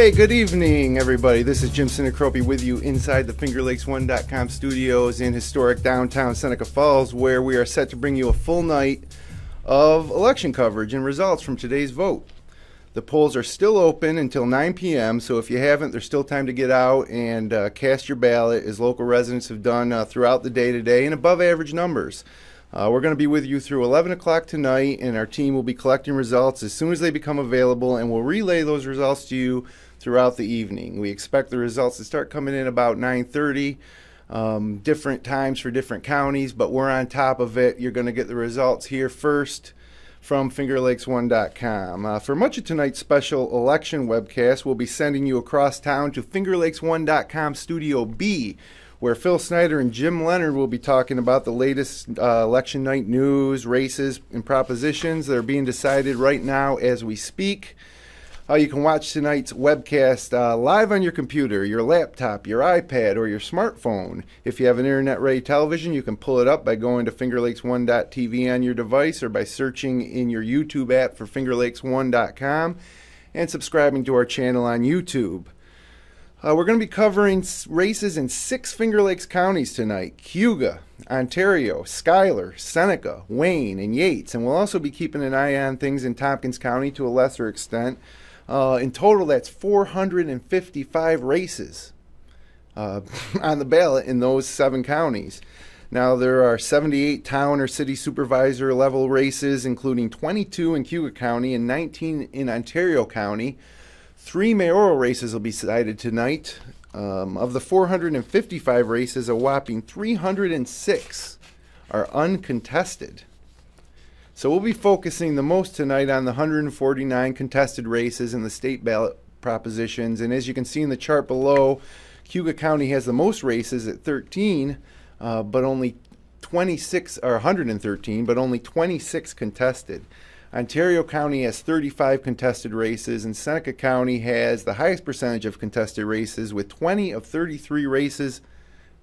Hey, good evening, everybody. This is Jim Sinicropi with you inside the FingerLakes1.com studios in historic downtown Seneca Falls, where we are set to bring you a full night of election coverage and results from today's vote. The polls are still open until 9 p.m., so if you haven't, there's still time to get out and cast your ballot, as local residents have done throughout the day today in above average numbers. We're going to be with you through 11 o'clock tonight, and our team will be collecting results as soon as they become available, and we'll relay those results to you throughout the evening. We expect the results to start coming in about 9:30, different times for different counties, but we're on top of it. You're going to get the results here first from FingerLakes1.com. For much of tonight's special election webcast, we'll be sending you across town to FingerLakes1.com Studio B, where Phil Snyder and Jim Leonard will be talking about the latest election night news, races, and propositions that are being decided right now as we speak. You can watch tonight's webcast live on your computer, your laptop, your iPad, or your smartphone. If you have an internet-ready television, you can pull it up by going to fingerlakes1.tv on your device or by searching in your YouTube app for fingerlakes1.com and subscribing to our channel on YouTube. We're going to be covering races in 6 Finger Lakes counties tonight: Cayuga, Ontario, Schuyler, Seneca, Wayne, and Yates. And we'll also be keeping an eye on things in Tompkins County to a lesser extent. In total, that's 455 races on the ballot in those 7 counties. Now, there are 78 town or city supervisor level races, including 22 in Cayuga County and 19 in Ontario County. 3 mayoral races will be decided tonight. Of the 455 races, a whopping 306 are uncontested. So we'll be focusing the most tonight on the 149 contested races in the state ballot propositions. And as you can see in the chart below, Cayuga County has the most races at 13, but only 26, or 113, but only 26 contested. Ontario County has 35 contested races, and Seneca County has the highest percentage of contested races, with 20 of 33 races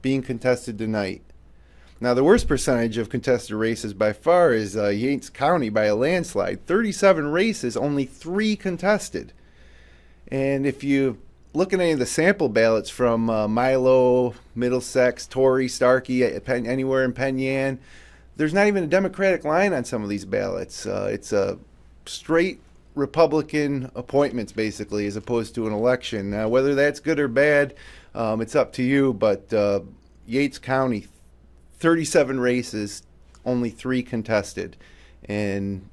being contested tonight. Now, the worst percentage of contested races by far is Yates County by a landslide. 37 races, only 3 contested. And if you look at any of the sample ballots from Milo, Middlesex, Torrey, Starkey, anywhere in Penn Yan, there's not even a Democratic line on some of these ballots. It's a straight Republican appointments, basically, as opposed to an election. Now, whether that's good or bad, it's up to you, but Yates County, 37 races, only 3 contested. And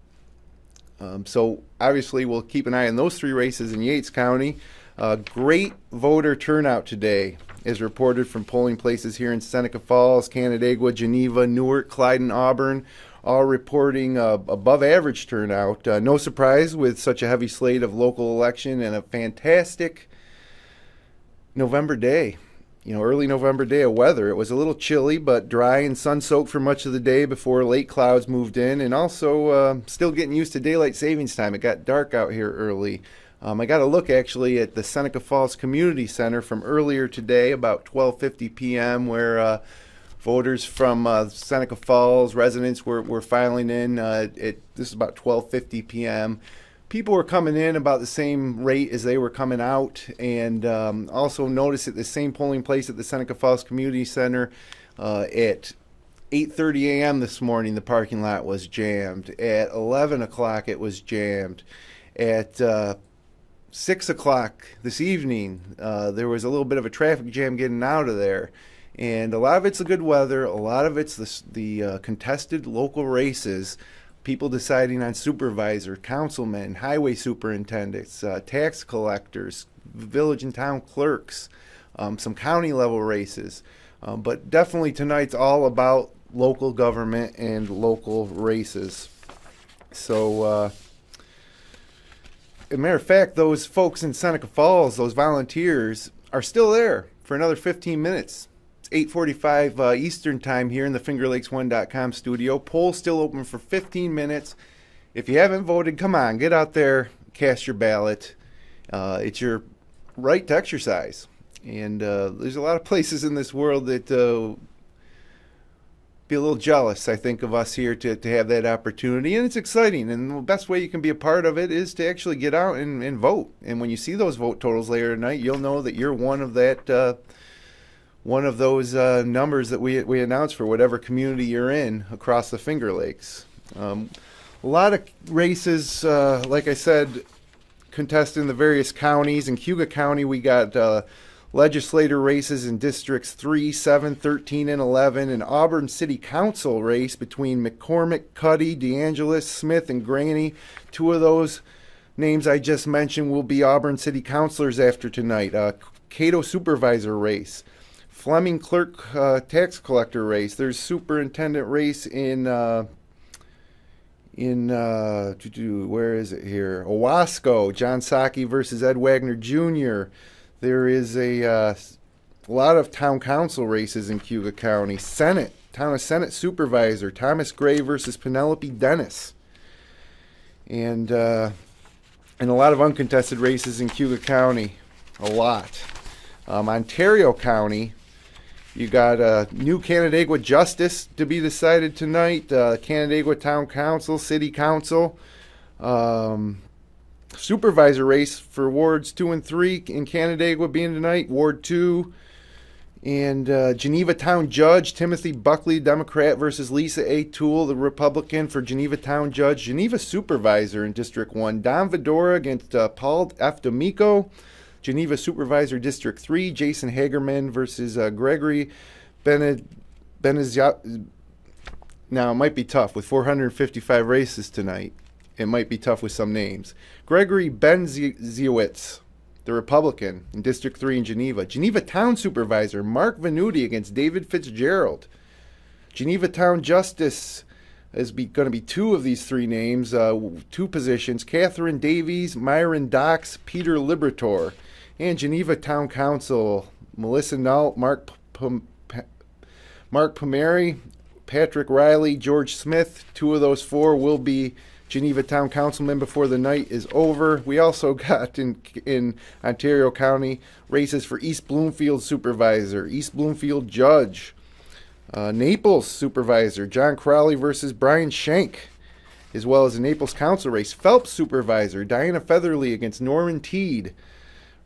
so, obviously, we'll keep an eye on those 3 races in Yates County. Great voter turnout today, as reported from polling places here in Seneca Falls, Canandaigua, Geneva, Newark, Clyde, and Auburn, all reporting above average turnout. No surprise with such a heavy slate of local election and a fantastic November day. You know, early November day of weather. It was a little chilly, but dry and sun-soaked for much of the day before late clouds moved in, and also still getting used to daylight savings time. It got dark out here early. I got a look actually at the Seneca Falls Community Center from earlier today, about 12:50 p.m., where voters from Seneca Falls residents were filing in. This is about 12:50 p.m. People were coming in about the same rate as they were coming out, and also noticed at the same polling place at the Seneca Falls Community Center at 8:30 a.m. this morning, the parking lot was jammed. At 11 o'clock, it was jammed. At 6 o'clock this evening, there was a little bit of a traffic jam getting out of there. And a lot of it's the good weather, a lot of it's the contested local races, people deciding on supervisor, councilmen, highway superintendents, tax collectors, village and town clerks, some county level races. But definitely tonight's all about local government and local races. So, as a matter of fact, those folks in Seneca Falls, those volunteers, are still there for another 15 minutes. It's 8:45 Eastern time here in the FingerLakes1.com studio. Polls still open for 15 minutes. If you haven't voted, come on, get out there, cast your ballot. It's your right to exercise. And there's a lot of places in this world that be a little jealous, I think, of us here to have that opportunity. And it's exciting. And the best way you can be a part of it is to actually get out and vote. And when you see those vote totals later tonight, you'll know that you're one of those numbers that we announce for whatever community you're in across the Finger Lakes. A lot of races, like I said, contested in the various counties. In Cayuga County, we got legislator races in districts 3, 7, 13, and 11. An Auburn City Council race between McCormick, Cuddy, DeAngelis, Smith, and Graney. Two of those names I just mentioned will be Auburn City Councilors after tonight. Cato Supervisor race. Fleming Clerk Tax Collector race. There's Superintendent race in where is it here? Owasco, John Psaki versus Ed Wagner Jr. There is a lot of town council races in Cayuga County. Town of Senate Supervisor, Thomas Gray versus Penelope Dennis. And a lot of uncontested races in Cayuga County. A lot. Ontario County, you got new Canandaigua Justice to be decided tonight. Canandaigua Town Council, City Council. Supervisor race for wards 2 and 3 in Canandaigua being tonight. Ward 2 and Geneva Town Judge Timothy Buckley, Democrat, versus Lisa A. Toole, the Republican, for Geneva Town Judge. Geneva Supervisor in District 1, Don Vidora against Paul F. D'Amico. Geneva Supervisor District 3, Jason Hagerman versus Gregory Benizia. Now, it might be tough with 455 races tonight. It might be tough with some names. Gregory Benziowicz, the Republican, in District 3 in Geneva. Geneva Town Supervisor Mark Venuti against David Fitzgerald. Geneva Town Justice is going to be two of these three names, two positions. Catherine Davies, Myron Docks, Peter Liberator. And Geneva Town Council, Melissa Nault, Mark Pomeri, Patrick Riley, George Smith. Two of those four will be Geneva Town Councilmen before the night is over. We also got in Ontario County races for East Bloomfield Supervisor, East Bloomfield Judge, Naples Supervisor, John Crowley versus Brian Schenk, as well as a Naples Council race. Phelps Supervisor, Diana Featherly against Norman Teed.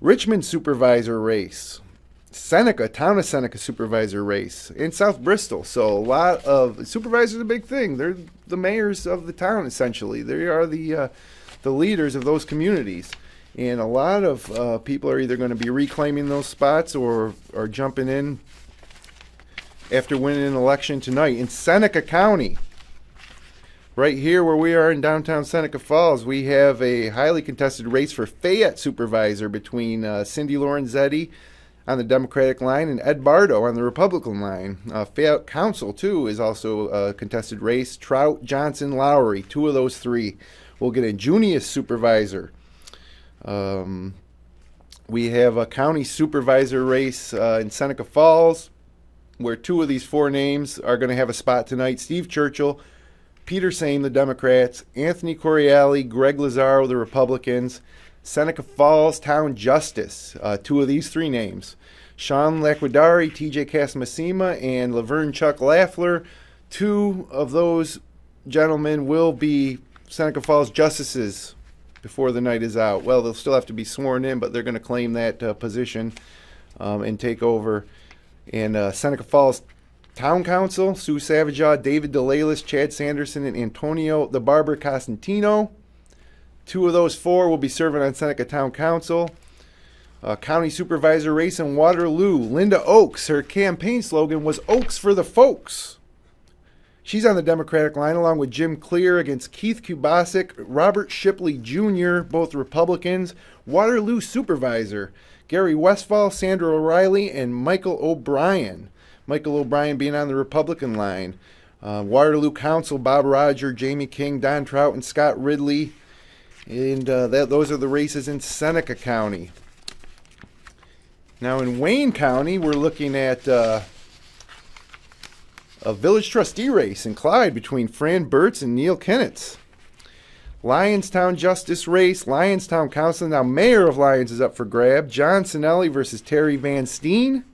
Richmond Supervisor race. Seneca, Town of Seneca Supervisor race in South Bristol. So a lot of supervisors are a big thing. They're the mayors of the town, essentially. They are the leaders of those communities. And a lot of people are either going to be reclaiming those spots or jumping in after winning an election tonight. In Seneca County, right here where we are in downtown Seneca Falls, we have a highly contested race for Fayette Supervisor between Cindy Lorenzetti on the Democratic line and Ed Bardo on the Republican line. Fayette Council, too, is also a contested race. Trout, Johnson, Lowry, two of those three will get a Junius Supervisor. We have a county supervisor race in Seneca Falls, where two of these four names are going to have a spot tonight. Steve Churchill, Peter Same, the Democrats, Anthony Coriali, Greg Lazaro, the Republicans. Seneca Falls Town Justice, two of these three names. Sean Laquidari, TJ Casamassima, and Laverne Chuck Laffler. Two of those gentlemen will be Seneca Falls Justices before the night is out. Well, they'll still have to be sworn in, but they're going to claim that position and take over. And Seneca Falls Town Council, Sue Savageau, David DeLalis, Chad Sanderson, and Antonio the Barber Costantino. Two of those four will be serving on Seneca Town Council. County Supervisor race in Waterloo, Linda Oakes. Her campaign slogan was Oaks for the Folks. She's on the Democratic line along with Jim Clear against Keith Kubasik, Robert Shipley Jr., both Republicans. Waterloo Supervisor, Gary Westfall, Sandra O'Reilly, and Michael O'Brien. Michael O'Brien being on the Republican line. Waterloo Council, Bob Roger, Jamie King, Don Trout, and Scott Ridley. And those are the races in Seneca County. Now in Wayne County, we're looking at a village trustee race in Clyde between Fran Burtz and Neil Kennitz. Lionstown Justice race, Lionstown Council. Now Mayor of Lyons is up for grab. John Sinelli versus Terry Van Steen.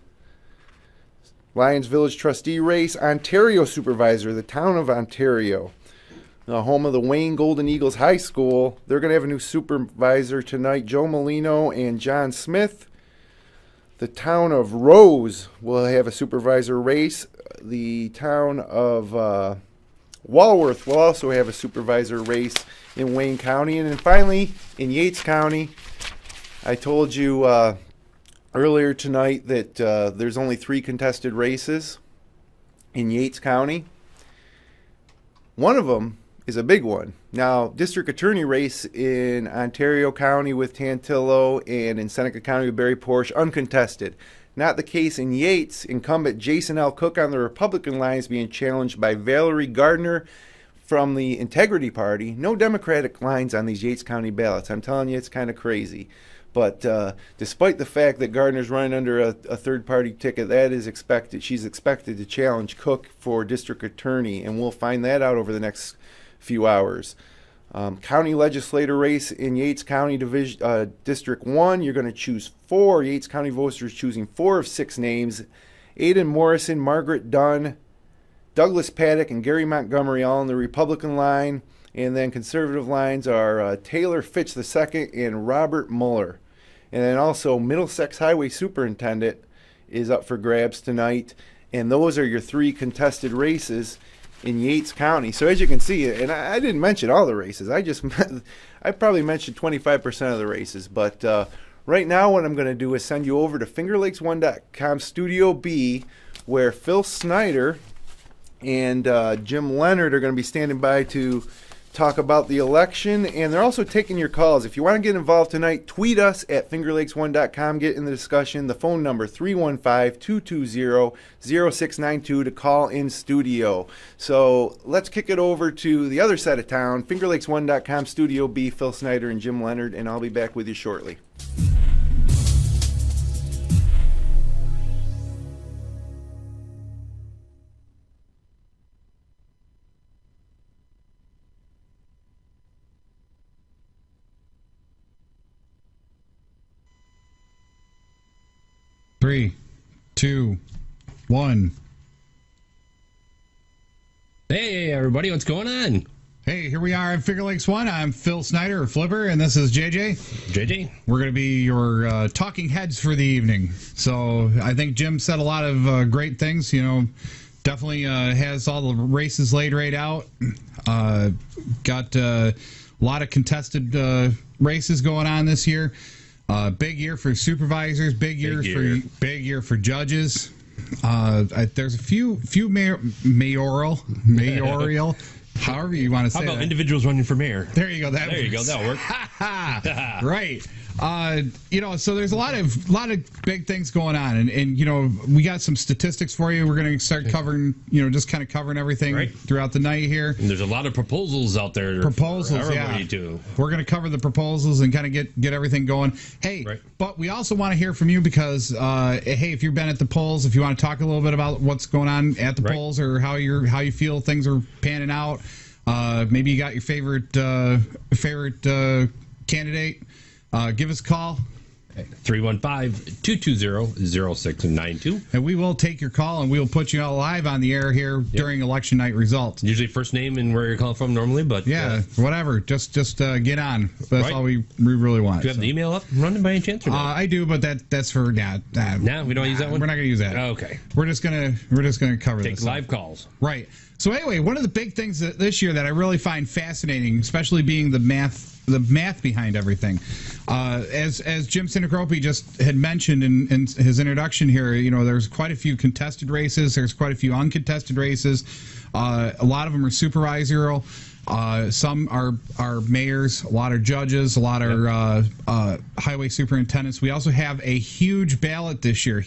Lions Village trustee race, Ontario supervisor, the town of Ontario, the home of the Wayne Golden Eagles High School. They're going to have a new supervisor tonight, Joe Molino and John Smith. The town of Rose will have a supervisor race. The town of Walworth will also have a supervisor race in Wayne County. And then finally, in Yates County, I told you earlier tonight that there's only 3 contested races in Yates County. One of them is a big one. Now, district attorney race in Ontario County with Tantillo and in Seneca County with Barry Porsche, uncontested. Not the case in Yates. Incumbent Jason L. Cook on the Republican line is being challenged by Valerie Gardner from the Integrity Party. No Democratic lines on these Yates County ballots. I'm telling you, it's kind of crazy. But despite the fact that Gardner's running under a third-party ticket, that is expected. She's expected to challenge Cook for district attorney, and we'll find that out over the next few hours. County legislator race in Yates County District 1, you're going to choose 4. Yates County voters choosing 4 of 6 names. Aidan Morrison, Margaret Dunn, Douglas Paddock, and Gary Montgomery all on the Republican line. And then conservative lines are Taylor Fitch II and Robert Mueller. And then also Middlesex Highway Superintendent is up for grabs tonight. And those are your 3 contested races in Yates County. So as you can see, and I didn't mention all the races. I probably mentioned 25% of the races. But right now what I'm going to do is send you over to FingerLakes1.com Studio B, where Phil Snyder and Jim Leonard are going to be standing by to talk about the election, and they're also taking your calls. If you want to get involved tonight, tweet us at FingerLakes1.com. Get in the discussion. The phone number 315-220-0692 to call in studio. So let's kick it over to the other side of town, FingerLakes1.com Studio B, Phil Snyder and Jim Leonard, and I'll be back with you shortly. Three, 2, 1. Hey, everybody, what's going on? Hey, here we are at Finger Lakes 1. I'm Phil Snyder, or Flipper, and this is JJ. JJ. We're going to be your talking heads for the evening. So I think Jim said a lot of great things. You know, definitely has all the races laid right out. Got a lot of contested races going on this year. Big year for supervisors. Big year for judges. There's a few mayoral, however you want to say. How about that. Individuals running for mayor? There you go. There you go. That'll work. Right. You know, so there's a lot of big things going on, and you know, we got some statistics for you. We're going to start covering, you know, just kind of covering everything throughout the night here. And there's a lot of proposals out there. Proposals, yeah. We're going to cover the proposals and kind of get everything going. Hey, but we also want to hear from you because, hey, if you've been at the polls, if you want to talk a little bit about what's going on at the polls or how you feel things are panning out, maybe you got your favorite candidate. Give us a call. 315-220-0692. And we will take your call, and we'll put you all live on the air here during election night results. Usually first name and where you're calling from normally, but... Yeah, whatever. Just get on. That's all we really want. Do you have the email up and running by any chance? Or no? I do, but that's for... No, we don't use that one? We're not going to use that. Okay. We're just gonna cover this. Take live calls. Right. So anyway, one of the big things this year that I really find fascinating, especially being the math behind everything, as Jim Sinicropi just had mentioned in his introduction here, you know, there's quite a few contested races, there's quite a few uncontested races, a lot of them are supervisorial, some are mayors, a lot are judges, a lot are highway superintendents. We also have a huge ballot this year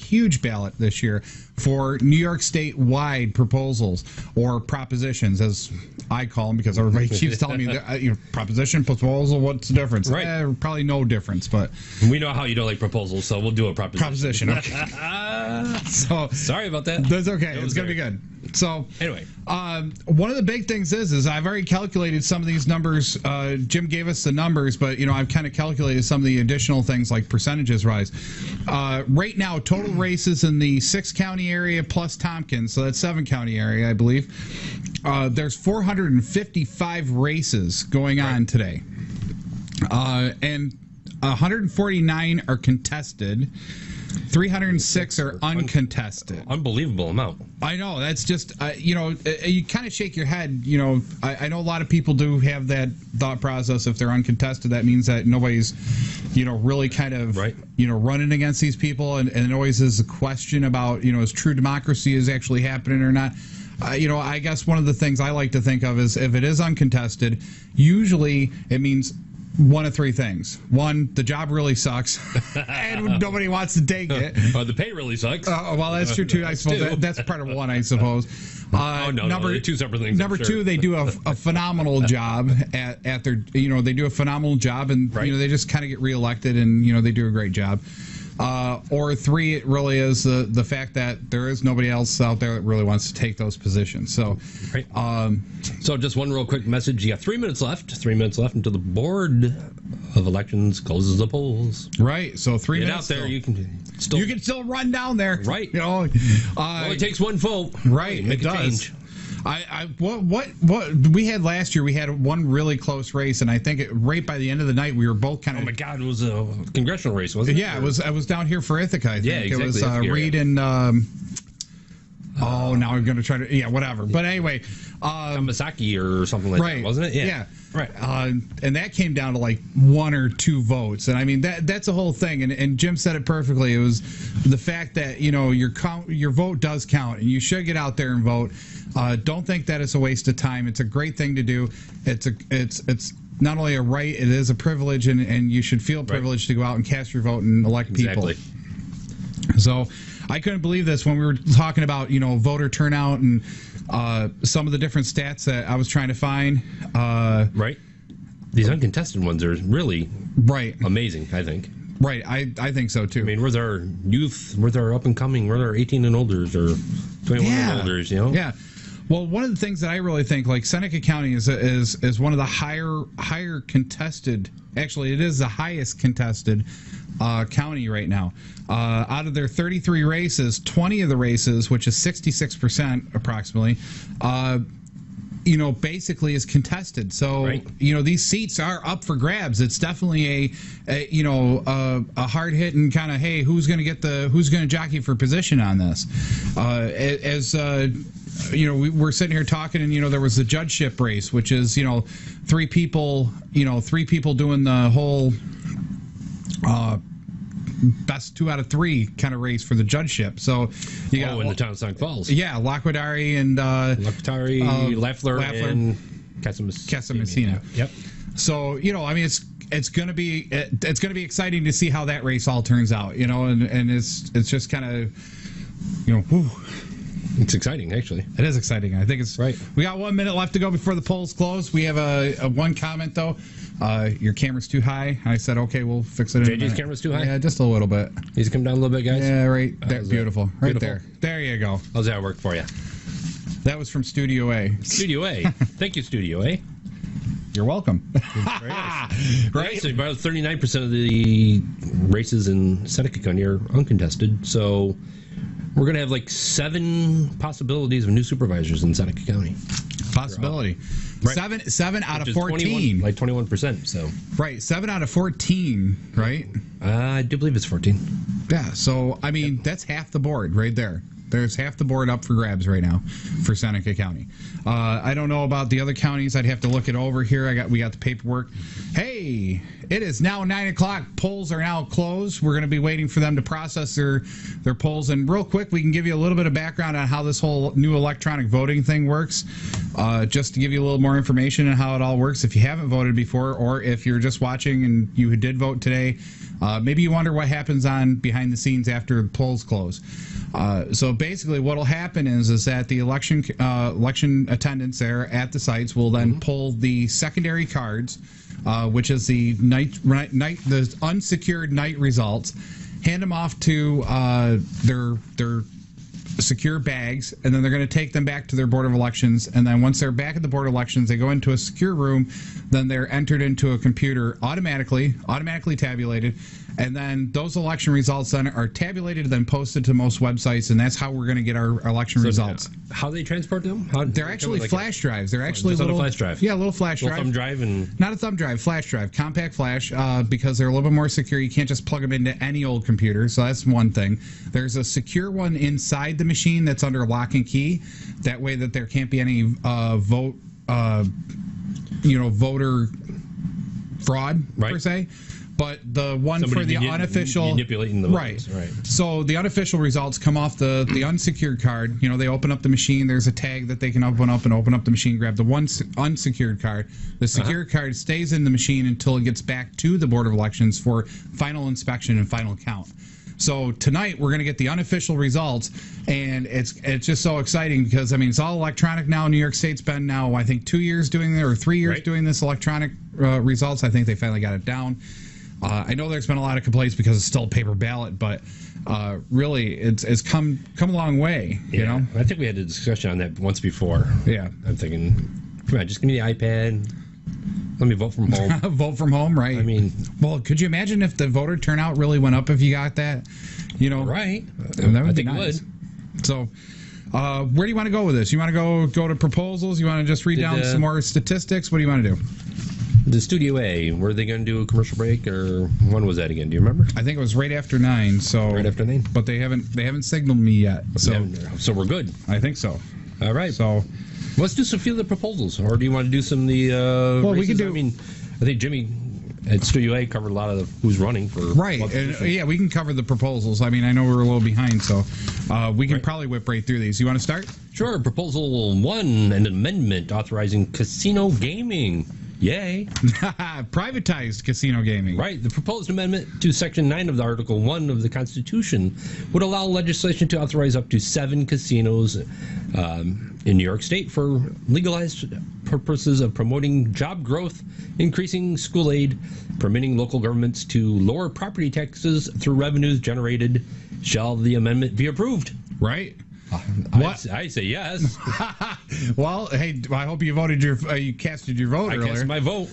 for New York State-wide proposals or propositions, as I call them because everybody keeps telling me that, proposition, proposal, what's the difference? Right. Probably no difference, but we know how you don't like proposals, so we'll do a proposition. Okay. So sorry about that. That's okay. It's going to be good. So anyway, one of the big things is I've already calculated some of these numbers. Jim gave us the numbers, but I've kind of calculated some of the additional things like percentages rise. Right now, total races in the 6-county area plus Tompkins, so that's 7-county area, I believe. There's 455 races going on today, and 149 are contested. 306 are uncontested. Unbelievable amount. I know. That's just, you kind of shake your head. I know a lot of people do have that thought process. If they're uncontested, that means that nobody's, really kind of, running against these people. And it always is a question about, is true democracy is actually happening or not. I guess one of the things I like to think of is if it is uncontested, usually it means one of three things. One, the job really sucks, and nobody wants to take it. The pay really sucks. Well, that's true too. I suppose that's part of one. I suppose. No, two separate things. Number two, they do a phenomenal job at their. They do a phenomenal job, and they just kind of get reelected, and they do a great job. Or three, it really is the fact that there is nobody else out there that really wants to take those positions. So, so just one real quick message. You got 3 minutes left. 3 minutes left until the Board of Elections closes the polls. Right. So 3 Get minutes. Out there, you can still run down there. Right. It takes one vote. Right. Make it a does. change. What we had last year, we had one really close race, and I think right by the end of the night we were both kind of. Oh my God! It was a congressional race, wasn't it? Yeah, it was. I was down here for Ithaca. I think. Yeah, exactly. It was Reed and. Now I'm going to try to. Yeah, whatever. But anyway, Misaki or something like that, wasn't it? Yeah. Right. And that came down to like 1 or 2 votes, and I mean that's a whole thing. And Jim said it perfectly. It was the fact that your vote does count, and you should get out there and vote. Don't think that it's a waste of time. It's a great thing to do. It's not only a right, it is a privilege, and you should feel privileged to go out and cast your vote and elect people. Exactly. So I couldn't believe this when we were talking about voter turnout and some of the different stats that I was trying to find. Right. These uncontested ones are really amazing, I think. Right, I think so too. I mean, where's our youth? Where's our up and coming? Where's our 18 and olders or 21 and olders? Yeah. Well, one of the things that I really think, like Seneca County is one of the higher contested. Actually, it is the highest contested county right now. Out of their 33 races, 20 of the races, which is 66% approximately, basically is contested. So, these seats are up for grabs. It's definitely a hard hitting kind of, hey, who's going to jockey for position on this? We're sitting here talking, and there was the judgeship race, which is 3 people doing the whole best 2 out of 3 kind of race for the judgeship. So you got in the town of Seneca Falls. Yeah, Laquadari and Leffler and Casamessina. Yep. So I mean, it's going to be exciting to see how that race all turns out. And it's just kind of It's exciting, actually. It is exciting. I think it's right. We got 1 minute left to go before the polls close. We have a one comment though. Your camera's too high. I said, okay, we'll fix it. JJ's camera's too high? Yeah, just a little bit. Needs to come down a little bit, guys? Yeah, right there. Beautiful. Right beautiful. there. There you go. How's that work for you? That was from Studio A. Studio A. Thank you, Studio A. You're welcome. Right? So about 39% of the races in Seneca County are uncontested. So we're going to have like 7 possibilities of new supervisors in Seneca County. Possibility. Right. 7 out of 14. 21%. So right, 7 out of 14. Right. I do believe it's 14. Yeah. So I mean, that's half the board right there. There's half the board up for grabs right now for Seneca County. I don't know about the other counties. I'd have to look it over here. We got the paperwork. Hey, It is now 9 o'clock. Polls are now closed. We're going to be waiting for them to process their polls. And real quick, we can give you a little bit of background on how this whole new electronic voting thing works, just to give you a little more information on how it all works. If you haven't voted before, or if you're just watching and you did vote today, maybe you wonder what happens on behind the scenes after the polls close. So basically what will happen is that the election attendants there at the sites will then pull the secondary cards, which is the the unsecured night results, hand them off to their secure bags, and then they're going to take them back to their Board of Elections. And then once they're back at the Board of Elections, they go into a secure room. Then they're entered into a computer automatically tabulated, and then those election results then are tabulated and then posted to most websites, and that's how we're going to get our election results. How do they transport them? They're actually flash drives. They're actually little flash drive. Yeah, a little flash drive. Thumb drive and not a thumb drive, flash drive, compact flash, because they're a little bit more secure. You can't just plug them into any old computer, so that's one thing. There's a secure one inside the machine that's under lock and key. That way that there can't be any voter fraud per se. But the one for the unofficial manipulating the votes, right. So the unofficial results come off the unsecured card. They open up the machine. There's a tag that they can open up the machine, grab the one unsecured card. The secure card stays in the machine until it gets back to the Board of Elections for final inspection and final count. So tonight we're going to get the unofficial results, and it's just so exciting because it's all electronic now. New York State's been now I think 2 years doing it, or 3 years doing this electronic results. I think they finally got it down. I know there's been a lot of complaints because it's still a paper ballot, but really it's come a long way. I think we had a discussion on that once before. Yeah, I'm thinking, come on, just give me the iPad. Let me vote from home. Vote from home, right? Well, could you imagine if the voter turnout really went up if you got that? Right? That would be nice. So, where do you want to go with this? You want to go to proposals? You want to just read down some more statistics? What do you want to do? The Studio A, were they going to do a commercial break, or when was that again? Do you remember? I think it was right after 9. So right after 9, but they haven't signaled me yet. So we're good. I think so. All right. So let's do some few of the proposals, or do you want to do some of the? Well, races? We can do. I think Jimmy at Studio A covered a lot of who's running for. Right, and we can cover the proposals. I know we're a little behind, so we can probably whip right through these. You want to start? Sure. Proposal 1, an amendment authorizing casino gaming. Yay. Privatized casino gaming. Right. The proposed amendment to Section 9 of the Article 1 of the Constitution would allow legislation to authorize up to 7 casinos in New York State for legalized purposes of promoting job growth, increasing school aid, permitting local governments to lower property taxes through revenues generated. Shall the amendment be approved? Right. I say yes. Well, hey, I hope you voted you casted your vote earlier. I cast my vote.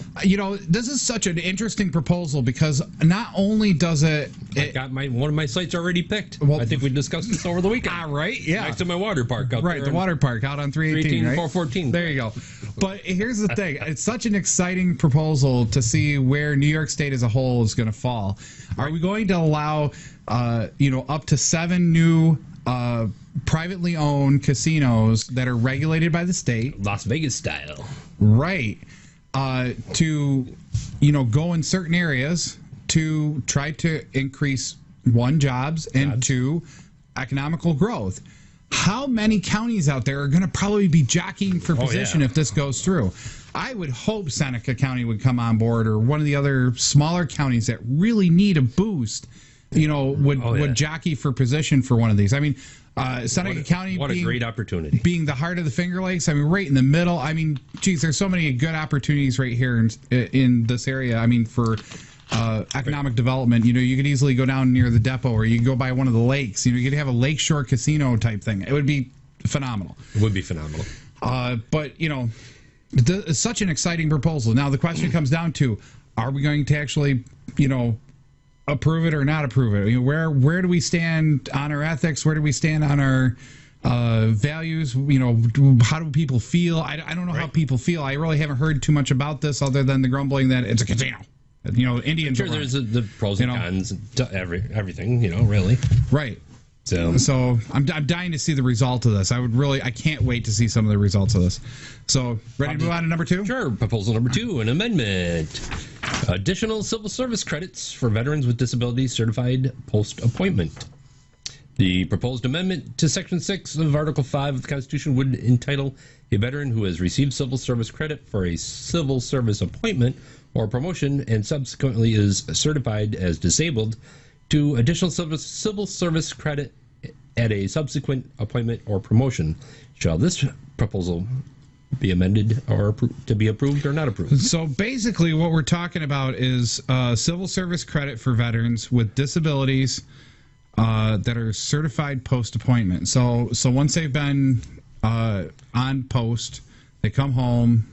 This is such an interesting proposal because not only does it I got one of my sites already picked. Well, I think we discussed this over the weekend. Right? Yeah. Next to my water park out there. The water park out on 318, right? 414. There you go. But here's the thing. It's such an exciting proposal to see where New York State as a whole is going to fall. Are we going to allow up to 7 new privately owned casinos that are regulated by the state, Las Vegas style, right? To go in certain areas to try to increase 1, jobs, and 2, economical growth. How many counties out there are going to probably be jockeying for position if this goes through? I would hope Seneca County would come on board, or one of the other smaller counties that really need a boost. Would jockey for position for one of these. Seneca County, what a great opportunity, being the heart of the Finger Lakes. Right in the middle. There's so many good opportunities right here in this area. For economic development. You could easily go down near the depot, or you could go by one of the lakes. You could have a lakeshore casino type thing. It would be phenomenal. It would be phenomenal. But it's such an exciting proposal. Now the question comes down to: are we going to actually, approve it or not approve it? Where do we stand on our ethics? Where do we stand on our values? How do people feel? I don't know how people feel. I really haven't heard too much about this other than the grumbling that it's a casino. Indians. Sure, there's the pros and cons to everything. Really. Right. So I'm dying to see the result of this. I can't wait to see some of the results of this. So ready to move on to number 2? Sure. Proposal number 2, an amendment Additional civil service credits for veterans with disabilities certified post-appointment. The proposed amendment to Section 6 of Article 5 of the Constitution would entitle a veteran who has received civil service credit for a civil service appointment or promotion and subsequently is certified as disabled to additional civil service credit at a subsequent appointment or promotion. Shall this proposal be amended or to be approved or not approved? So basically what we're talking about is civil service credit for veterans with disabilities that are certified post-appointment. So once they've been on post, they come home,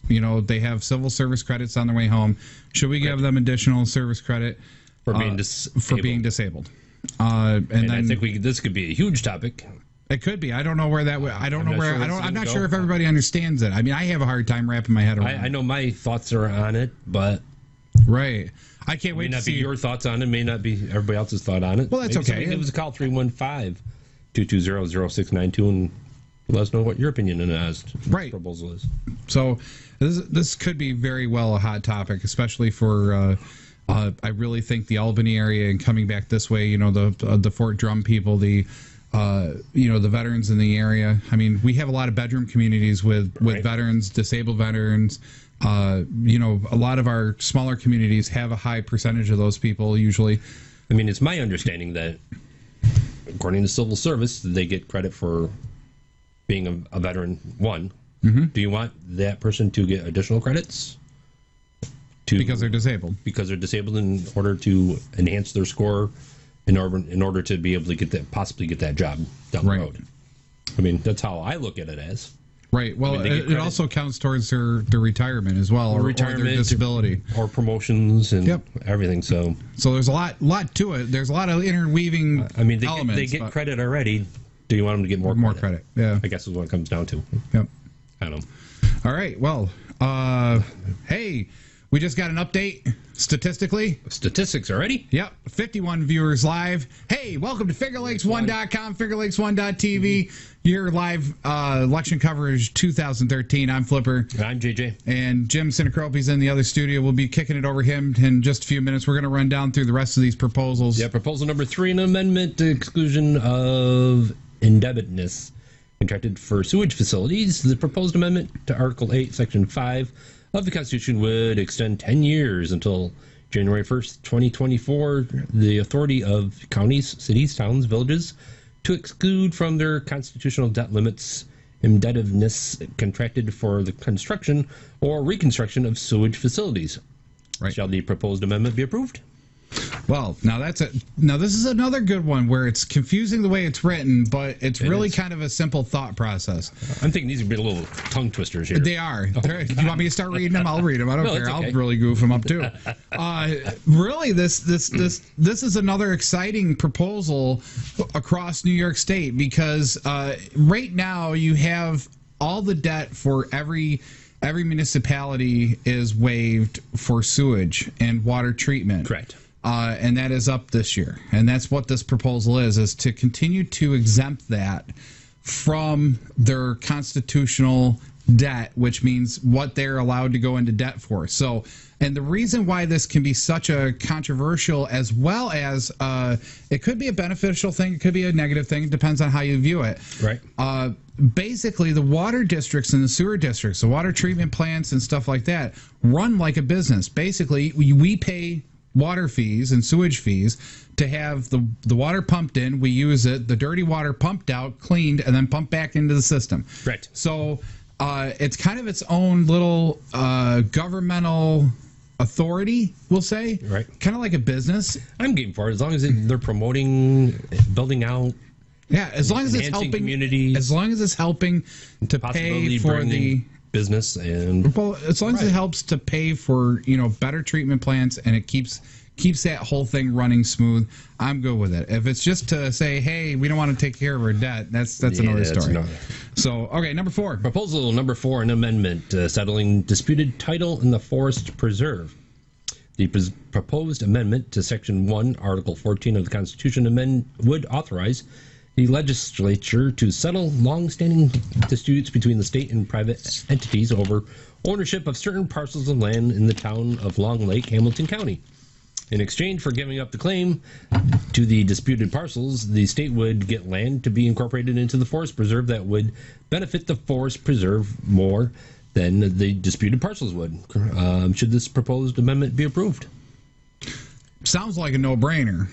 they have civil service credits on their way home. Should we give them additional service credit for being disabled? And then, I think this could be a huge topic. It could be. I don't know where that. I'm not sure if everybody understands it. I mean, I have a hard time wrapping my head around. I know my thoughts are on it, but right. I can't wait to see. May not be your thoughts on it. May not be everybody else's thought on it. Well, that's okay. Give us a call 315-220-0692 and let us know what your opinion on this proposal is. So this could be very well a hot topic, especially for. I really think the Albany area and coming back this way. The Fort Drum people, the veterans in the area. I mean, we have a lot of bedroom communities with veterans, disabled veterans. A lot of our smaller communities have a high percentage of those people usually. I mean, it's my understanding that according to civil service, they get credit for being a veteran one. Mm-hmm. Do you want that person to get additional credits? Because they're disabled. Because they're disabled in order to enhance their score in order to be able to possibly get that job down the road. I mean, that's how I look at it as. Right. Well, it also counts towards their retirement as well, or their disability, or promotions and everything. So there's a lot to it. There's a lot of interweaving. Elements. They get credit already. Do you want them to get more credit? Yeah. I guess is what it comes down to. Yep. I don't know. All right. Well, hey. We just got an update statistically. Statistics already? Yep. 51 viewers live. Hey, welcome to FingerLakes1.com, FingerLakes1.tv. Your live election coverage 2013. I'm Flipper. And I'm JJ. And Jim Sinicropi's in the other studio. We'll be kicking it over him in just a few minutes. We're going to run down through the rest of these proposals. Yeah, proposal number 3, an amendment to exclusion of indebtedness contracted for sewage facilities. The proposed amendment to Article 8, Section 5 of the Constitution would extend 10 years until January 1st, 2024, the authority of counties, cities, towns, villages to exclude from their constitutional debt limits indebtedness contracted for the construction or reconstruction of sewage facilities. Right. Shall the proposed amendment be approved? Well, now this is another good one where it's confusing the way it's written, but it's really kind of a simple thought process. I'm thinking these would be little tongue twisters here. They are. Do you want me to start reading them? I'll read them. I don't care. Okay. I'll really goof them up too. Really, this is another exciting proposal across New York State because right now you have all the debt for every municipality is waived for sewage and water treatment. Correct. And that is up this year. And that's what this proposal is to continue to exempt that from their constitutional debt, which means what they're allowed to go into debt for. So, and the reason why this can be such a controversial, as well as it could be a beneficial thing, it could be a negative thing, it depends on how you view it. Right. Basically, the water districts and the sewer districts, the water treatment plants and stuff like that, run like a business. Basically, we pay water fees and sewage fees to have the water pumped in, we use it, the dirty water pumped out, cleaned, and then pumped back into the system. Right. So it's kind of its own little governmental authority, we'll say. Right. Kind of like a business. I'm game for it, as long as they're promoting, building out. Yeah, as long as it's helping communities. As long as it's helping to pay for the business and as long as it helps to pay for better treatment plants and it keeps that whole thing running smooth, I'm good with it. If it's just to say, hey, we don't want to take care of our debt, that's another story. So okay, number 4. Proposal number 4, an amendment settling disputed title in the forest preserve. The proposed amendment to Section 1, Article 14 of the Constitution would authorize the legislature to settle long-standing disputes between the state and private entities over ownership of certain parcels of land in the town of Long Lake, Hamilton County. In exchange for giving up the claim to the disputed parcels, the state would get land to be incorporated into the forest preserve that would benefit the forest preserve more than the disputed parcels would. Should this proposed amendment be approved? Sounds like a no-brainer,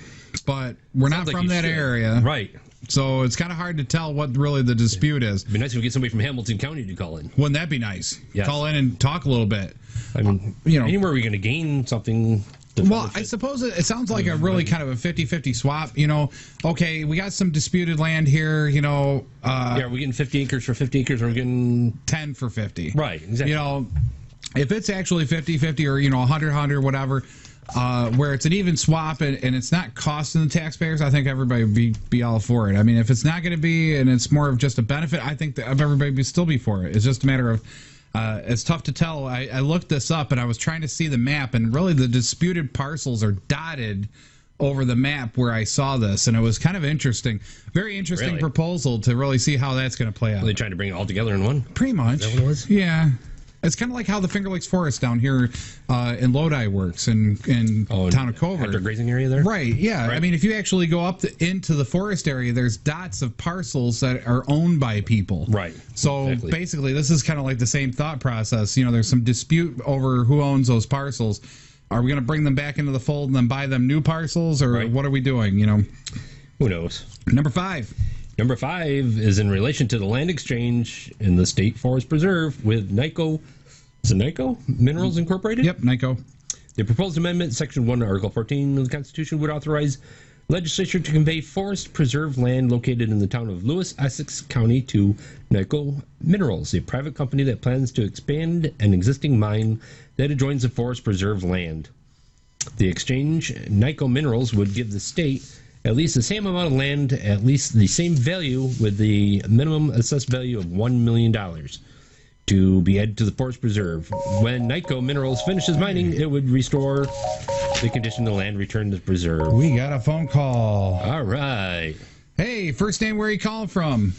but we're not from that area. Right. So it's kind of hard to tell what really the dispute is. It'd be nice if we get somebody from Hamilton County to call in. Wouldn't that be nice? Yes. Call in and talk a little bit. I mean, anywhere we're going to gain something. Well, I suppose it sounds like a really kind of a 50-50 swap. Okay, we got some disputed land here, are we getting 50 acres for 50 acres, or are we getting 10 for 50? Right, exactly. If it's actually 50-50 or, 100-100, whatever, where it's an even swap and it's not costing the taxpayers, I think everybody would be all for it. I mean, if it's not going to be and it's more of just a benefit, I think that everybody would still be for it. It's just a matter of it's tough to tell. I looked this up and I was trying to see the map, and really the disputed parcels are dotted over the map where I saw this, and it was kind of interesting. Very interesting proposal to really see how that's going to play out. Are they trying to bring it all together in one? Pretty much. Is that what it was? Yeah. It's kind of like how the Finger Lakes Forest down here in Lodi works in town of Covert. Outdoor grazing area there? Right, yeah. Right. I mean, if you actually go up into the forest area, there's dots of parcels that are owned by people. Right. So basically, this is kind of like the same thought process. There's some dispute over who owns those parcels. Are we going to bring them back into the fold and then buy them new parcels, or what are we doing, Who knows? Number 5. Number 5 is in relation to the land exchange in the State Forest Preserve with Nyco. Is it Nyco Minerals Incorporated? Yep, Nyco. The proposed amendment, Section 1, Article 14 of the Constitution, would authorize legislature to convey forest preserve land located in the town of Lewis, Essex County to Nyco Minerals, a private company that plans to expand an existing mine that adjoins the forest preserve land. The exchange, Nyco Minerals, would give the state at least the same amount of land, at least the same value, with the minimum assessed value of $1 million to be added to the forest preserve. When Nyco Minerals finishes mining, it would restore the condition the land returned to the preserve. We got a phone call. All right. Hey, first name, where are you calling from?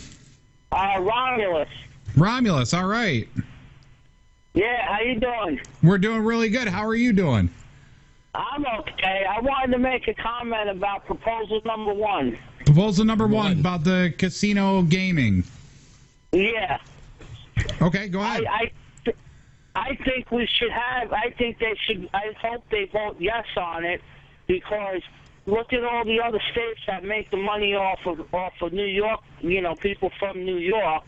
Romulus. Romulus, all right. Yeah, how you doing? We're doing really good. How are you doing? I'm okay. I wanted to make a comment about proposal number 1. Proposal number 1 about the casino gaming. Yeah. Okay, go ahead. I think we should have. I think they should. I hope they vote yes on it, because look at all the other states that make the money off of New York. People from New York,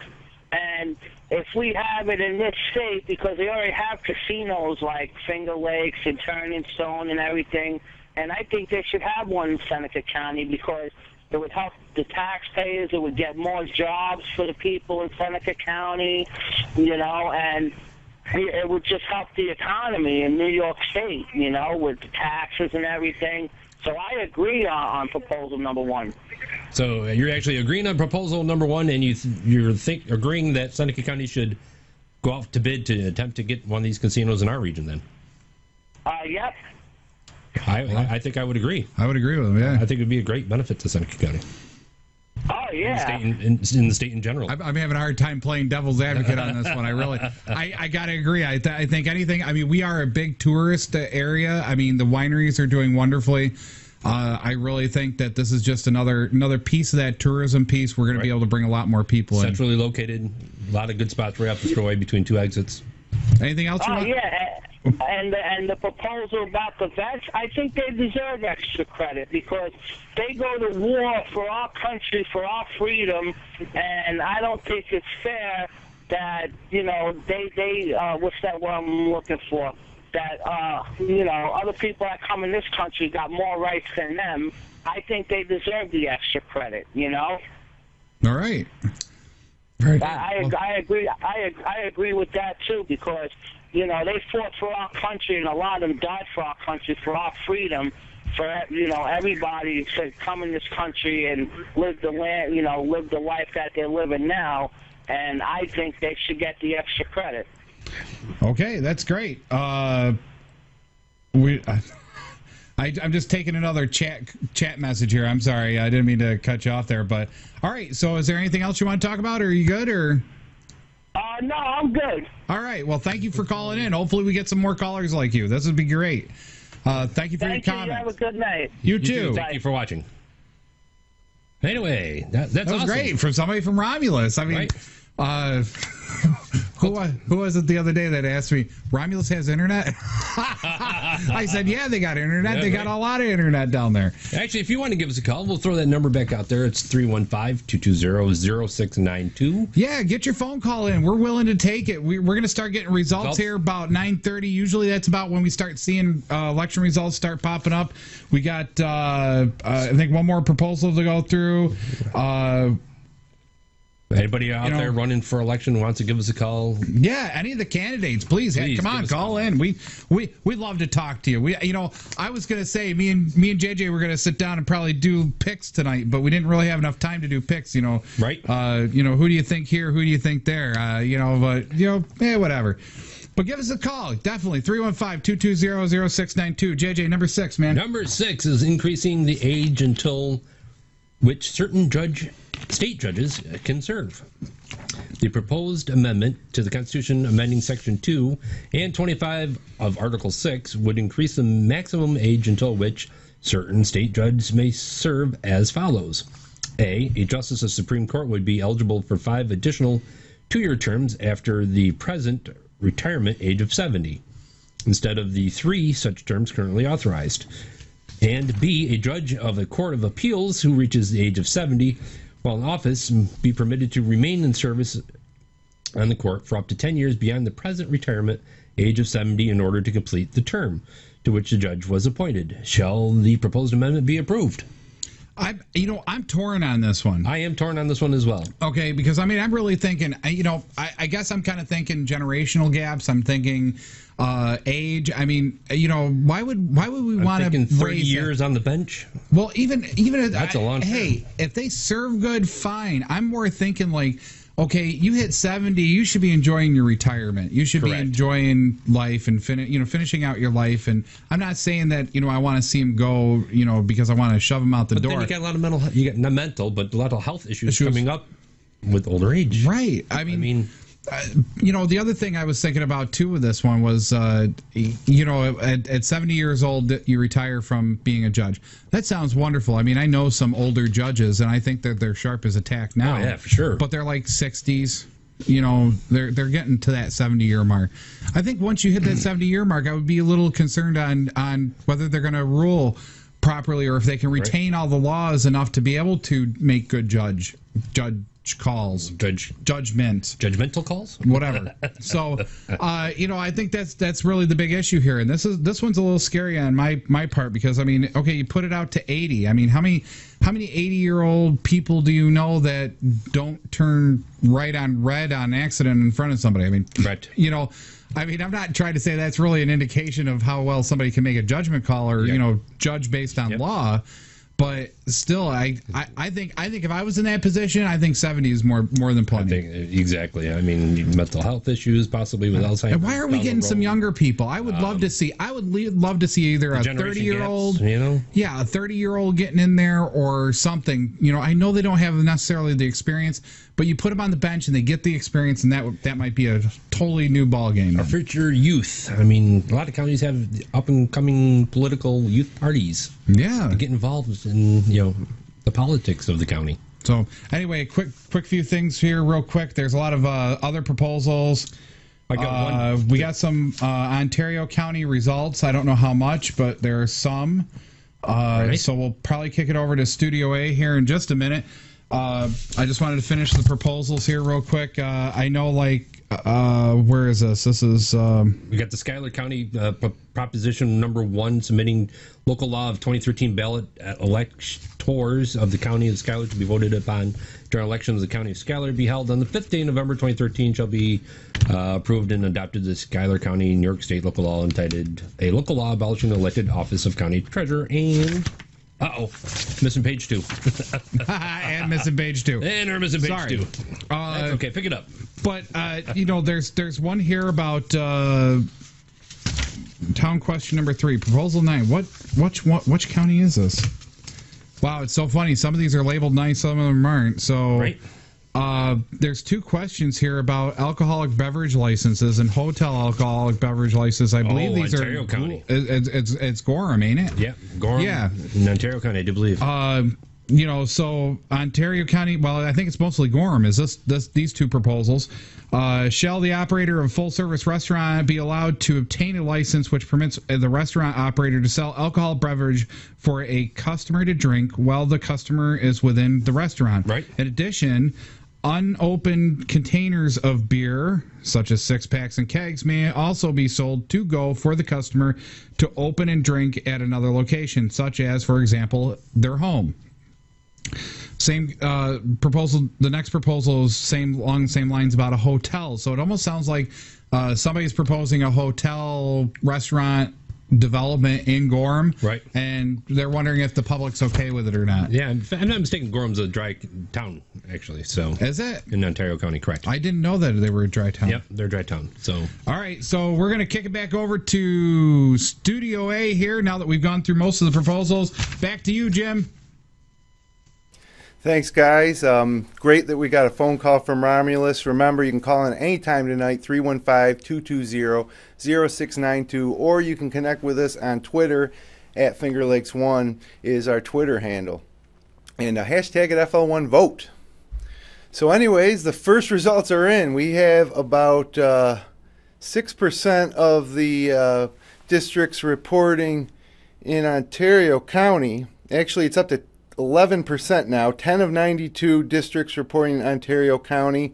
and if we have it in this state, because they already have casinos like Finger Lakes and Turning Stone and everything, and I think they should have one in Seneca County, because it would help the taxpayers. It would get more jobs for the people in Seneca County, and it would just help the economy in New York State, with the taxes and everything. So I agree on proposal number 1. So you're actually agreeing on proposal number 1, and you're agreeing that Seneca County should go out to bid to attempt to get one of these casinos in our region, then? Yep. I think I would agree. I would agree with him, yeah. I think it would be a great benefit to Seneca County. Oh, yeah. In the state in general. I'm having a hard time playing devil's advocate on this one. I got to agree. I think anything, we are a big tourist area. The wineries are doing wonderfully. I really think that this is just another piece of that tourism piece. We're going to be able to bring a lot more people in. Centrally located, a lot of good spots right up the thruway between 2 exits. Anything else you want? Yeah. And the proposal about the vets, I think they deserve extra credit, because they go to war for our country, for our freedom, and I don't think it's fair that, they what's that word I'm looking for? That, other people that come in this country got more rights than them. I think they deserve the extra credit, All right. Very good. I agree. I agree with that, too, because they fought for our country, and a lot of them died for our country, for our freedom, for everybody to come in this country and live the land, live the life that they're living now. And I think they should get the extra credit. Okay, that's great. I'm just taking another chat message here. I'm sorry. I didn't mean to cut you off there. But, all right. So is there anything else you want to talk about? Or are you good? Or? No, I'm good. All right. Well, thank you for calling in. Hopefully we get some more callers like you. This would be great. Thank you for your comments. You have a good night. You too. Thank you for watching. Anyway, that's was awesome. great from somebody from Romulus. I mean, right. Who was it the other day that asked me, Romulus has internet? I said, yeah, they got internet. Yeah, they got a lot of internet down there. Actually, if you want to give us a call, we'll throw that number back out there. It's 315-220-0692. Yeah, get your phone call in. We're willing to take it. We're going to start getting results here about 9:30. Usually that's about when we start seeing election results start popping up. We got, I think, one more proposal to go through. Anybody out there running for election who wants to give us a call? Yeah, any of the candidates, please come on, call in. We love to talk to you. I was going to say me and JJ were going to sit down and probably do picks tonight, but we didn't really have enough time to do picks. Right? Who do you think here? Who do you think there? Whatever. But give us a call, definitely 315-220-0692. JJ, number 6, man. Number 6 is increasing the age until which certain state judges can serve. The proposed amendment to the Constitution amending Section 2 and 25 of Article 6 would increase the maximum age until which certain state judges may serve as follows. A justice of the Supreme Court would be eligible for 5 additional 2-year terms after the present retirement age of 70, instead of the 3 such terms currently authorized. And B, a judge of a court of appeals who reaches the age of 70 while in office be permitted to remain in service on the court for up to 10 years beyond the present retirement age of 70 in order to complete the term to which the judge was appointed. Shall the proposed amendment be approved? I'm torn on this one. I am torn on this one as well. Okay, because I'm really thinking, I guess I'm kind of thinking generational gaps. I'm thinking age. Why would we want to 30 years on the bench? Well, even that's a long time. Hey, if they serve good, fine. I'm more thinking like, okay, you hit 70, you should be enjoying your retirement. You should be enjoying life and finishing out your life. And I'm not saying that I want to see him go, because I want to shove him out the door. Then you got a lot of but a lot of health issues coming up with older age. Right. I mean, the other thing I was thinking about too with this one was, at 70 years old, you retire from being a judge. That sounds wonderful. I mean, I know some older judges, and I think that they're sharp as a tack now. Oh, yeah, for sure. But they're like 60s. They're getting to that 70-year mark. I think once you hit that 70-year mark, I would be a little concerned on whether they're going to rule properly or if they can retain all the laws enough to be able to make good judge calls, judgmental calls, whatever. So I think that's really the big issue here, and this one's a little scary on my part, because you put it out to 80. how many 80-year-old people do you know that don't turn right on red on accident in front of somebody? Right. I'm not trying to say that's really an indication of how well somebody can make a judgment call or judge based on law. But still, I think if I was in that position, I think 70 is more than plenty. Exactly. Mental health issues, possibly with Alzheimer's. And why are we getting some younger people? I would love to see. I would love to see either a 30-year-old, a 30-year-old getting in there or something. I know they don't have necessarily the experience, but you put them on the bench and they get the experience, and that might be a totally new ball game. Our future youth. A lot of counties have up and coming political youth parties. Yeah, get involved in the politics of the county. So anyway, quick few things here, real quick. There's a lot of other proposals. I got one. We got some Ontario County results. I don't know how much, but there are some. So we'll probably kick it over to Studio A here in just a minute. I just wanted to finish the proposals here real quick. I know, where is this? This is... We got the Schuyler County Proposition number 1, submitting local law of 2013 ballot electors of the County of Schuyler to be voted upon during elections of the County of Schuyler be held on the 5th day of November 2013 shall be approved and adopted the Schuyler County, New York State local law entitled A Local Law Abolishing the Elected Office of County Treasurer and... missing page 2. And missing page 2. And we're missing page 2. That's okay, pick it up. But, there's one here about town question number 3, proposal 9. Which county is this? Wow, it's so funny. Some of these are labeled nice, some of them aren't. So, right. There's 2 questions here about alcoholic beverage licenses and hotel alcoholic beverage licenses. I believe these Ontario are County. It's Gorham, ain't it? Yeah, Gorham. Yeah, in Ontario County, I do believe. So Ontario County. Well, I think it's mostly Gorham. Is these 2 proposals? Shall the operator of a full-service restaurant be allowed to obtain a license which permits the restaurant operator to sell alcohol beverage for a customer to drink while the customer is within the restaurant? Right. In addition, unopened containers of beer, such as 6-packs and kegs, may also be sold to go for the customer to open and drink at another location, such as, for example, their home. Same proposal. The next proposal is along the same lines about a hotel. So it almost sounds like somebody's proposing a hotel restaurant development in Gorham, right? And they're wondering if the public's okay with it or not. Yeah, if I'm not mistaken, Gorham's a dry town, actually. So is it in Ontario County? Correct. I didn't know that they were a dry town. Yep, they're a dry town. So all right, so we're gonna kick it back over to Studio A here. Now that we've gone through most of the proposals, back to you, Jim. Thanks, guys. Great that we got a phone call from Romulus. Remember, you can call in anytime tonight, 315-220-0692, or you can connect with us on Twitter at FingerLakes1 is our Twitter handle. And hashtag at FL1Vote. So anyways, the first results are in. We have about 6% of the districts reporting in Ontario County. Actually, it's up to 11% now. 10 of 92 districts reporting in Ontario County.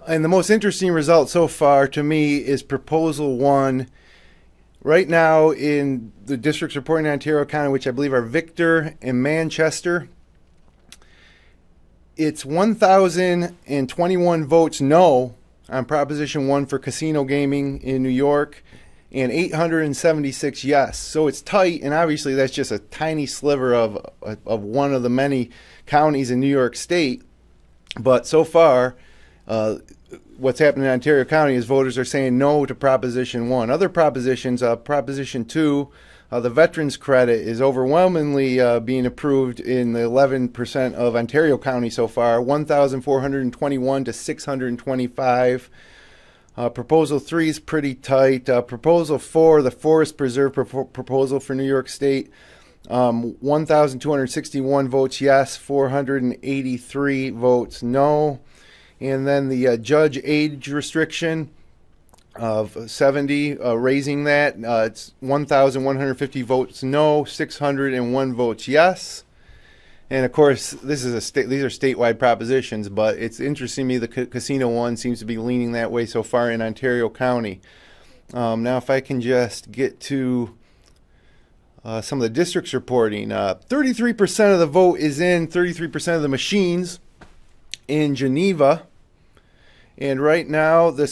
And the most interesting result so far to me is Proposal 1. Right now in the districts reporting in Ontario County, which I believe are Victor and Manchester, it's 1,021 votes no on Proposition 1 for casino gaming in New York, and 876 yes. So it's tight, and obviously that's just a tiny sliver of one of the many counties in New York State. But so far, what's happening in Ontario County is voters are saying no to Proposition 1. Other propositions, Proposition 2, the veterans credit is overwhelmingly being approved in the 11% of Ontario County so far, 1,421 to 625. Proposal 3 is pretty tight. Proposal 4, the Forest Preserve proposal for New York State, 1,261 votes yes, 483 votes no. And then the judge age restriction of 70, raising that, it's 1,150 votes no, 601 votes yes. And of course, these are statewide propositions, but it's interesting to me the casino one seems to be leaning that way so far in Ontario County. Now, if I can just get to some of the districts reporting, 33% of the vote is in 33% of the machines in Geneva. And right now, the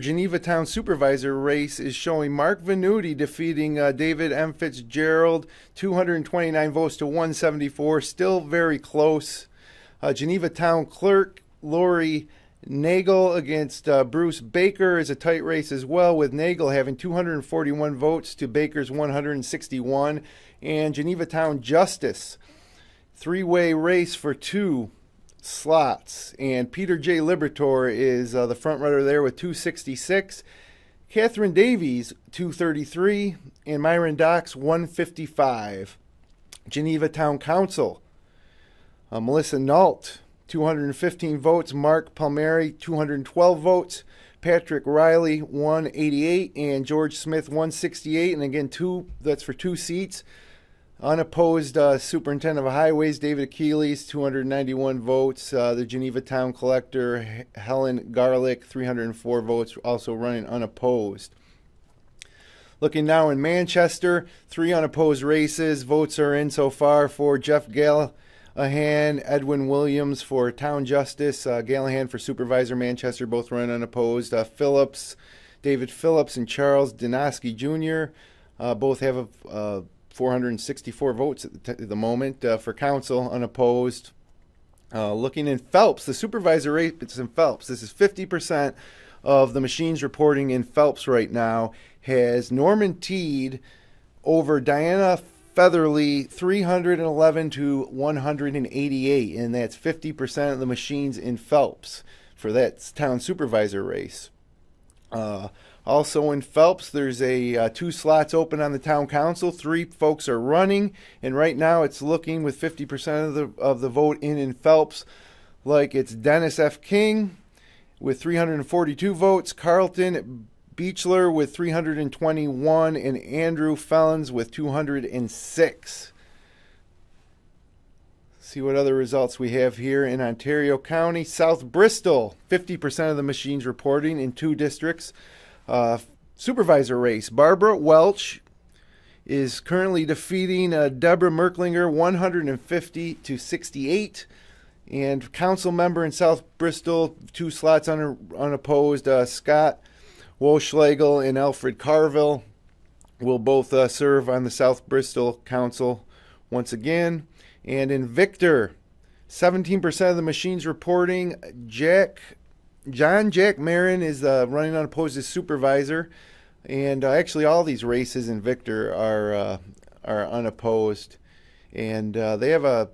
Geneva Town Supervisor race is showing Mark Venuti defeating David M. Fitzgerald, 229 votes to 174, still very close. Geneva Town Clerk Lori Nagel against Bruce Baker is a tight race as well, with Nagel having 241 votes to Baker's 161. And Geneva Town Justice, 3-way race for 2 slots, and Peter J. Libertor is the front runner there with 266. Catherine Davies 233, and Myron Docks 155. Geneva Town Council, Melissa Nault 215 votes, Mark Palmieri 212 votes, Patrick Riley 188, and George Smith 168. And again, that's for 2 seats. Unopposed Superintendent of Highways David Achilles, 291 votes. The Geneva Town Collector Helen Garlick, 304 votes, also running unopposed. Looking now in Manchester, 3 unopposed races. Votes are in so far for Jeff Gallahan, Edwin Williams for Town Justice, Gallahan for Supervisor Manchester, both running unopposed. David Phillips and Charles Dinosky Jr. Both have 464 votes at the moment for council, unopposed. Looking in Phelps, the supervisor race in Phelps, this is 50% of the machines reporting in Phelps right now has Norman Teed over Diana Featherly 311 to 188, and that's 50% of the machines in Phelps for that town supervisor race. Also in Phelps, there's a 2 slots open on the town council. 3 folks are running, and right now it's looking with 50% of the vote in Phelps like it's Dennis F. King with 342 votes, Carlton Beechler with 321, and Andrew Fellons with 206. See what other results we have here in Ontario County. South Bristol, 50% of the machines reporting in 2 districts. Supervisor race. Barbara Welch is currently defeating Deborah Merklinger 150 to 68. And council member in South Bristol, 2 slots unopposed, Scott Woschlegel and Alfred Carville will both serve on the South Bristol Council once again. And in Victor, 17% of the machines reporting. John Jack Marin is running unopposed as supervisor. And actually all these races in Victor are unopposed. And they have a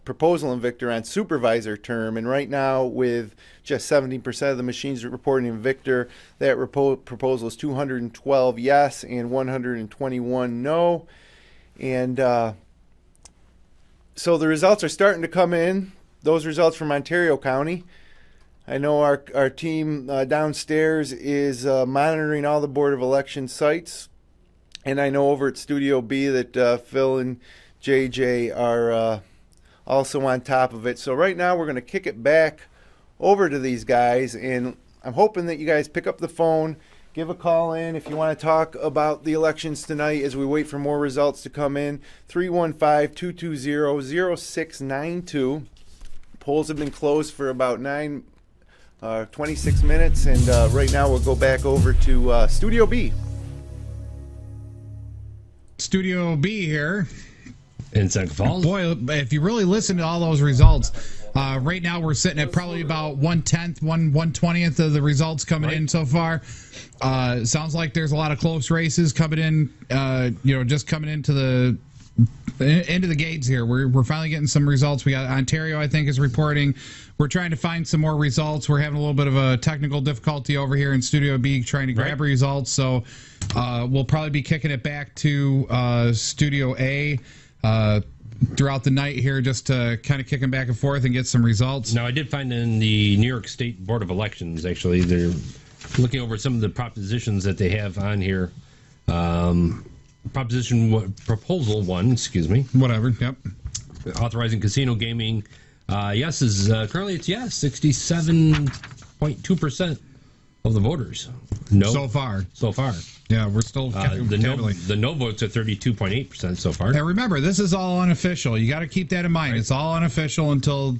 proposal in Victor on supervisor term, and right now with just 17% of the machines reporting in Victor, that proposal is 212 yes and 121 no. And so the results are starting to come in, those results from Ontario County. I know our team downstairs is monitoring all the Board of Election sites, and I know over at Studio B that Phil and JJ are also on top of it. So right now we're going to kick it back over to these guys, and I'm hoping that you guys pick up the phone, give a call in if you want to talk about the elections tonight as we wait for more results to come in. 315-220-0692. Polls have been closed for about 26 minutes, and right now we'll go back over to Studio B. Studio B here. In Seneca Falls. Boy, if you really listen to all those results, right now we're sitting at probably about 1/10, 1/20th of the results coming in so far. Sounds like there's a lot of close races coming in, just coming into the gates here. We're finally getting some results. We got Ontario, I think, is reporting. We're trying to find some more results. We're having a little bit of a technical difficulty over here in Studio B trying to grab results. So we'll probably be kicking it back to Studio A throughout the night here, just to kind of kick them back and forth and get some results. Now, I did find in the New York State Board of Elections, actually, they're looking over some of the propositions that they have on here. Proposal 1, Whatever, yep. Authorizing casino gaming. Yes is currently it's yes, 67.2% of the voters. No. So far. Yeah, we're still the no votes are 32.8% so far. Now remember, this is all unofficial. You got to keep that in mind. Right. It's all unofficial until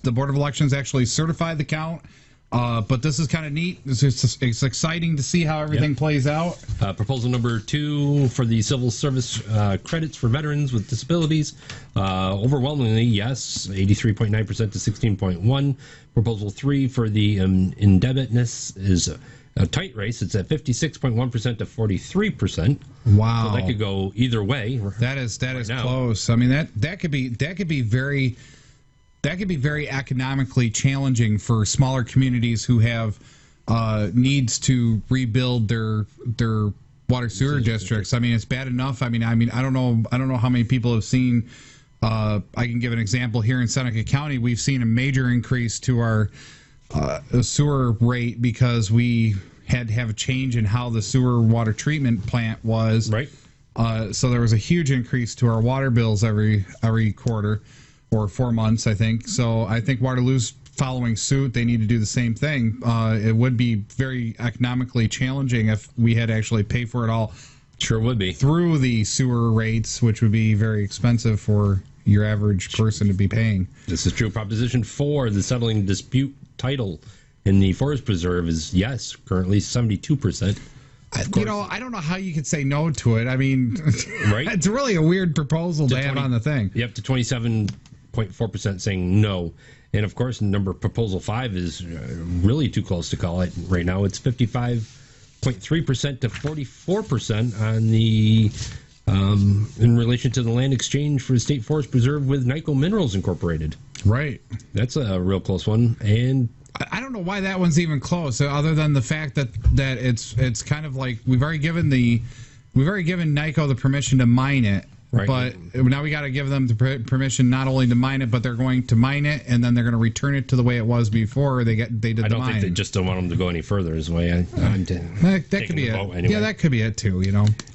the Board of Elections actually certify the count. But this is kind of neat. It's exciting to see how everything plays out. Proposal number 2 for the civil service credits for veterans with disabilities. Overwhelmingly, yes, 83.9% to 16.1%. Proposal 3 for the indebtedness is a tight race. It's at 56.1% to 43%. Wow. So that could go either way. That is close. I mean, that could be very economically challenging for smaller communities who have needs to rebuild their water sewer districts. I mean, it's bad enough. I mean, I don't know how many people have seen. I can give an example here in Seneca County. We've seen a major increase to our sewer rate because we had to have a change in how the sewer water treatment plant was. Right. So there was a huge increase to our water bills every quarter. Or 4 months, I think. So I think Waterloo's following suit. They need to do the same thing. It would be very economically challenging if we had to actually pay for it all. Sure would be. Through the sewer rates, which would be very expensive for your average person to be paying. This is true. Proposition 4, the settling dispute title in the Forest Preserve is yes, currently 72%. I don't know how you could say no to it. I mean, right? It's really a weird proposal to have on the thing. You have to 27.6% 0.4% saying no. And, of course, proposal 5 is really too close to call it right now. It's 55.3% to 44% on the in relation to the land exchange for the State Forest Preserve with Nyco Minerals Incorporated. Right. That's a real close one. And I don't know why that one's even close, other than the fact that it's kind of like we've already given Nyco the permission to mine it. Right. But now we got to give them the permission not only to mine it, but they're going to mine it, and then they're going to return it to the way it was before they did the mine. I don't think they just don't want them to go any further. Is the way that could be it. Anyway. Yeah, that could be it too.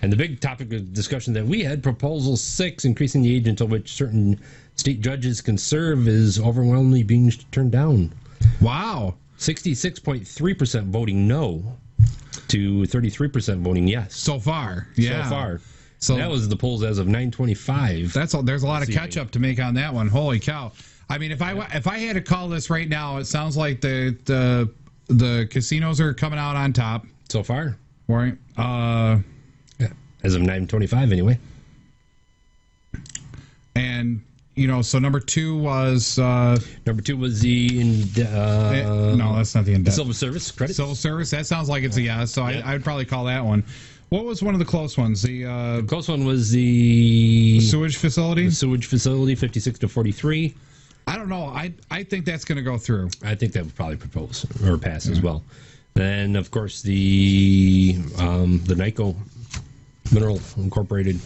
And the big topic of discussion that we had, Proposal 6, increasing the age until which certain state judges can serve, is overwhelmingly being turned down. Wow, 66.3% voting no to 33% voting yes. So far, yeah. So far. So that was the polls as of 9:25. There's a lot of catch up to make on that one. Holy cow! I mean, if I had to call this right now, it sounds like the casinos are coming out on top so far. Right. Yeah. As of 9:25, anyway. And so number 2 was the no, that's not the in-depth. Civil service credit. Civil service. That sounds like it's a yes. So yeah. I'd probably call that one. What was one of the close ones? The close one was the sewage facility. The sewage facility, 56 to 43. I don't know. I think that's going to go through. I think that would probably propose or pass as well. Then, of course, the Nyco Mineral Incorporated.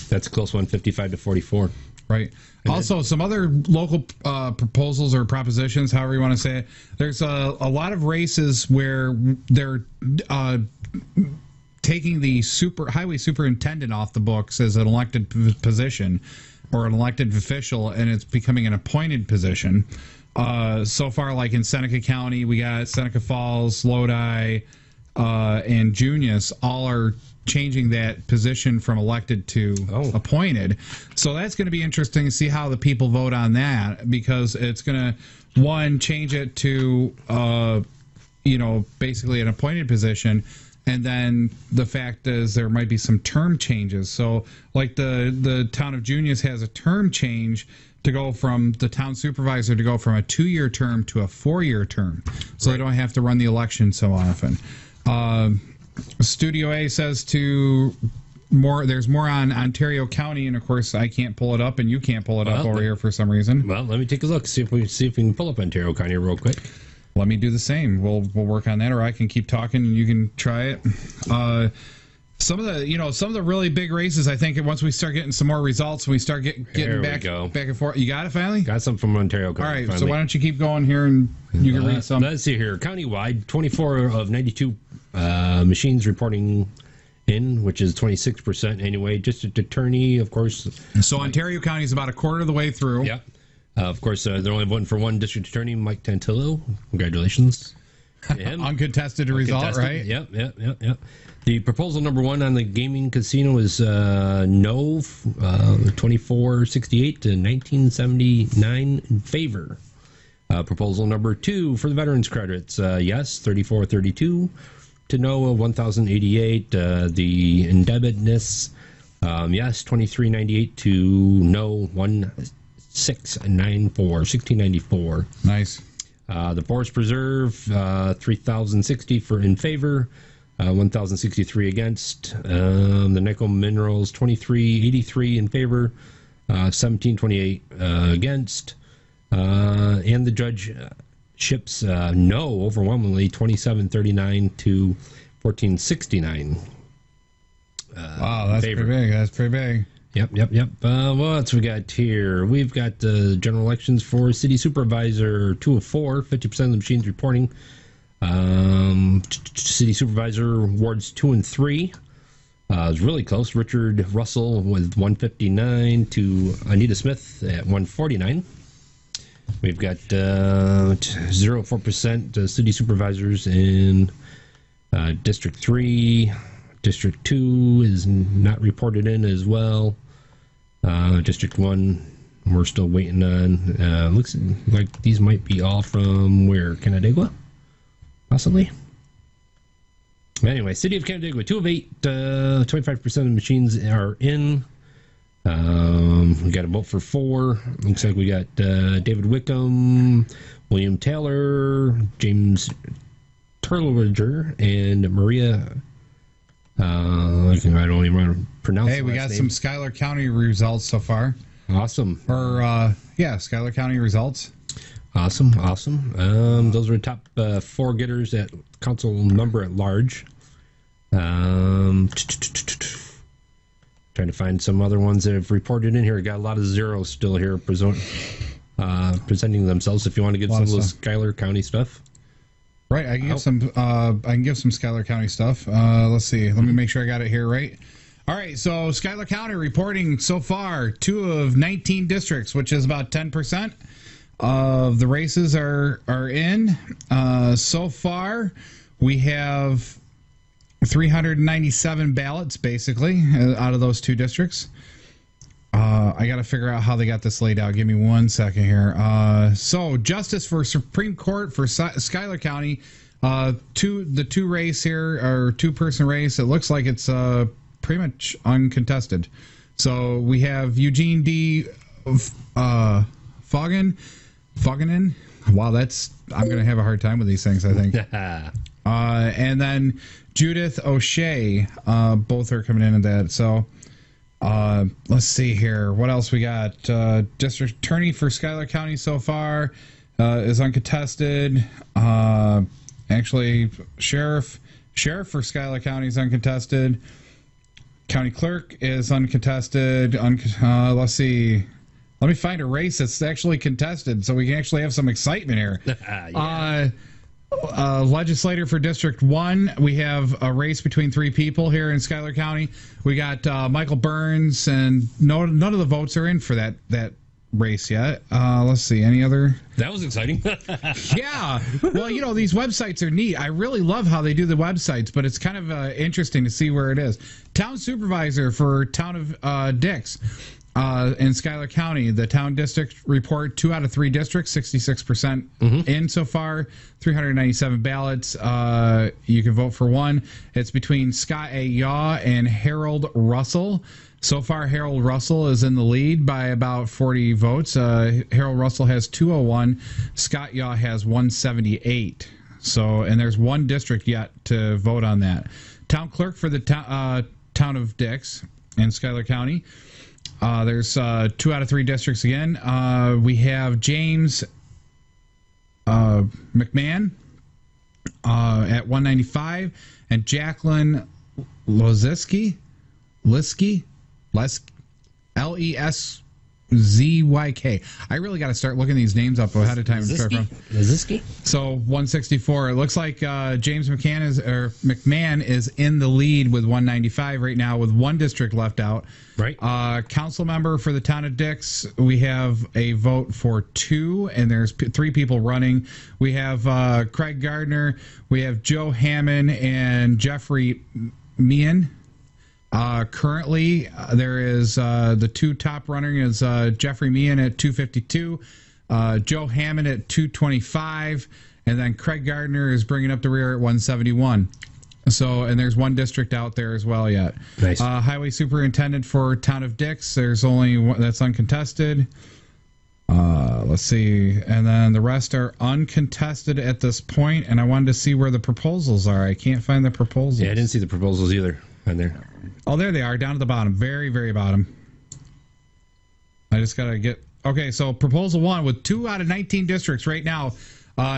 That's a close one, 55 to 44. Right. And also, some other local proposals or propositions, however you want to say it. There's a lot of races where they're taking the highway superintendent off the books as an elected position or an elected official, and it's becoming an appointed position. So far, like in Seneca County, we got Seneca Falls, Lodi, and Junius all are changing that position from elected to appointed. So that's going to be interesting to see how the people vote on that, because it's going to, one, change it to, basically an appointed position. And then the fact is there might be some term changes. So like the town of Junius has a term change to go from the town supervisor to go from a 2-year term to a 4-year term. So they don't have to run the election so often. Studio A says there's more on Ontario County, and of course I can't pull it up and you can't pull it up over here for some reason. Well, let me take a look, see if we can pull up Ontario County real quick. Let me do the same. We'll work on that, or I can keep talking and you can try it. Some of the really big races, I think once we start getting some more results, we start getting back and forth. You got it finally? Got some from Ontario County. All right, finally. So why don't you keep going here and you can read some. Let's see here. Countywide, 24 of 92 machines reporting in, which is 26% anyway. District attorney, of course. So Ontario County is about a quarter of the way through. Yep. Of course, they're only voting for one district attorney, Mike Tantillo. Congratulations. Uncontested result, right? Yep. The proposal number 1 on the gaming casino is no, 2468 to 1979 in favor. Proposal number 2 for the veterans credits, yes, 3432 to no, 1088. The indebtedness, yes, 2398 to no, 1694. Nice. The Forest Preserve, 3,060 in favor, 1,063 against. The Nyco Minerals, 2,383 in favor, 1,728 against. And the judgeships, no, overwhelmingly, 2,739 to 1,469. Wow, that's pretty big. That's pretty big. Yep. What else we got here? We've got the general elections for city supervisor, 2 of 4, 50% of the machines reporting. City supervisor wards 2 and 3. It was really close. Richard Russell with 159 to Anita Smith at 149. We've got 0.4% city supervisors in District 3. District 2 is not reported in as well. District 1, we're still waiting on. Looks like these might be all from where? Canandaigua? Possibly. Anyway, City of Canandaigua, 2 of 8, 25% of the machines are in. We got a vote for 4. Looks like we got David Wickham, William Taylor, James Turlridger, and Maria. I don't even want to pronounce. Hey, we got some Schuyler County results so far. Awesome. Or Schuyler County results. Awesome. Those were the top 4 getters at council member at large. Trying to find some other ones that have reported in here. Got a lot of zeros still here presenting themselves. If you want to get some of the Schuyler County stuff, right? I can give some. I can give some Schuyler County stuff. Let's see. Let me make sure I got it here right. All right. So Schuyler County reporting so far 2 of 19 districts, which is about 10% of the races are in. So far, we have 397 ballots, basically, out of those 2 districts. I got to figure out how they got this laid out. Give me 1 second here. So, Justice for Supreme Court for Schuyler County, the 2 race here, or 2-person race. It looks like it's pretty much uncontested. So, we have Eugene D. Foggin. Wow, I'm going to have a hard time with these things, I think. And then Judith O'Shea, both are coming in at that. So let's see here. What else we got? District Attorney for Schuyler County so far is uncontested. Actually, Sheriff for Schuyler County is uncontested. County Clerk is uncontested. Let's see. Let me find a race that's actually contested so we can actually have some excitement here. Legislator for District 1, we have a race between 3 people here in Schuyler County. We got Michael Burns, and none of the votes are in for that race yet. Let's see, any other? That was exciting. Yeah. Well, these websites are neat. I really love how they do the websites, but it's kind of interesting to see where it is. Town Supervisor for Town of Dix. In Schuyler County, the town district report 2 out of 3 districts, 66% in so far, 397 ballots. You can vote for 1. It's between Scott A. Yaw and Harold Russell. So far, Harold Russell is in the lead by about 40 votes. Harold Russell has 201. Scott Yaw has 178. So, and there's 1 district yet to vote on that. Town clerk for the town of Dix in Schuyler County. There's 2 out of 3 districts again. We have James McMahon at 195 and Jacqueline Lezyky, Lesyk. I really got to start looking these names up ahead of time. Lezyky? So 164. It looks like James McMahon is in the lead with 195 right now, with 1 district left out. Right. Council member for the town of Dix, we have a vote for 2, and there's 3 people running. We have Craig Gardner, we have Joe Hammond, and Jeffrey Meehan. Currently, there is the 2 top running is Jeffrey Meehan at 252, Joe Hammond at 225, and then Craig Gardner is bringing up the rear at 171. So, and there's 1 district out there as well yet. Nice. Highway superintendent for town of Dix, there's only 1 that's uncontested. Let's see, and then the rest are uncontested at this point. And I wanted to see where the proposals are. I can't find the proposals. Yeah, I didn't see the proposals either on there. Oh, there they are, down at the bottom, very, very bottom. I just gotta get. Okay, so proposal 1 with 2 out of 19 districts right now.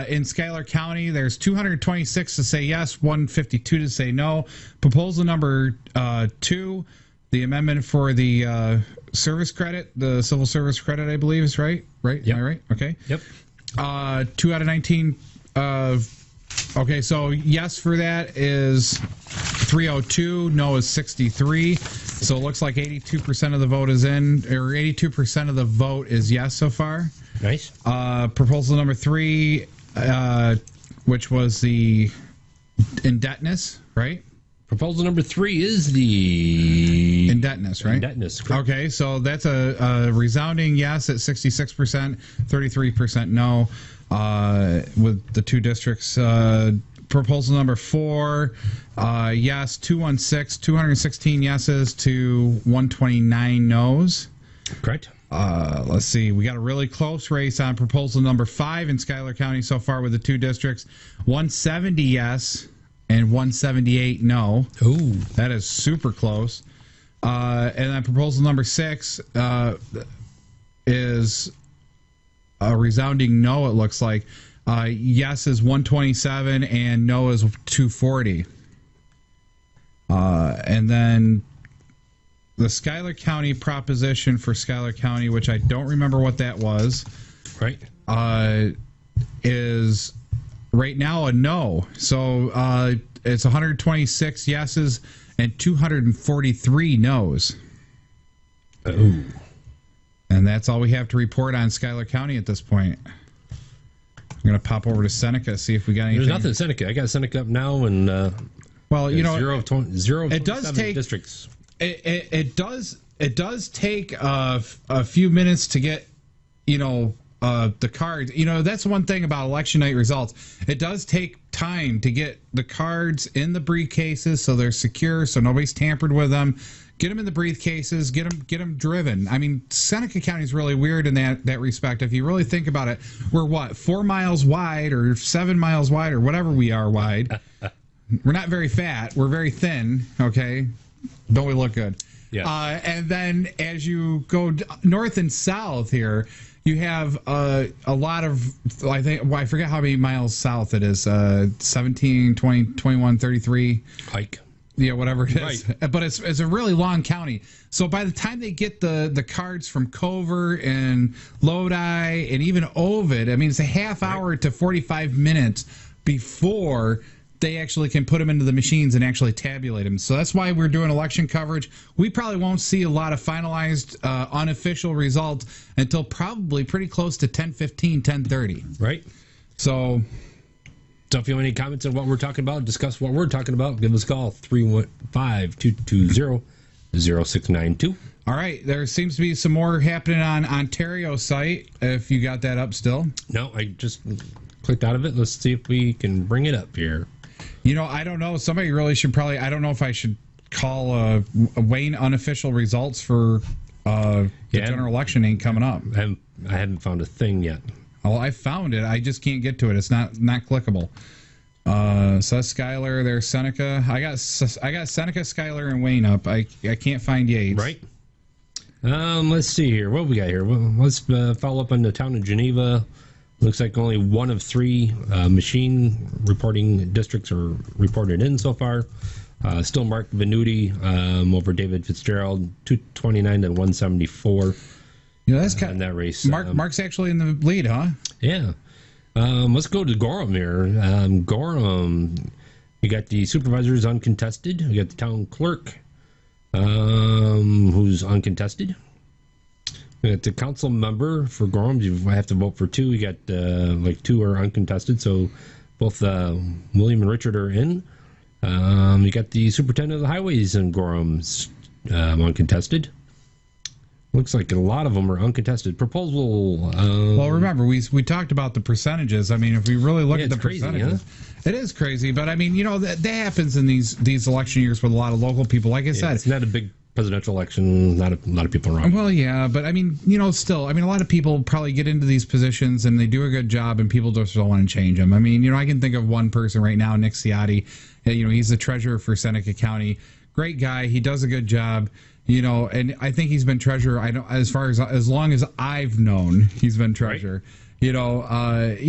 In Schuyler County, there's 226 to say yes, 152 to say no. Proposal number 2, the amendment for the service credit, the civil service credit, I believe is right? Right? Yep. Am I right? Okay. Yep. 2 out of 19. Okay, so yes for that is 302, no is 63. So it looks like 82% of the vote is in, or 82% of the vote is yes so far. Nice. Proposal number 3, which was the indebtedness, right? Proposal number 3 is the indebtedness, right? Indebtedness. Correct. Okay, so that's a resounding yes at 66%, 33% no, with the 2 districts proposal number 4, yes, 216 yeses to 129 noes. Correct. Let's see. We got a really close race on proposal number 5 in Schuyler County so far with the 2 districts. 170 yes and 178 no. Ooh. That is super close. And then proposal number 6 is a resounding no, it looks like. Yes is 127 and no is 240. And then the Schuyler County proposition for Schuyler County, which I don't remember what that was, right, is right now a no. So it's 126 yeses and 243 noes. Oh. And that's all we have to report on Schuyler County at this point. I'm going to pop over to Seneca, see if we got anything. There's nothing in Seneca. I got Seneca up now, and well, you know, 0 of 27 it does take districts. It does take a few minutes to get, you know, the cards. You know, that's one thing about election night results. It does take time to get the cards in the briefcases so they're secure, so nobody's tampered with them. Get them in the briefcases, get them driven. I mean, Seneca County is really weird in that respect. If you really think about it, we're what, 4 miles wide or 7 miles wide or whatever we are wide. We're not very fat. We're very thin. Okay, don't we look good? Yeah. And then as you go north and south here, you have a lot of, I think, well, I forget how many miles south it is. 17, 20, 21, 33. Hike. Yeah, whatever it is. Right. But it's a really long county. So by the time they get the cards from Covert and Lodi and even Ovid, I mean, it's a half hour to 45 minutes before they actually can put them into the machines and actually tabulate them. So that's why we're doing election coverage. We probably won't see a lot of finalized unofficial results until probably pretty close to 10:15, 10:30. Right. So if you have any comments on what we're talking about, discuss what we're talking about, give us a call, 315-220-0692. All right, there seems to be some more happening on Ontario site, if you got that up still. No, I just clicked out of it. Let's see if we can bring it up here. You know, I don't know. Somebody really should probably, I don't know if I should call Wayne unofficial results for the general election ain't coming up. I haven't found a thing yet. Oh, I found it. I just can't get to it. It's not clickable. So that's Schuyler. There's Seneca. I got Seneca, Schuyler, and Wayne up. I can't find Yates. Right. Let's see here. What we got here? Well, let's follow up on the town of Geneva. Looks like only 1 of 3 machine reporting districts are reported in so far. Still Mark Venuti over David Fitzgerald, 229 to 174. You know, that's kind in that race. Mark's actually in the lead, huh? Yeah. Let's go to Gorham here. Gorham, you got the supervisors uncontested. You got the town clerk, who's uncontested. You got the council member for Gorham. You have to vote for 2. You got 2 are uncontested, so both William and Richard are in. You got the superintendent of the highways in Gorham, uncontested. Looks like a lot of them are uncontested. Proposal. Well, remember, we talked about the percentages. I mean, if we really look at the crazy, percentages, it is crazy. But I mean, you know, that happens in these election years with a lot of local people. Like I said, it's not a big presidential election. Not a lot of people around. Well, yeah, but I mean, you know, still, I mean, a lot of people probably get into these positions and they do a good job, and people just don't want to change them. I mean, you know, I can think of one person right now, Nick Ciotti. You know, he's the treasurer for Seneca County. Great guy. He does a good job. You know, and I think he's been treasurer. I don't, as long as I've known, he's been treasurer. Right. You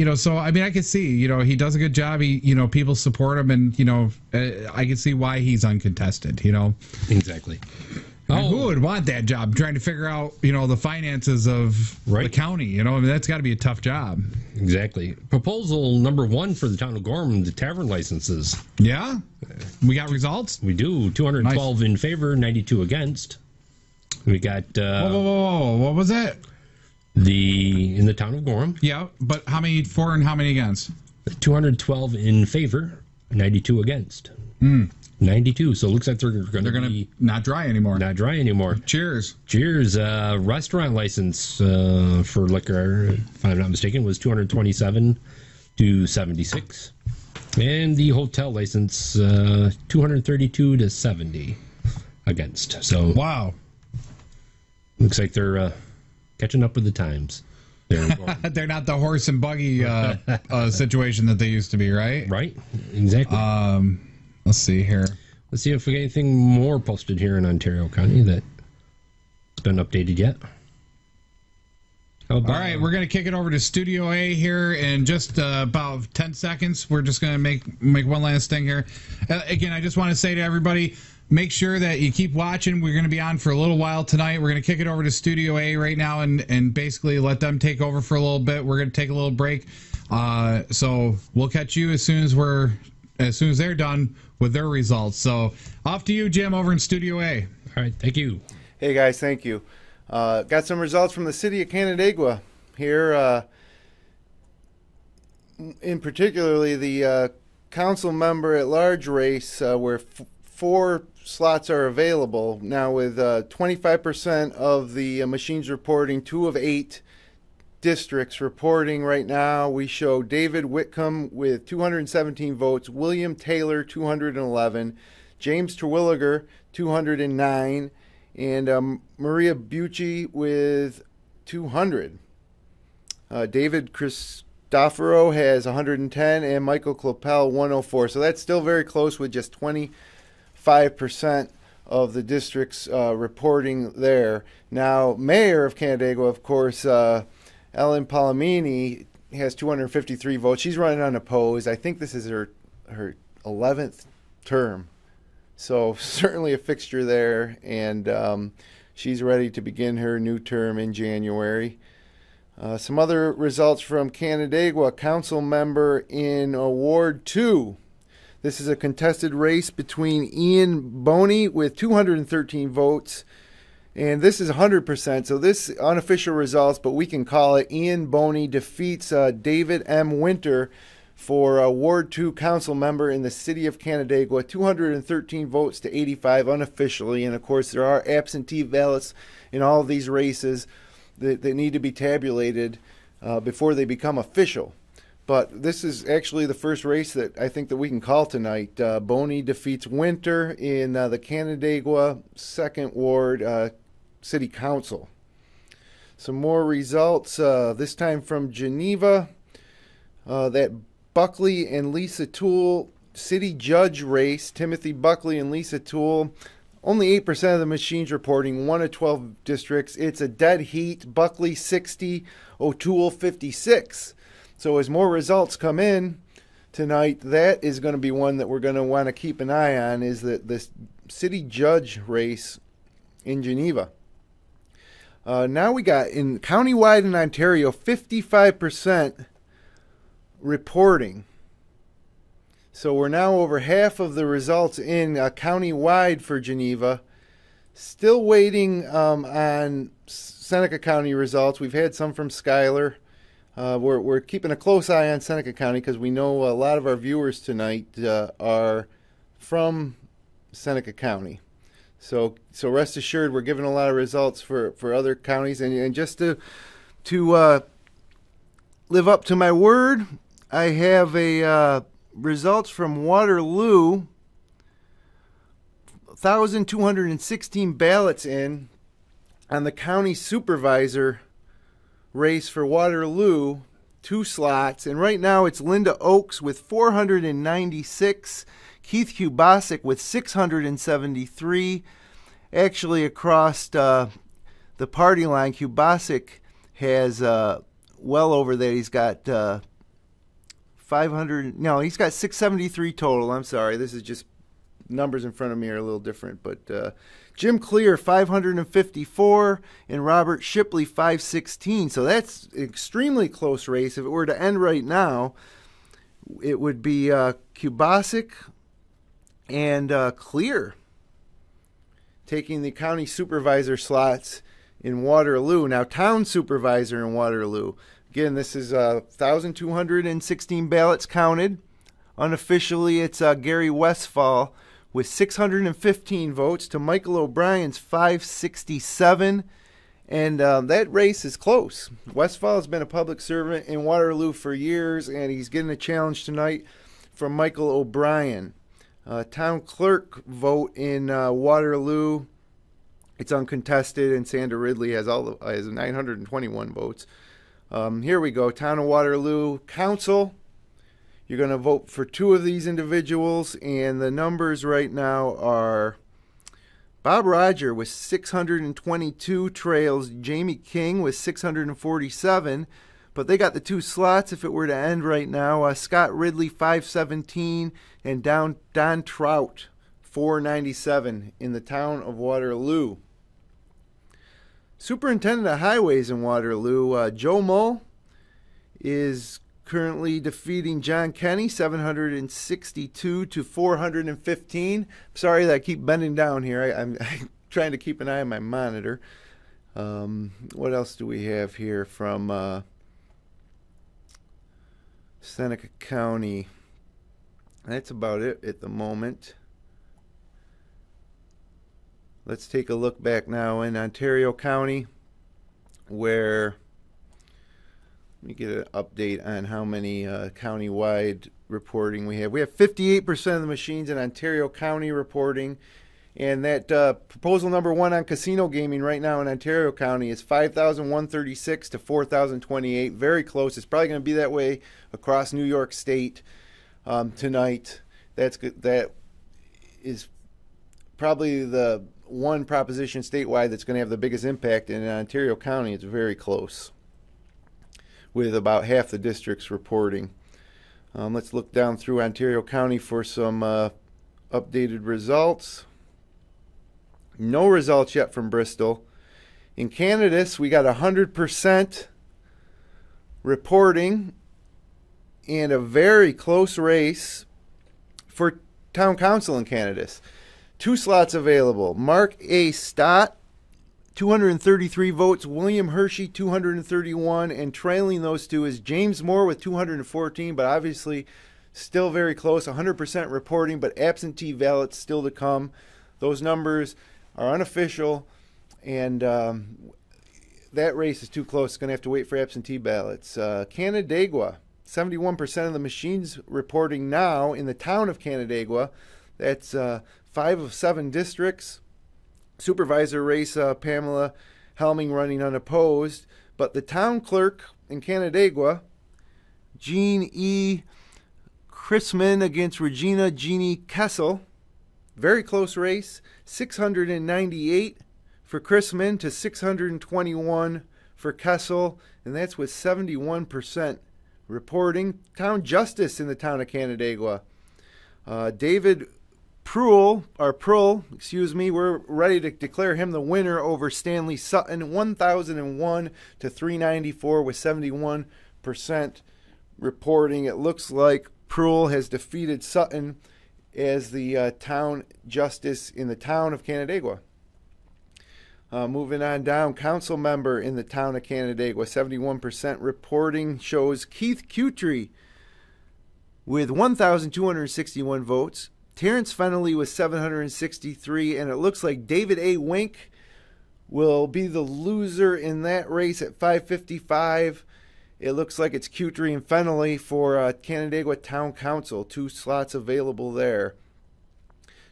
know, so I mean, I can see, you know, he does a good job. He, you know, people support him, and you know, I can see why he's uncontested. You know, exactly. Who would want that job? Trying to figure out, you know, the finances of the county. You know, I mean, that's got to be a tough job. Exactly. Proposal number 1 for the town of Gorham, the tavern licenses. Yeah, we got results. We do. 212 in favor, 92 against. We got. Whoa! What was that? In the town of Gorham. Yeah, but how many for and how many against? 212 in favor, 92 against. 92. So it looks like they're going to be not dry anymore. Not dry anymore. Cheers. Restaurant license for liquor, if I'm not mistaken, was 227 to 76. And the hotel license, 232 to 70 against. So wow, looks like they're catching up with the times. They're not the horse and buggy situation that they used to be, right? Right, exactly. Let's see here. Let's see if we get anything more posted here in Ontario County that's been updated yet. All right, we're going to kick it over to Studio A here in just about 10 seconds. We're just going to make one last thing here. Again, I just want to say to everybody, make sure that you keep watching. We're going to be on for a little while tonight. We're going to kick it over to Studio A right now and basically let them take over for a little bit. We're going to take a little break. So we'll catch you as soon as they're done with their results. So off to you, Jim, over in Studio A. All right, thank you. Hey, guys, thank you. Got some results from the city of Canandaigua here. In particularly the council member at large race where 4 slots are available. Now with 25% of the machines reporting, 2 of 8 districts reporting right now. We show David Whitcomb with 217 votes, William Taylor 211, James Terwilliger 209, and Maria Bucci with 200. David Cristoforo has 110 and Michael Clopel 104. So that's still very close with just 25% of the districts reporting there. Now, Mayor of Canandaigua, of course, Ellen Palomini has 253 votes. She's running unopposed. I think this is her 11th term. So certainly a fixture there, and she's ready to begin her new term in January. Some other results from Canandaigua. Council member in Ward 2. This is a contested race between Ian Boney with 213 votes, and this is 100%. So this unofficial results, but we can call it. Ian Boney defeats David M. Winter for Ward 2 council member in the city of Canandaigua, 213 votes to 85 unofficially. And, of course, there are absentee ballots in all of these races that need to be tabulated before they become official. But this is actually the first race that I think that we can call tonight. Boney defeats Winter in the Canandaigua 2nd Ward City Council. Some more results, this time from Geneva. That Buckley and Lisa Toole city judge race, Timothy Buckley and Lisa Toole, only 8% of the machines reporting, 1 of 12 districts. It's a dead heat, Buckley 60, O'Toole 56. So as more results come in tonight, that is going to be one that we're going to want to keep an eye on, is that this city judge race in Geneva. Now we got, in countywide in Ontario, 55% reporting. So we're now over half of the results in countywide for Geneva. Still waiting on Seneca County results. We've had some from Schuyler. We're keeping a close eye on Seneca County because we know a lot of our viewers tonight are from Seneca County. So rest assured, we're giving a lot of results for other counties. And just to live up to my word, I have a results from Waterloo. 1,216 ballots in on the county supervisor race for Waterloo, 2 slots. And right now it's Linda Oakes with 496, Keith Kubasik with 673. Actually, across the party line, Kubasik has well over that. He's got 500. No, he's got 673 total. I'm sorry. This is just numbers in front of me are a little different. But Jim Clear, 554, and Robert Shipley, 516. So that's an extremely close race. If it were to end right now, it would be Kubasik and Clear taking the county supervisor slots in Waterloo. Now, town supervisor in Waterloo. Again, this is 1,216 ballots counted. Unofficially, it's Gary Westfall with 615 votes to Michael O'Brien's 567. And that race is close. Westfall has been a public servant in Waterloo for years, and he's getting a challenge tonight from Michael O'Brien. Town clerk vote in Waterloo. It's uncontested, and Sandra Ridley has 921 votes. Here we go. Town of Waterloo Council. You're going to vote for two of these individuals, and the numbers right now are Bob Roger with 622 trails, Jamie King with 647, but they got the two slots if it were to end right now. Scott Ridley 517 and Don Trout 497 in the town of Waterloo. Superintendent of Highways in Waterloo, Joe Mull is currently defeating John Kenny 762 to 415. Sorry that I keep bending down here. I'm trying to keep an eye on my monitor. What else do we have here from Seneca County? That's about it at the moment. Let's take a look back now in Ontario County, where let me get an update on how many county-wide reporting we have. We have 58% of the machines in Ontario County reporting, and that proposal number 1 on casino gaming right now in Ontario County is 5,136 to 4,028. Very close. It's probably going to be that way across New York State tonight. That's good. That is probably the one proposition statewide that's going to have the biggest impact. In Ontario County, it's very close, with about half the districts reporting. Let's look down through Ontario County for some updated results. No results yet from Bristol. In Canada's, we got 100% reporting and a very close race for town council in Canada's. Two slots available. Mark A. Stott, 233 votes. William Hershey, 231. And trailing those two is James Moore with 214, but obviously still very close. 100% reporting, but absentee ballots still to come. Those numbers are unofficial, and that race is too close. It's going to have to wait for absentee ballots. Canandaigua, 71% of the machines reporting now in the town of Canandaigua. That's 5 of 7 districts. Supervisor race, Pamela Helming running unopposed. But the town clerk in Canandaigua, Jean E. Chrisman against Regina Jeannie Kessel. Very close race. 698 for Chrisman to 621 for Kessel. And that's with 71% reporting. Town justice in the town of Canandaigua. David Prull, we're ready to declare him the winner over Stanley Sutton, 1,001 to 394 with 71% reporting. It looks like Prull has defeated Sutton as the town justice in the town of Canandaigua. Moving on down, council member in the town of Canandaigua, 71% reporting shows Keith Cutry with 1,261 votes. Terrence Fennelly with 763, and it looks like David A. Wink will be the loser in that race at 555. It looks like it's Cutry and Fennelly for Canandaigua Town Council. 2 slots available there.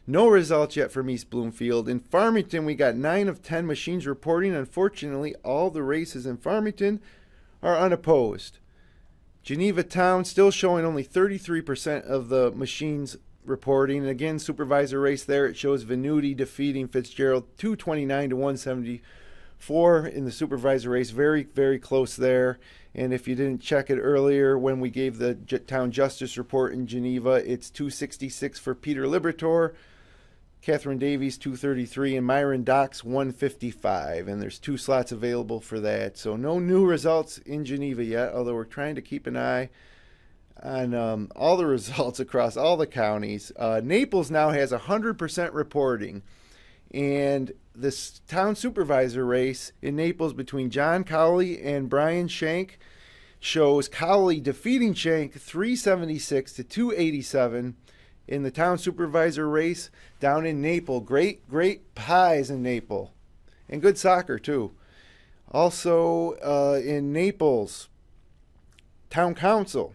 No results yet from East Bloomfield. In Farmington, we got 9 of 10 machines reporting. Unfortunately, all the races in Farmington are unopposed. Geneva Town still showing only 33% of the machines reporting. And again, supervisor race there, it shows Venuti defeating Fitzgerald 229 to 174 in the supervisor race. Very, very close there. And if you didn't check it earlier when we gave the town justice report in Geneva, it's 266 for Peter Liberator, Catherine Davies 233, and Myron Docks 155. And there's 2 slots available for that. So no new results in Geneva yet, although we're trying to keep an eye on all the results across all the counties. Naples now has 100% reporting. And this town supervisor race in Naples between John Cowley and Brian Shank shows Cowley defeating Shank 376 to 287 in the town supervisor race down in Naples. Great pies in Naples. And good soccer, too. Also in Naples, town council.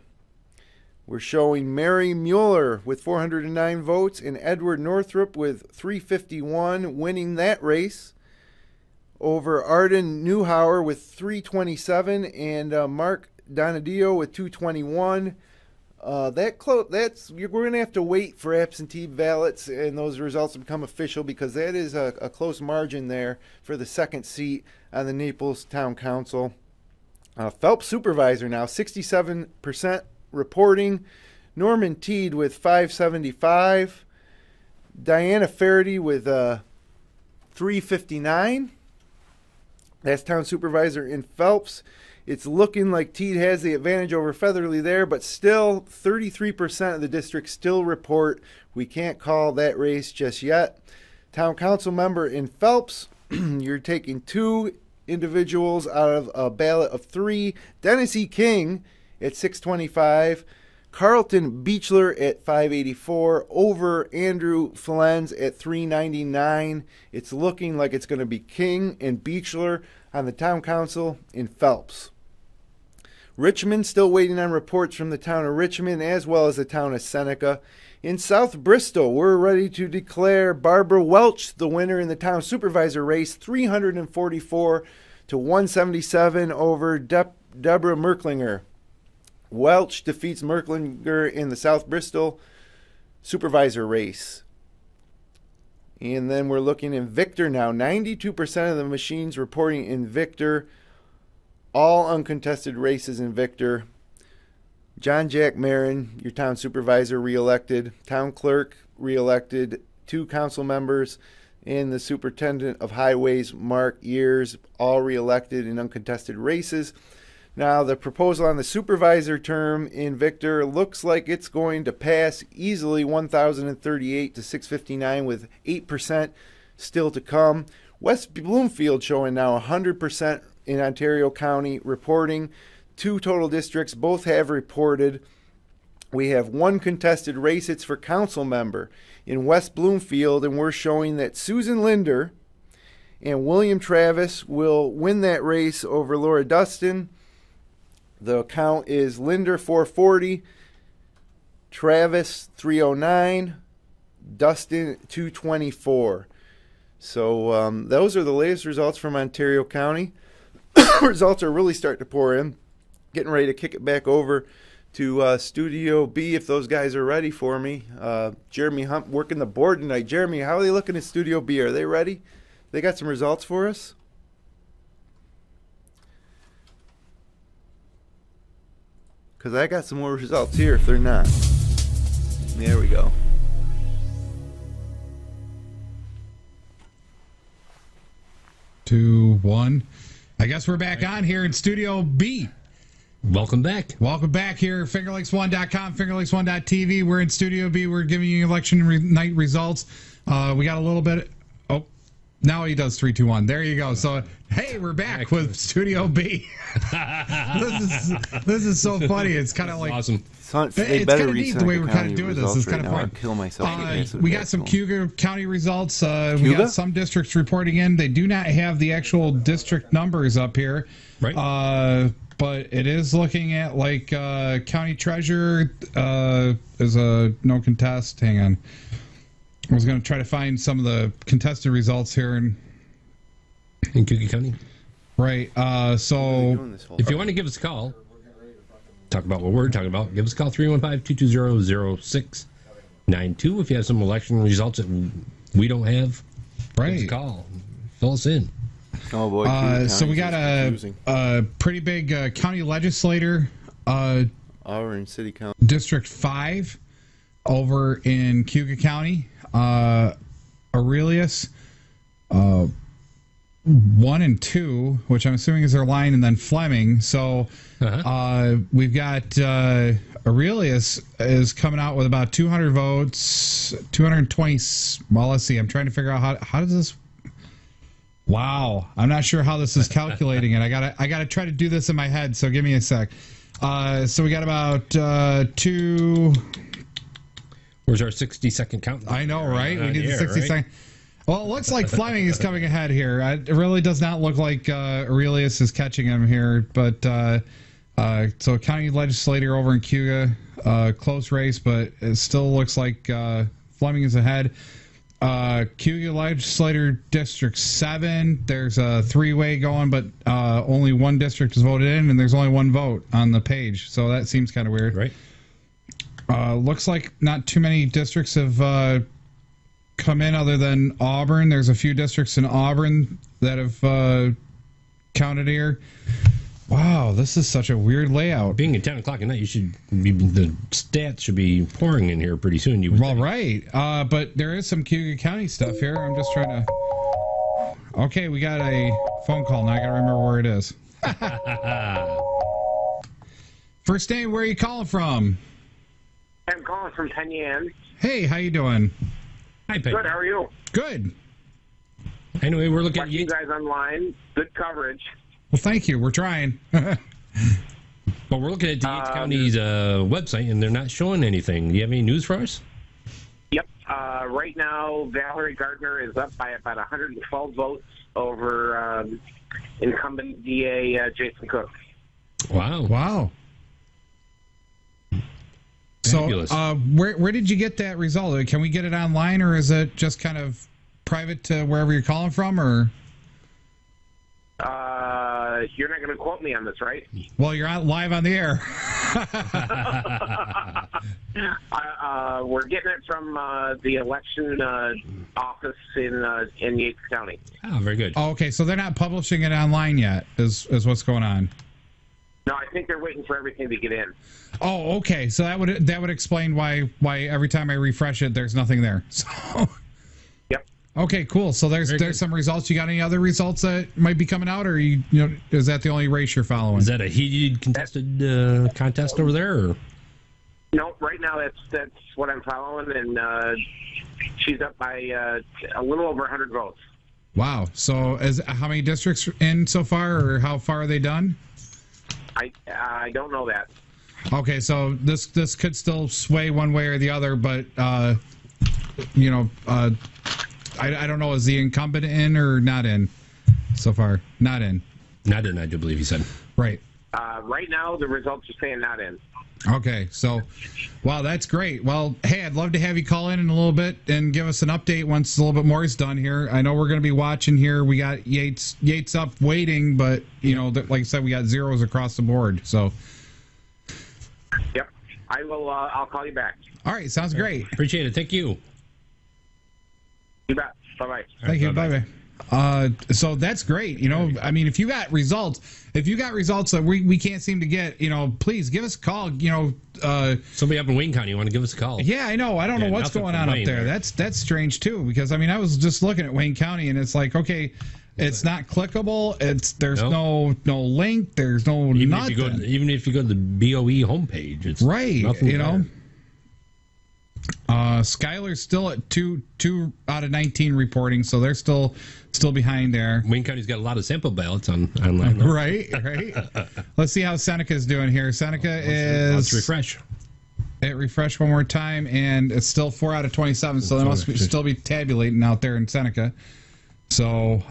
We're showing Mary Mueller with 409 votes and Edward Northrup with 351 winning that race over Arden Newhauer with 327 and Mark Donadio with 221. We're going to have to wait for absentee ballots and those results to become official, because that is a close margin there for the second seat on the Naples Town Council. Phelps supervisor now, 67% reporting. Norman Teed with 575. Diana Faraday with 359. That's town supervisor in Phelps. It's looking like Teed has the advantage over Featherly there, but still 33% of the district still report. We can't call that race just yet. Town council member in Phelps, you're taking 2 individuals out of a ballot of 3. Dennis E. King at 625. Carlton Beechler at 584 over Andrew Flens at 399. It's looking like it's going to be King and Beechler on the town council in Phelps. Richmond still waiting on reports from the town of Richmond as well as the town of Seneca. In South Bristol, we're ready to declare Barbara Welch the winner in the town supervisor race, 344 to 177 over Deborah Merklinger. Welch defeats Merklinger in the South Bristol supervisor race. And then we're looking in Victor now. 92% of the machines reporting in Victor. All uncontested races in Victor. John Jack Marin, your town supervisor, reelected. Town clerk, reelected. 2 council members. And the superintendent of highways, Mark Years, all reelected in uncontested races. Now, the proposal on the supervisor term in Victor looks like it's going to pass easily, 1,038 to 659, with 8% still to come. West Bloomfield showing now 100% in Ontario County reporting. 2 total districts, both have reported. We have 1 contested race. It's for council member in West Bloomfield, and we're showing that Susan Linder and William Travis will win that race over Laura Dustin. The count is Linder 440, Travis 309, Dustin 224. So those are the latest results from Ontario County. Results are really starting to pour in. Getting ready to kick it back over to Studio B if those guys are ready for me. Jeremy Hunt working the board tonight. Jeremy, how are they looking at Studio B? Are they ready? They got some results for us? Because I got some more results here if they're not. There we go. Two, one. I guess we're back on here in Studio B. Welcome back. Welcome back here. FingerLakes1.com, FingerLakes1.tv. We're in Studio B. We're giving you election night results. We got a little bit. Oh, now he does 3, 2, 1. There you go. So, hey, we're back with Studio B. this is so funny. It's kind of like awesome. It's kind of neat the way we're kind of doing this. It's kind of fun. I'd kill myself. We got some Cayuga County results. We got some districts reporting in. They do not have the actual district numbers up here. Right. But it is looking at like county treasurer is a no contest. Hang on. I was going to try to find some of the contested results here in Cayuga County. Right. So if you want to give us a call, talk about what we're talking about, give us a call, 315-220-0692. If you have some election results that we don't have, give us a call. Fill us in. Oh boy! So we got a pretty big county legislator, Orange City County, District 5, over in Cayuga County. Aurelius, 1 and 2, which I'm assuming is their line, and then Fleming. So we've got Aurelius is coming out with about 200 votes, 220. Well, let's see. I'm trying to figure out how does this. Wow, I'm not sure how this is calculating it. I gotta try to do this in my head. So give me a sec. So we got about 2. Where's our 60-second count? I know, right? We did the 60-second. Well, it looks like Fleming is coming ahead here. It really does not look like Aurelius is catching him here, but So county legislator over in Cayuga, close race, but it still looks like Fleming is ahead. Cayuga legislator district 7, there's a 3-way going, but only one district is voted in, and there's only one vote on the page. So that seems kind of weird. Right. Looks like not too many districts have come in other than Auburn. There's a few districts in Auburn that have counted here. Wow, this is such a weird layout. Being at 10 o'clock at night, the stats should be pouring in here pretty soon. Right. But there is some Cayuga County stuff here. I'm just trying to... Okay, we got a phone call. Now I got to remember where it is. First name, where are you calling from? I'm calling from Penyan. Hey, how you doing? Hi, Peg. Good, how are you? Good. Anyway, we're looking Watching at you guys online. Good coverage. Well, thank you. We're trying. But we're looking at the Yates County's website, and they're not showing anything. Do you have any news for us? Yep. Right now, Valerie Gardner is up by about 112 votes over incumbent DA Jason Cook. Wow. Fabulous. So, where did you get that result? Can we get it online, or is it just kind of private to wherever you're calling from, or? You're not going to quote me on this, right? Well, you're out live on the air. We're getting it from the election office in Yates County. Oh, very good. Oh, okay, so they're not publishing it online yet, is what's going on. No, I think they're waiting for everything to get in. Oh, okay. So that would explain why every time I refresh it, there's nothing there. So. Yep. Okay, cool. So there's some results. You got any other results that might be coming out, or is that the only race you're following? Is that a heated contested contest over there? Or? No, right now that's what I'm following, and she's up by a little over 100 votes. Wow. So how many districts in so far, or how far are they done? I don't know that. Okay, so this could still sway one way or the other, but I don't know. Is the incumbent in or not in so far? Not in. Not in, I do believe he said. Right. Right now, the results are saying not in. Okay, so, wow, that's great. Well, hey, I'd love to have you call in a little bit and give us an update once a little bit more is done here. I know we're going to be watching here. We got Yates up waiting, but, like I said, we got zeros across the board, so. Yep. I will, I'll call you back. All right, sounds great. Appreciate it. Thank you. You bet. Bye-bye. Thank you. Bye-bye. So that's great. I mean, if you got results that we can't seem to get, please give us a call. Somebody up in Wayne County, you want to give us a call? Yeah, I know. I don't know what's going on up there. That's strange too, because I mean, I was just looking at Wayne County, and it's like, okay, it's not clickable. There's no link. There's no nothing. Even if you go to the BOE homepage, it's right. Nothing there. Schuyler's still at 2 out of 19 reporting, so they're still behind there. Wayne County's got a lot of sample ballots online. Right. Let's see how Seneca's doing here. Seneca let's refresh. Refresh one more time, and it's still 4 out of 27, so they must still be tabulating out there in Seneca. So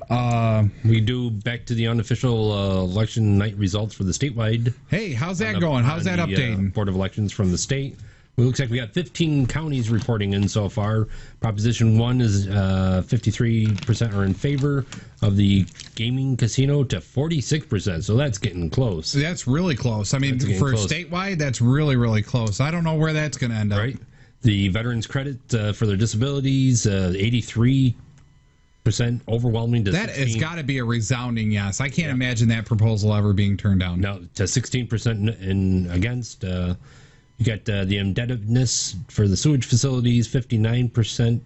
we do back to the unofficial election night results for the statewide. Hey, how's that going? How's that updating? Board of Elections from the state. It looks like we got 15 counties reporting in so far. Proposition 1 is 53% are in favor of the gaming casino to 46%. So that's getting close. That's really close. I mean, for statewide, that's really, really close. I don't know where that's going to end up. Right. The veterans credit for their disabilities, 83%, overwhelming to that 16. Has got to be a resounding yes. I can't imagine that proposal ever being turned down. No, to 16% in against. You got the indebtedness for the sewage facilities, 59%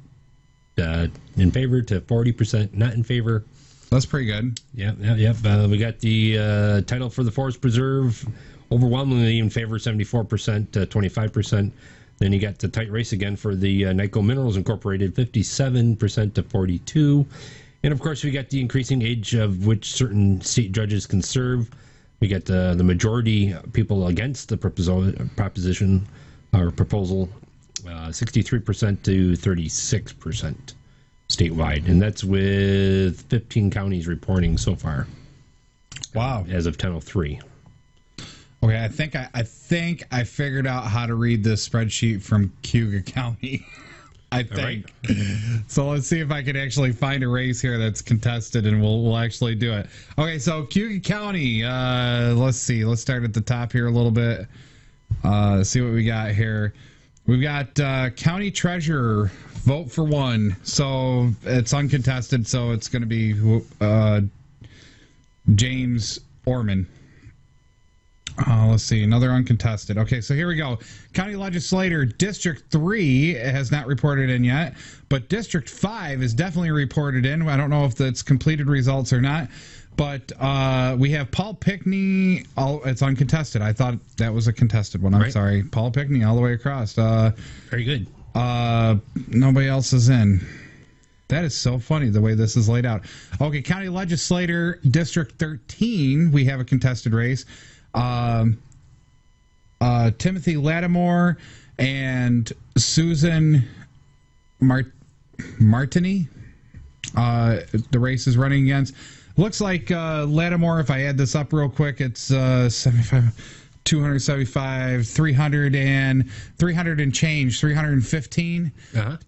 in favor to 40% not in favor. That's pretty good. Yep. We got the title for the forest preserve, overwhelmingly in favor, 74% to 25%. Then you got the tight race again for the Nyco Minerals Incorporated, 57% to 42%. And, of course, we got the increasing age of which certain state judges can serve. We got the majority people against the proposition or proposal, 63% to 36% statewide. And that's with 15 counties reporting so far. Wow. As of 10:03. Okay, right, I think I figured out how to read this spreadsheet from Cayuga County. I think. Right. So let's see if I can actually find a race here that's contested, and we'll actually do it. Okay, so Cayuga County. Let's see. Let's start at the top here a little bit. See what we got here. We've got county treasurer, vote for one. So it's uncontested, so it's going to be James Orman. Let's see, another uncontested. Okay, so here we go. County legislator, District 3 has not reported in yet, but District 5 is definitely reported in. I don't know if that's completed results or not, but we have Paul Pickney. It's uncontested. I thought that was a contested one. I'm sorry. Paul Pickney all the way across. Very good. Nobody else is in. That is so funny, the way this is laid out. Okay, county legislator, District 13, we have a contested race. Timothy Lattimore and Susan Martini. The race is running against. Looks like Lattimore, if I add this up real quick, it's 75, 275, 300 and change, 315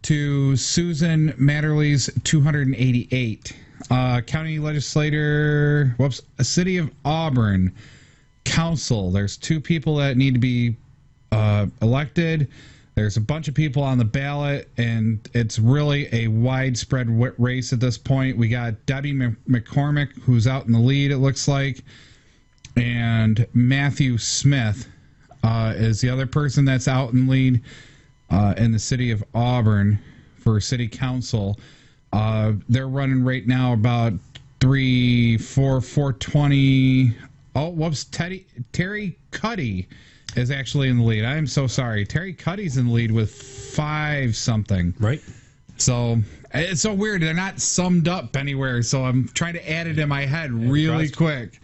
to Susan Matterly's 288. County legislator, City of Auburn. Council, there's 2 people that need to be elected. There's a bunch of people on the ballot, and it's really a widespread race at this point. We got Debbie McCormick, who's out in the lead, it looks like, and Matthew Smith is the other person that's out in lead in the city of Auburn for city council. They're running right now about 420. Oh, whoops. Terry Cuddy is actually in the lead. I am so sorry. Terry Cuddy's in the lead with 5 something. Right. So it's so weird. They're not summed up anywhere, so I'm trying to add it in my head really quick.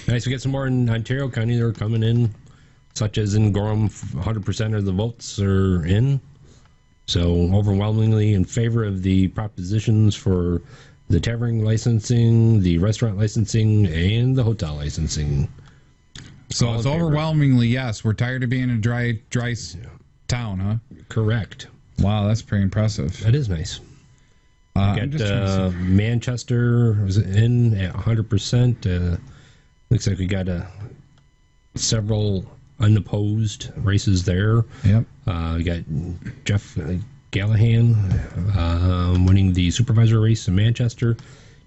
Nice. We get some more in Ontario County. They're coming in, such as in Gorham, 100% of the votes are in. So overwhelmingly in favor of the propositions for the tavern licensing, the restaurant licensing, and the hotel licensing. So it's overwhelmingly yes. We're tired of being a dry town, huh? Correct. Wow, that's pretty impressive. That is nice. We got Manchester was in at 100%. Looks like we got several unopposed races there. Yep. We got Jeff Gallahan winning the supervisor race in Manchester.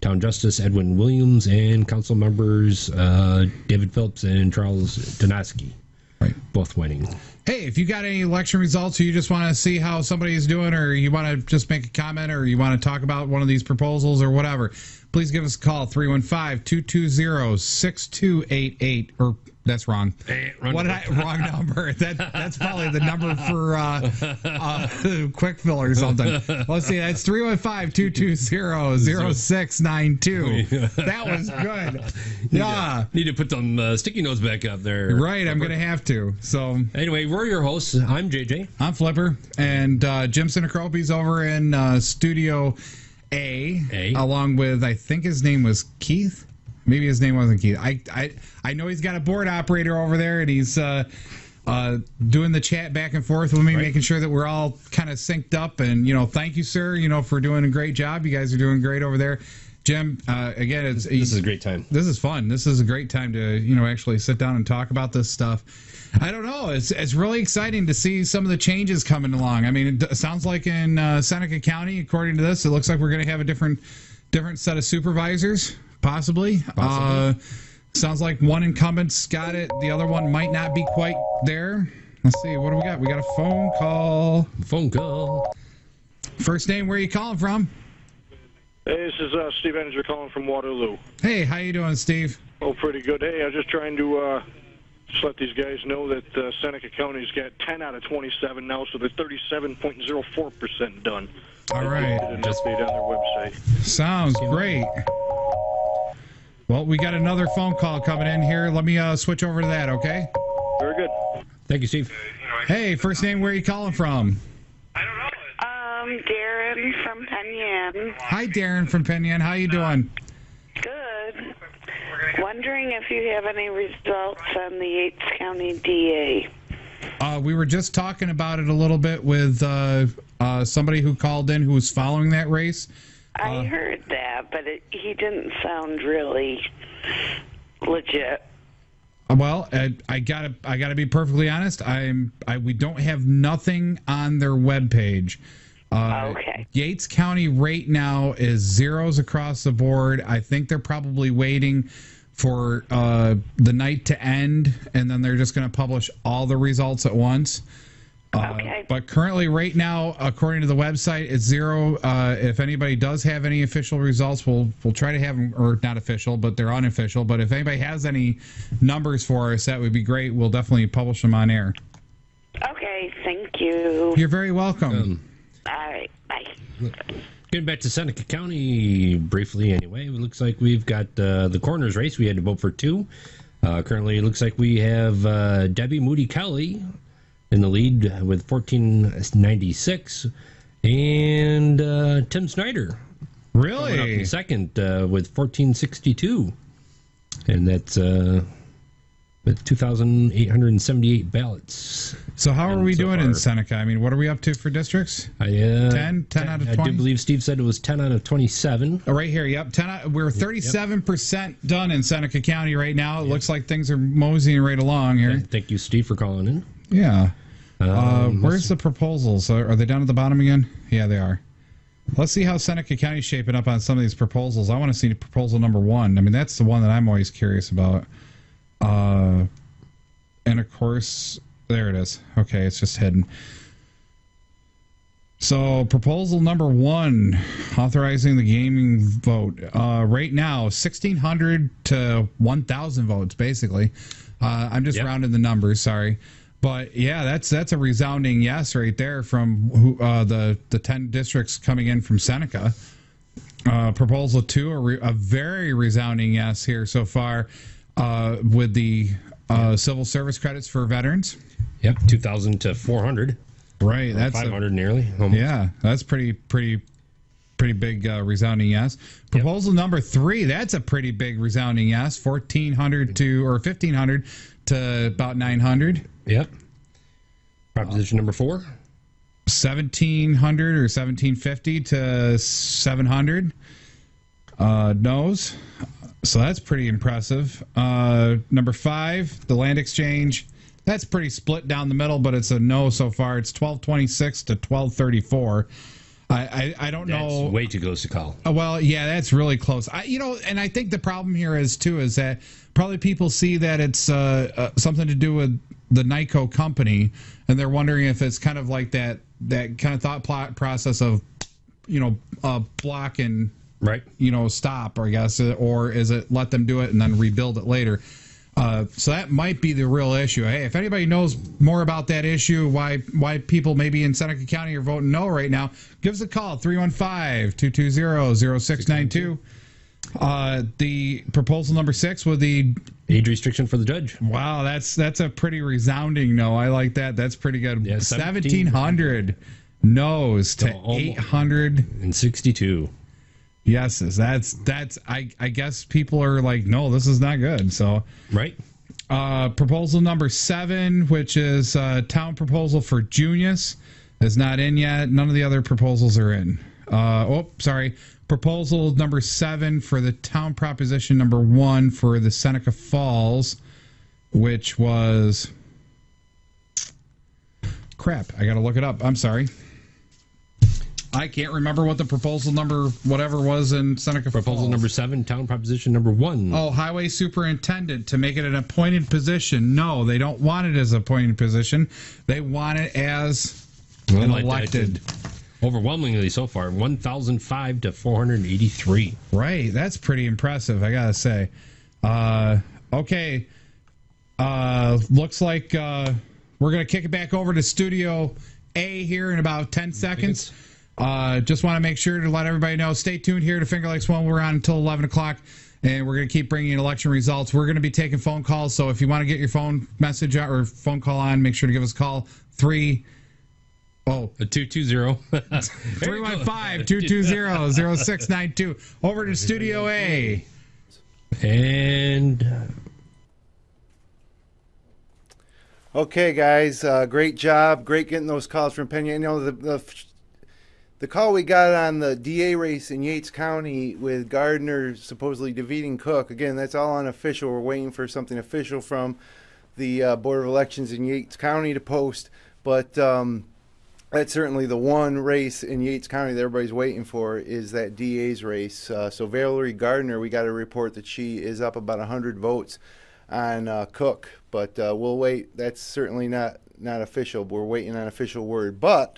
Town Justice Edwin Williams, and council members David Phillips and Charles Donoski, both winning. Hey, if you got any election results, or you just want to see how somebody's doing, or you want to just make a comment, or you want to talk about one of these proposals or whatever, please give us a call, 315-220-6288, or that's wrong. Wrong number. That's probably the number for quick fill or something. Let's see. That's 315-220-0692. That was good. Yeah. Need to put some sticky notes back up there. Right. I'm going to have to. So anyway, we're your hosts. I'm JJ. I'm Flipper. And Jim Sinicropi's over in Studio A, along with, I think his name was Keith. Maybe his name wasn't Keith. I know he's got a board operator over there, and he's doing the chat back and forth with me, making sure that we're all kind of synced up. And, thank you, sir, for doing a great job. You guys are doing great over there. Jim, again, this is a great time. This is fun. This is a great time to, actually sit down and talk about this stuff. I don't know. It's really exciting to see some of the changes coming along. I mean, it sounds like in Seneca County, according to this, it looks like we're going to have a different set of supervisors. Possibly. Sounds like one incumbent's got it. The other one might not be quite there. Let's see. What do we got? We got a phone call. First name, where are you calling from? Hey, this is Steve Enninger calling from Waterloo. Hey, how you doing, Steve? Oh, pretty good. Hey, I was just trying to just let these guys know that Seneca County's got 10 out of 27 now, so they're 37.04% done. All right. Just update on their website. Sounds great. Well, we got another phone call coming in here. Let me switch over to that, okay? Very good. Thank you, Steve. Hey, first name, where are you calling from? Darren from Penn Yan. Hi, Darren from Penn Yan. How you doing? Good. What wondering if you have any results on the Yates County DA. We were just talking about it a little bit with somebody who called in who was following that race. I heard that, but he didn't sound really legit. Well, I gotta be perfectly honest. We don't have nothing on their webpage. Okay. Yates County right now is zeros across the board. I think they're probably waiting for the night to end, and then they're just going to publish all the results at once. Okay. But currently, right now, according to the website, it's zero. If anybody does have any official results, we'll try to have them, or not official, but they're unofficial. But if anybody has any numbers for us, that would be great. We'll definitely publish them on air. Okay, thank you. You're very welcome. All right, bye. Getting back to Seneca County briefly anyway, it looks like we've got the coroner's race. We had to vote for 2. Currently, it looks like we have Debbie Moody Kelly in the lead with 1496, and Tim Snyder Really? coming up in second with 1462, and that's with 2,878 ballots. So how are we so doing far. in Seneca? I mean, what are we up to for districts? 10 out of 20? I do believe Steve said it was 10 out of 27. Oh, right here, yep. We're 37% done in Seneca County right now. It looks like things are moseying right along here. Thank you, Steve, for calling in. Yeah. Where's the proposals? Are they down at the bottom again? Yeah, they are. Let's see how Seneca County's shaping up on some of these proposals. I want to see proposal number 1. I mean, that's the one that I'm always curious about. And of course, there it is. Okay, it's just hidden. So, proposal number 1, authorizing the gaming vote. Right now, 1,600 to 1,000 votes, basically. I'm just rounding the numbers, sorry. But, yeah, that's a resounding yes right there from the 10 districts coming in from Seneca. Proposal 2, a very resounding yes here so far with the civil service credits for veterans. Yep, 2,000 to 400. Right, that's 500 nearly. Almost. Yeah, that's pretty big resounding yes. Proposal number 3, that's a pretty big resounding yes. 1,400 to 1,500 to about 900. Yep. Proposition number 4, 1,700 or 1,750 to 700. No's. So that's pretty impressive. Number 5, the land exchange. That's pretty split down the middle, but it's a no so far. It's 1,226 to 1,234. I don't know. That's way too close to call. Well, yeah, that's really close. And I think the problem here is that probably people see that it's something to do with the NICO company, and they're wondering if it's kind of like that kind of thought process of, block and right, stop, I guess, or is it let them do it and then rebuild it later? So that might be the real issue. Hey, if anybody knows more about that issue, why people maybe in Seneca County are voting no right now, give us a call, 315-220-0692. The proposal number 6 with the age restriction for the judge. Wow, that's a pretty resounding no. I like that. That's pretty good. Yeah, 1,700 no's to 862. Yeses. That's I guess people are like, no, this is not good. So right. Proposal number 7, which is town proposal for Junius, is not in yet. None of the other proposals are in. Proposal number 7 for the town proposition number 1 for the Seneca Falls, which was crap. I got to look it up. I'm sorry. I can't remember what the proposal number whatever was in Seneca Falls. Proposal number 7, town proposition number 1. Oh, highway superintendent, to make it an appointed position. No, they don't want it as an appointed position. They want it as an elected. Overwhelmingly so far, 1,005 to 483. Right, that's pretty impressive, I gotta say. Okay, looks like we're gonna kick it back over to Studio A here in about 10 seconds. Just want to make sure to let everybody know, stay tuned here to Finger Lakes 1. We're on until 11 o'clock, and we're going to keep bringing election results. We're going to be taking phone calls, so if you want to get your phone message out or phone call on, make sure to give us a call. 220. 315-220-0692. Over to Studio A. And Okay, guys, great job. Great getting those calls from Pena. You know, the call we got on the DA race in Yates County with Gardner supposedly defeating Cook, again, that's all unofficial. We're waiting for something official from the Board of Elections in Yates County to post. But that's certainly the one race in Yates County that everybody's waiting for is that DA's race. So Valerie Gardner, we got a report that she is up about 100 votes on Cook. But we'll wait. That's certainly not official. We're waiting on official word. But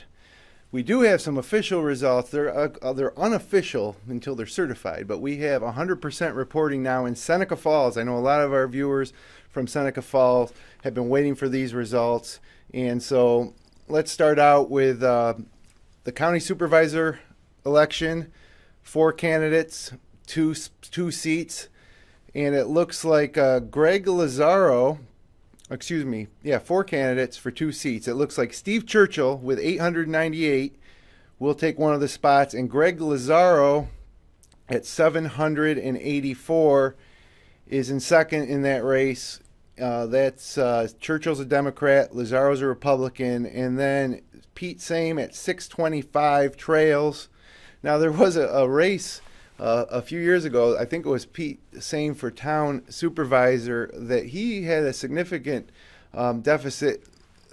we do have some official results. They're unofficial until they're certified. But we have 100% reporting now in Seneca Falls. I know a lot of our viewers from Seneca Falls have been waiting for these results. And so let's start out with the county supervisor election. 4 candidates, two seats. And it looks like Greg Lazaro, 4 candidates for 2 seats. It looks like Steve Churchill with 898 will take one of the spots, and Greg Lazaro at 784 is in second in that race. That's Churchill's a Democrat, Lazaro's a Republican, and then Pete Same at 625 trails. Now there was a race a few years ago, I think it was Pete Same for town supervisor, that he had a significant deficit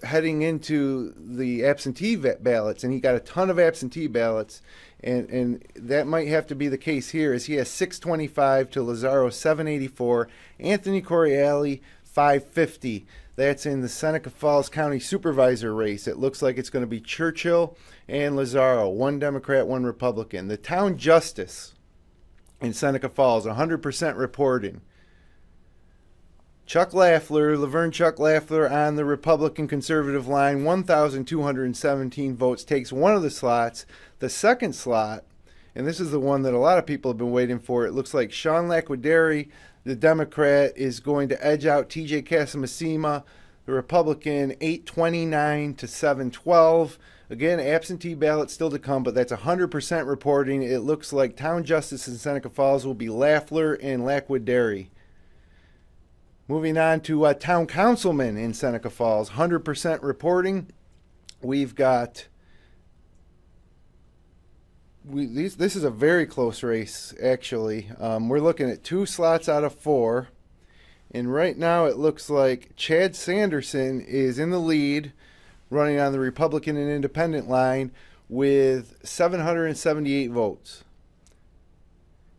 heading into the absentee ballots, and he got a ton of absentee ballots, and that might have to be the case here, as he has 625 to Lazaro 784, Anthony Coriali 550. That's in the Seneca Falls County Supervisor race. It looks like it's going to be Churchill and Lazaro, 1 Democrat, 1 Republican. The town justice in Seneca Falls, 100% reporting. Laverne Chuck Lafler on the Republican conservative line, 1,217 votes, takes one of the slots. The second slot, and this is the one that a lot of people have been waiting for, it looks like Sean Laquidary, the Democrat, is going to edge out TJ Casamasima, the Republican, 829 to 712. Again, absentee ballot still to come, but that's 100% reporting. It looks like town justice in Seneca Falls will be Lafler and Laquidary. Moving on to town councilman in Seneca Falls, 100% reporting. We've got this is a very close race, actually. We're looking at 2 slots out of 4. And right now it looks like Chad Sanderson is in the lead, running on the Republican and Independent line with 778 votes.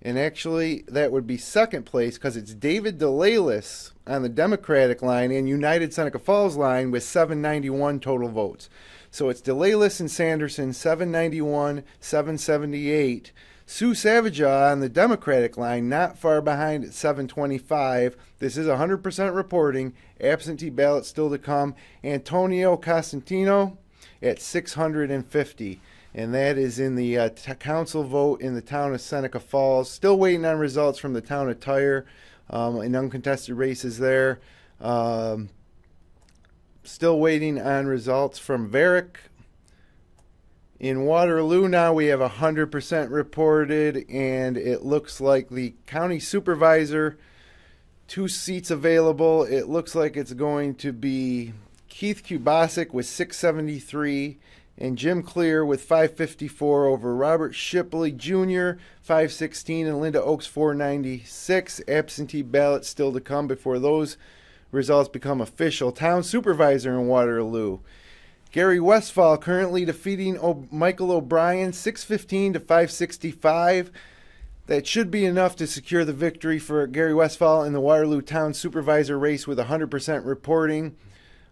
And actually, that would be second place because it's David DeLalis on the Democratic line and United Seneca Falls line with 791 total votes. So it's DeLalis and Sanderson, 791, 778. Sue Savageau on the Democratic line, not far behind at 725. This is 100% reporting. Absentee ballot still to come. Antonio Costantino at 650. And that is in the council vote in the town of Seneca Falls. Still waiting on results from the town of Tyre in uncontested races there. Still waiting on results from Varick. In Waterloo now we have 100% reported, and it looks like the county supervisor, 2 seats available. It looks like it's going to be Keith Kubasik with 673 and Jim Clear with 554 over Robert Shipley Jr., 516, and Linda Oaks 496. Absentee ballots still to come before those results become official. Town supervisor in Waterloo, Gary Westfall currently defeating Michael O'Brien 615 to 565. That should be enough to secure the victory for Gary Westfall in the Waterloo Town Supervisor race with 100% reporting.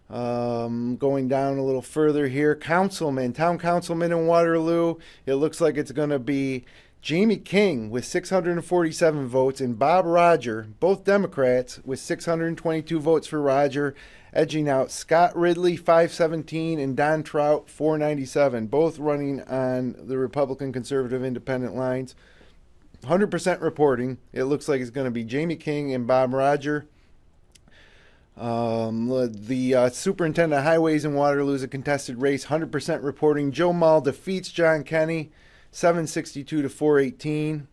Going down a little further here, town councilman in Waterloo, it looks like it's going to be Jamie King with 647 votes and Bob Roger, both Democrats, with 622 votes for Roger, edging out Scott Ridley 517 and Don Trout 497, both running on the Republican Conservative Independent lines. 100% reporting. It looks like it's going to be Jamie King and Bob Roger. The superintendent of highways in Waterloo is a contested race. 100% reporting. Joe Mull defeats John Kenny 762 to 418.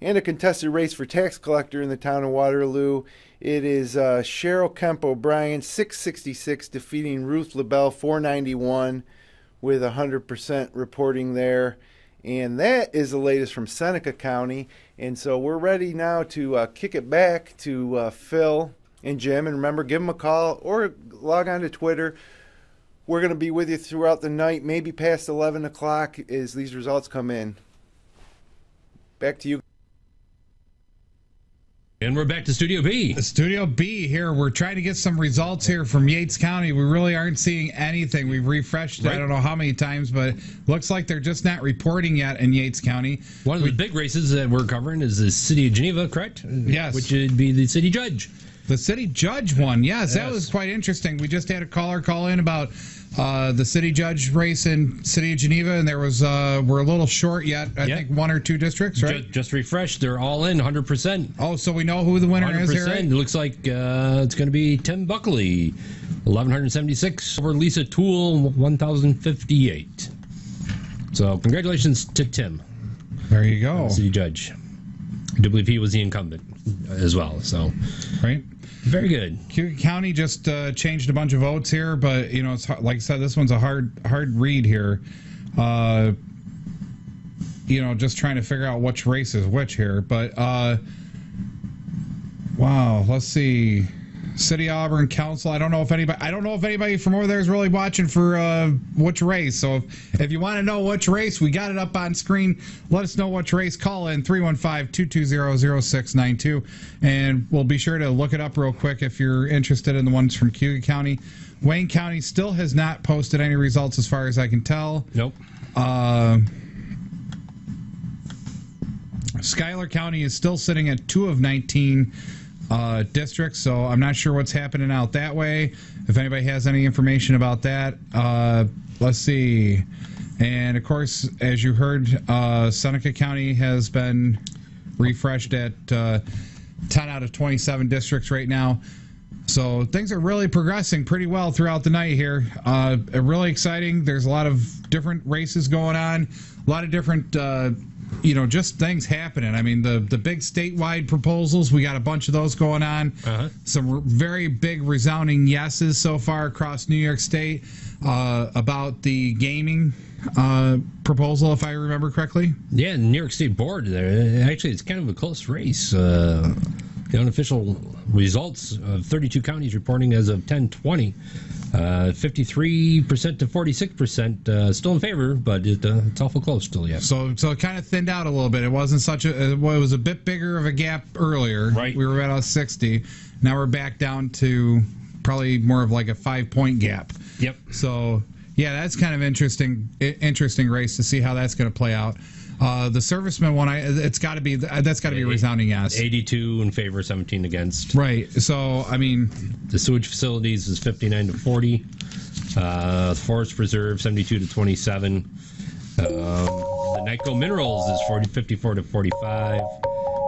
and a contested race for tax collector in the town of Waterloo. It is Cheryl Kemp O'Brien, 666, defeating Ruth LaBelle, 491, with 100% reporting there. And that is the latest from Seneca County. And so we're ready now to kick it back to Phil and Jim. And remember, give them a call or log on to Twitter. We're going to be with you throughout the night, maybe past 11 o'clock as these results come in. Back to you. And we're back to Studio B. Studio B here. We're trying to get some results here from Yates County. We really aren't seeing anything. We've refreshed I don't know how many times, but looks like they're just not reporting yet in Yates County. One of the big races that we're covering is the City of Geneva, correct? Yes. Which would be the city judge. The city judge one. Yes, that was quite interesting. We just had a caller call in about the city judge race in City of Geneva, and there was we're a little short yet. I think 1 or 2 districts, right? Just refreshed. They're all in 100%. Oh, so we know who the winner 100%. is here, right? It looks like it's going to be Tim Buckley, 1,176 over Lisa Toole, 1,058. So congratulations to Tim. There you go, city judge. I do believe he was the incumbent as well. So right. Very good. Cayuga County just changed a bunch of votes here, but you know, it's like I said, this one's a hard read here. You know, just trying to figure out which race is which here. But wow, let's see. City Auburn Council. I don't know if anybody from over there is really watching for which race. So if you want to know which race, we got it up on screen. Let us know which race. Call in 315-220-0692, and we'll be sure to look it up real quick if you're interested in the ones from Cayuga County. Wayne County still has not posted any results as far as I can tell. Nope. Schuyler County is still sitting at 2 of 19 districts, so I'm not sure what's happening out that way. If anybody has any information about that, let's see. And of course, as you heard, Seneca County has been refreshed at 10 out of 27 districts right now. So things are really progressing pretty well throughout the night here. Really exciting. There's a lot of different races going on, a lot of different just things happening. I mean, the big statewide proposals, we got a bunch of those going on. Some very big resounding yeses so far across New York State about the gaming proposal, if I remember correctly. Yeah, New York State Board there. Actually, it's kind of a close race. The unofficial results of 32 counties reporting as of 10/20. 53% to 46%, still in favor, but it's awful close still yet. So it kind of thinned out a little bit. It wasn't it was a bit bigger of a gap earlier. Right. We were at 60. Now we're back down to probably more of like a 5-point gap. Yep. So yeah, that's kind of interesting race to see how that's going to play out. The serviceman one, that's got to be a resounding yes. 82 in favor, 17 against. Right. So I mean, the sewage facilities is 59 to 40. Forest preserve 72 to 27. The NICO minerals is 54 to 45,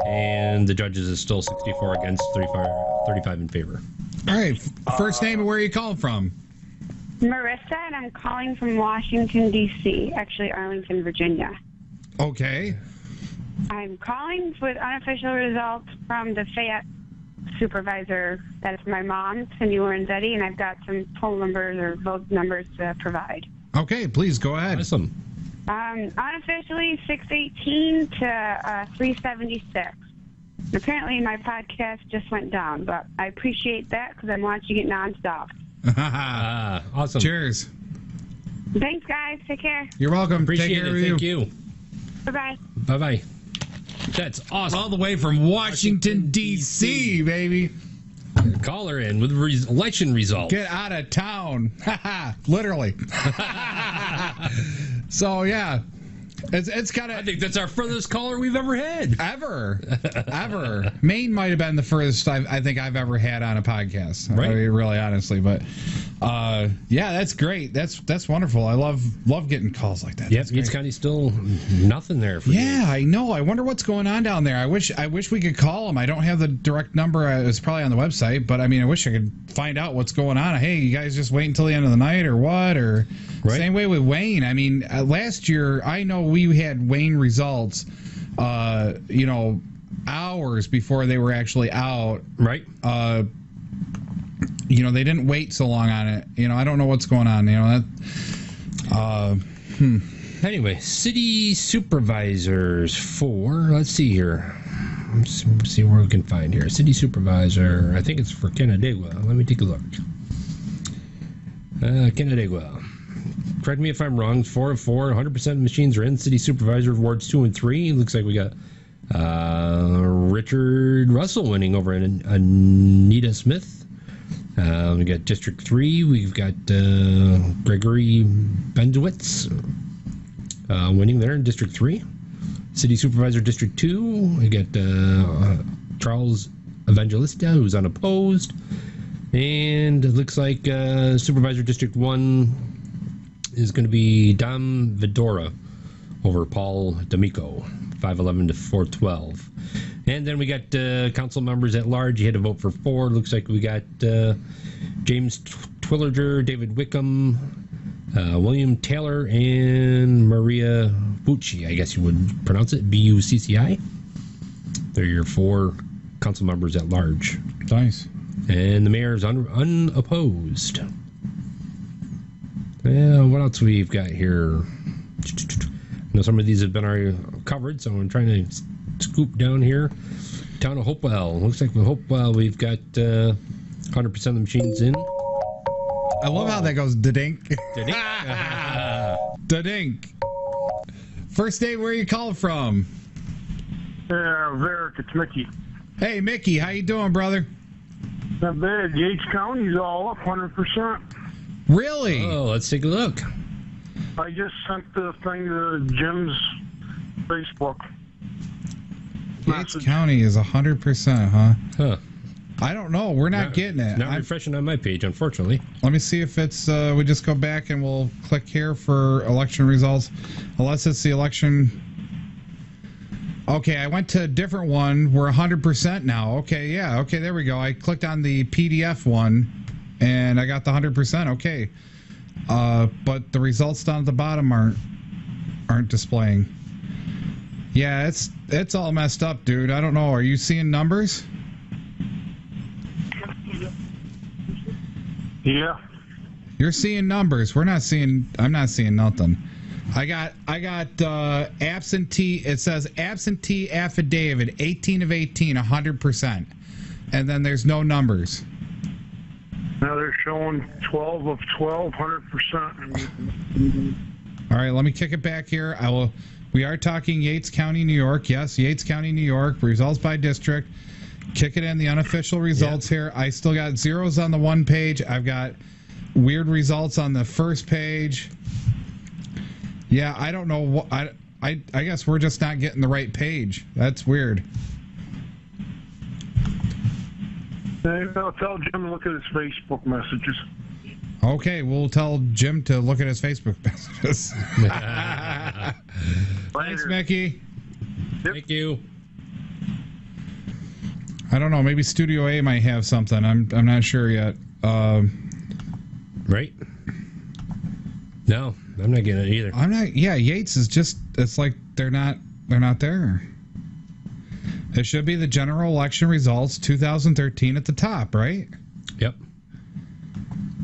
and the judges is still 64 against, 35 in favor. All right. First name and where are you calling from? Marissa, and I'm calling from Washington, D.C., actually Arlington, Virginia. Okay. I'm calling with unofficial results from the Fayette supervisor. That's my mom, Cindy Lorenzetti, and I've got some poll numbers or vote numbers to provide. Okay, please go ahead. Awesome. Unofficially, 618 to 376. Apparently, my podcast just went down, but I appreciate that because I'm watching it nonstop. Awesome. Cheers. Thanks, guys. Take care. You're welcome. Appreciate Take care it. of Thank you. Bye-bye. Bye-bye. That's awesome. All the way from Washington, D.C., baby. Caller in with election results. Get out of town. Literally. So, yeah. It's kind of. I think that's our furthest caller we've ever had. Ever. Maine might have been the furthest I think I've ever had on a podcast. Right. I mean, really, honestly. But, yeah, that's great. That's wonderful. I love getting calls like that. Yep, Yates County still nothing there for you. I know. I wonder what's going on down there. I wish we could call them. I don't have the direct number. It's probably on the website, but I mean, I wish I could find out what's going on. Hey, you guys just wait until the end of the night or what? Or same way with Wayne. I mean, last year I know we had Wayne results hours before they were actually out. Right. They didn't wait so long on it. I don't know what's going on. Anyway, city supervisors for, let's see here. Let's see where we can find here. City supervisor, I think it's for Canandaigua. Let me take a look. Canandaigua. Correct me if I'm wrong. 4 of 4. 100% of the machines are in. City supervisor wards 2 and 3. Looks like we got Richard Russell winning over Anita Smith. We got District 3. We've got Gregory Bendowitz winning there in District 3. City Supervisor District 2. We got Charles Evangelista, who's unopposed. And it looks like Supervisor District 1 is going to be Dom Vidora over Paul D'Amico, 511 to 412. And then we got council members at large. You had to vote for 4. Looks like we got James Twilliger, David Wickham, William Taylor, and Maria Bucci, I guess you would pronounce it, Bucci. They're your 4 council members at large. Nice. And the mayor is unopposed. What else we've got here? I know some of these have been already covered, so I'm trying to scoop down here. Town of Hopewell. Looks like with Hopewell we've got 100% of the machines in. I love how that goes. Da-dink. Da-dink. Da-dink. First name, where you calling from? Eric, it's Mickey. Hey, Mickey, how you doing, brother? Not bad. Yates County's all up 100%. Really? Oh, let's take a look. I just sent the thing to Jim's Facebook. Yates County is 100%, huh? Huh. I don't know. We're not getting it. Not refreshing on my page, unfortunately. Let me see if it's... we just go back and we'll click here for election results. Unless it's the election... Okay, I went to a different one. We're 100% now. Okay, yeah. Okay, there we go. I clicked on the PDF one, and I got the 100%. Okay. But the results down at the bottom aren't displaying. Yeah, it's all messed up, dude. I don't know. Are you seeing numbers? Yeah. You're seeing numbers. I'm not seeing nothing. I got absentee. It says absentee affidavit, 18 of 18, 100%, and then there's no numbers. Now they're showing 12 of 12, 100%. All right, let me kick it back here. We are talking Yates County, New York. Yes, Yates County, New York. Results by district. Kick it in the unofficial results here. I still got zeros on the one page. I've got weird results on the first page. Yeah, I don't know what I guess we're just not getting the right page. That's weird. I'll tell Jim to look at his Facebook messages. Okay, we'll tell Jim to look at his Facebook messages. Thanks, Mickey. Yep. Thank you. I don't know. Maybe Studio A might have something. I'm not sure yet. Right? No, I'm not getting it either. I'm not. Yeah, Yates is just. It's like they're not there. It should be the general election results 2013 at the top, right? Yep.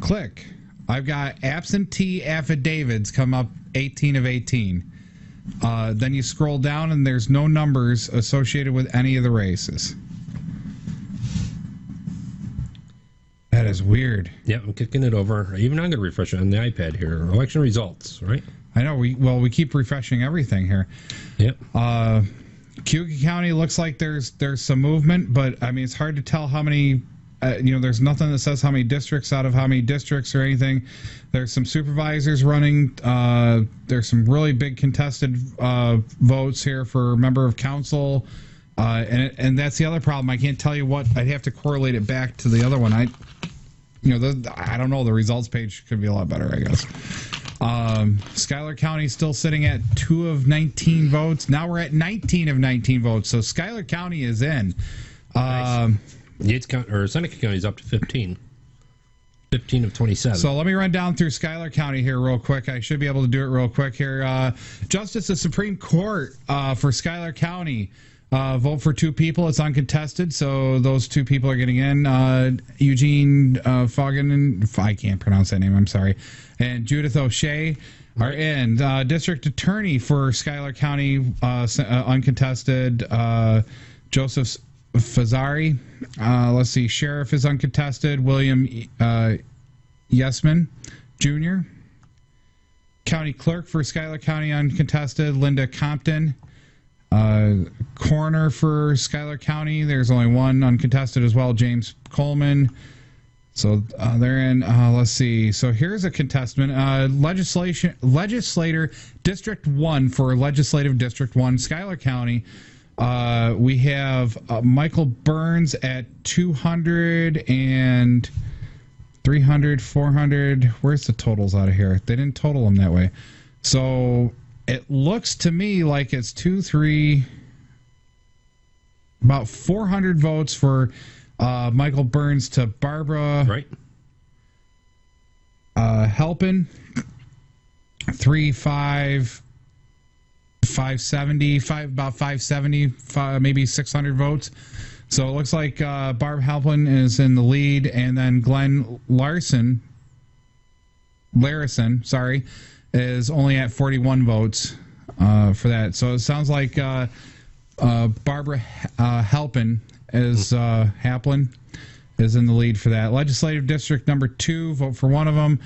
Click. I've got absentee affidavits come up 18 of 18. Then you scroll down and there's no numbers associated with any of the races. That is weird. Yeah, I'm kicking it over. Even I'm going to refresh it on the iPad here. Election results, right? I know. We keep refreshing everything here. Yep. Cayuga County looks like there's some movement, but I mean it's hard to tell how many. There's nothing that says how many districts out of how many districts or anything. There's some supervisors running. There's some really big contested votes here for member of council, and that's the other problem. I can't tell you what. I'd have to correlate it back to the other one. I don't know. The results page could be a lot better, I guess. Schuyler County still sitting at 2 of 19 votes. Now we're at 19 of 19 votes. So Schuyler County is in. Nice. Yates County or Seneca County is up to 15. 15 of 27. So let me run down through Schuyler County here real quick. I should be able to do it real quick here. Justice of Supreme Court for Schuyler County. Vote for 2 people. It's uncontested, so those 2 people are getting in. Eugene Foggin, and I can't pronounce that name, I'm sorry, and Judith O'Shea are in. District Attorney for Schuyler County, uncontested, Joseph Fazzari. Let's see, Sheriff is uncontested, William Yesman Jr. County Clerk for Schuyler County, uncontested, Linda Compton. Coroner for Schuyler County, there's only one uncontested as well, James Coleman. So they're in. Let's see. So here's a contestant. Legislator District 1 for Legislative District 1, Schuyler County. We have Michael Burns at 200 and 300, 400. Where's the totals out of here? They didn't total them that way. So it looks to me like it's 2, 3, about 400 votes for Michael Burns to Barbara Halpin. 3, 5, 570, about 570, maybe 600 votes. So it looks like Barb Halpin is in the lead, and then Glenn Larson, is only at 41 votes for that. So it sounds like Barbara Halpin is Haplin is in the lead for that. Legislative District number 2, vote for one of them.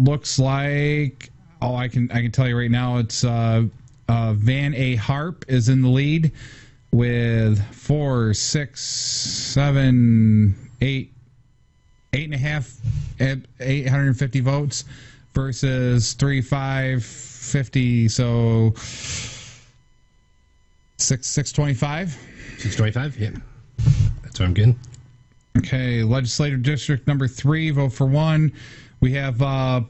Looks like I can tell you right now, it's Van A. Harp is in the lead with 4, 6, 7, 8, 850 votes versus 3, 5, 50. So 625. 625. Yeah, that's what I'm getting. Okay, Legislative District number 3, vote for one. We have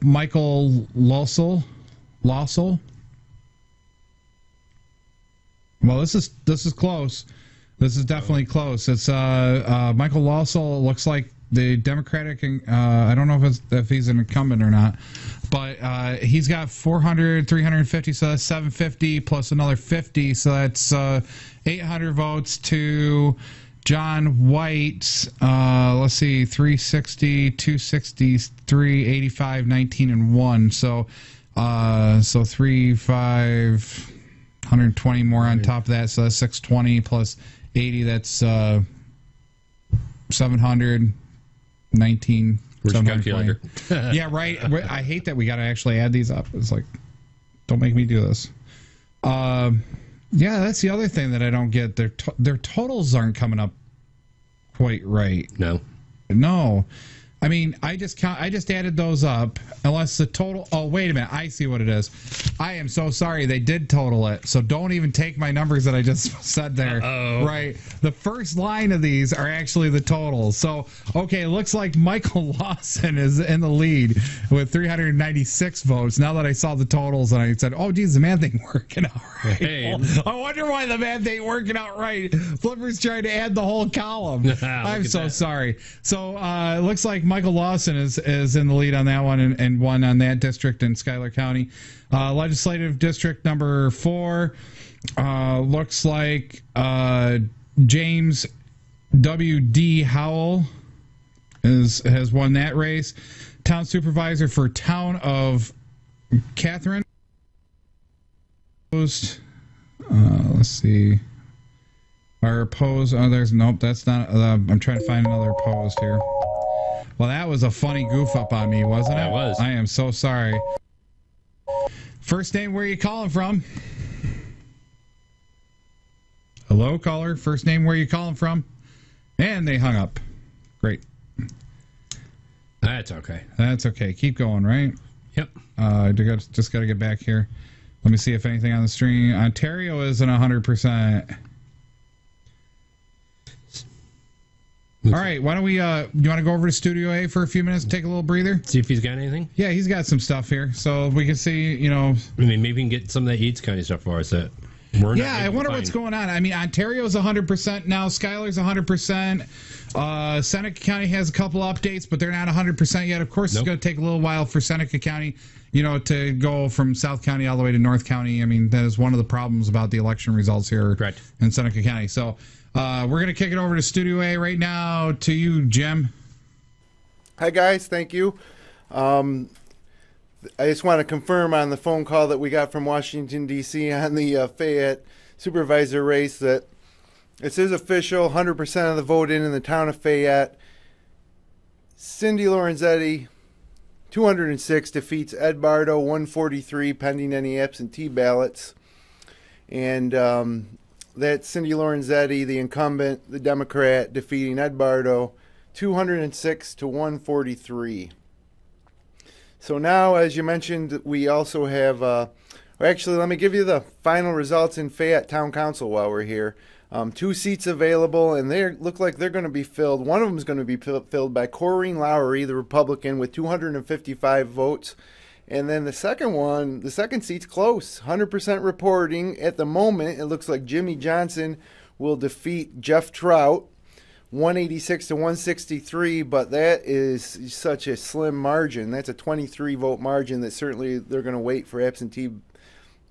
Michael Lossell. Well, this is close. This is definitely close. It's Michael Lossell. It looks like the Democratic. I don't know if he's an incumbent or not, but he's got 400, 350. So that's 750 plus another 50. So that's 800 votes to John White. Let's see, 360, 260, 385, 19, and 1. So 3, 5. 120 more on top of that, so that's 620 plus 80. That's 719. Where's your calculator? Yeah, right. I hate that we got to actually add these up. It's like, don't make me do this. Yeah, that's the other thing that I don't get. Their totals aren't coming up quite right. No. I mean, I just added those up. Unless the total. Oh, wait a minute. I see what it is. I am so sorry. They did total it. So don't even take my numbers that I just said there. Uh-oh. Right. The first line of these are actually the totals. So, okay, it looks like Michael Lawson is in the lead with 396 votes. Now that I saw the totals and I said, oh, geez, the math ain't working out right. Hey. I wonder why the math ain't working out right. Flipper's trying to add the whole column. I'm so sorry. So it looks like Michael Lawson is in the lead on that one and one on that district in Schuyler County. Legislative District number 4 looks like James W.D. Howell has won that race. Town Supervisor for Town of Catherine. Let's see. Our opposed. Oh, nope. That's not. I'm trying to find another opposed here. Well, that was a funny goof up on me, wasn't it? It was. I am so sorry. First name, where are you calling from? Hello, caller. First name, where are you calling from? And they hung up. Great. That's okay. That's okay. Keep going, right? Yep. Just got to get back here. Let me see if anything on the stream. Ontario isn't 100%. All right, why don't we, you want to go over to Studio A for a few minutes, take a little breather? See if he's got anything? Yeah, he's got some stuff here, so we can see, I mean, maybe he can get some of that Yates County stuff for us. Yeah, he's got some stuff here. So we can see, you know, We're Yeah, I wonder what's going on. I mean, Ontario's 100% now. Schuyler's 100%. Seneca County has a couple updates, but they're not 100% yet. Of course, It's going to take a little while for Seneca County, to go from South County all the way to North County. I mean, that is one of the problems about the election results here in Seneca County. So we're going to kick it over to Studio A right now to you, Jim. Hi, guys. Thank you. I just want to confirm on the phone call that we got from Washington, D.C. on the Fayette supervisor race that this is official, 100% of the vote in the town of Fayette. Cindy Lorenzetti, 206, defeats Ed Bardo, 143, pending any absentee ballots. And that's Cindy Lorenzetti, the incumbent, the Democrat, defeating Ed Bardo, 206 to 143. So now, as you mentioned, we also have, actually, let me give you the final results in Fayette Town Council while we're here. 2 seats available, and they look like they're going to be filled. One of them is going to be filled by Corrine Lowry, the Republican, with 255 votes. And then the second seat's close, 100% reporting. At the moment, it looks like Jimmy Johnson will defeat Jeff Trout, 186 to 163, but that is such a slim margin. That's a 23-vote margin that certainly they're going to wait for absentee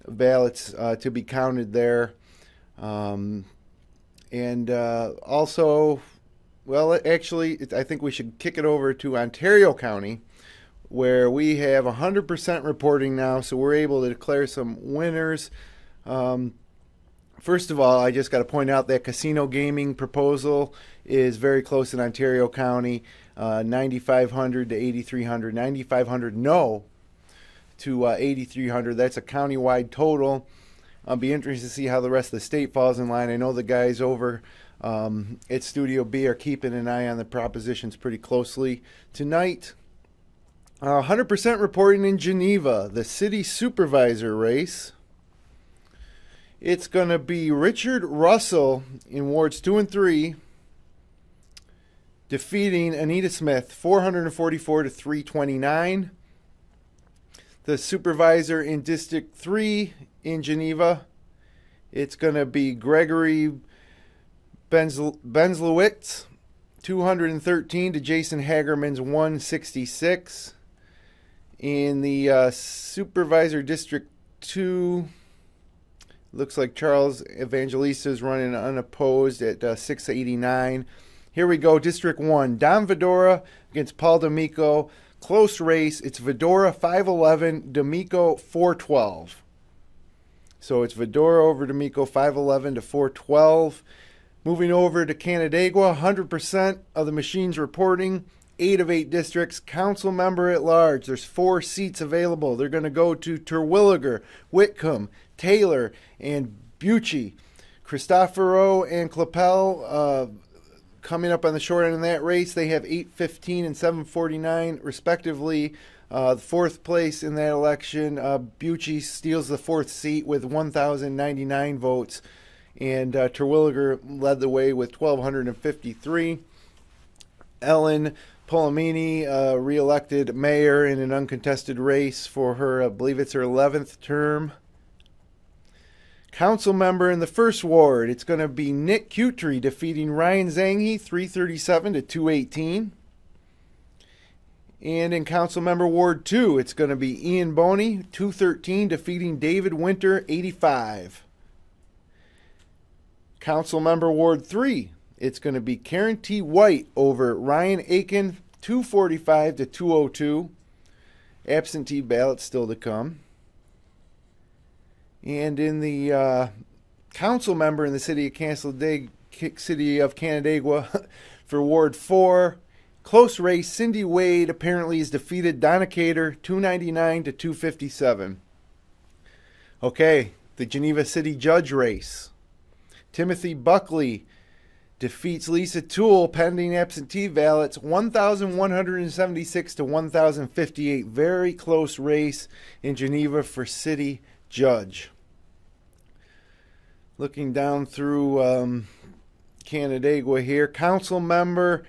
ballots to be counted there. Also, well, actually, I think we should kick it over to Ontario County, where we have 100% reporting now, so we're able to declare some winners. First of all, I just got to point out that casino gaming proposal is very close in Ontario County, 9,500 to 8,300. 9,500 no to 8,300. That's a countywide total. I'll be interested to see how the rest of the state falls in line. I know the guys over at Studio B are keeping an eye on the propositions pretty closely. Tonight, 100% reporting in Geneva, the city supervisor race. It's going to be Richard Russell in wards 2 and 3, defeating Anita Smith, 444 to 329. The supervisor in District 3 in Geneva, it's going to be Gregory Benzlowitz, 213 to Jason Hagerman's 166. In the supervisor District 2, looks like Charles Evangelista is running unopposed at 689. Here we go, District 1. Don Vidora against Paul D'Amico. Close race. It's Vidora 511, D'Amico 412. So it's Vidora over D'Amico 511 to 412. Moving over to Canandaigua, 100% of the machines reporting. 8 of 8 districts. Council member at large. There's 4 seats available. They're going to go to Terwilliger, Whitcomb, Taylor, and Bucci. Cristoforo and Clapel coming up on the short end of that race. They have 815 and 749 respectively. The 4th place in that election, Bucci steals the 4th seat with 1,099 votes, and Terwilliger led the way with 1,253. Ellen Polamini, re-elected mayor in an uncontested race for her, I believe it's her 11th term. Council member in the 1st ward, it's going to be Nick Cutry defeating Ryan Zangi, 337 to 218. And in Council member Ward 2, it's going to be Ian Boney, 213, defeating David Winter, 85. Council member Ward 3, it's going to be Karen T. White over Ryan Aiken, 245 to 202. Absentee ballots still to come. And in the council member in the city of Canandaigua for Ward 4, close race, Cindy Wade apparently has defeated Donna Cater, 299 to 257. Okay, the Geneva City Judge race. Timothy Buckley defeats Lisa Toole, pending absentee ballots, 1,176 to 1,058. Very close race in Geneva for city judge. Looking down through Canandaigua here, council member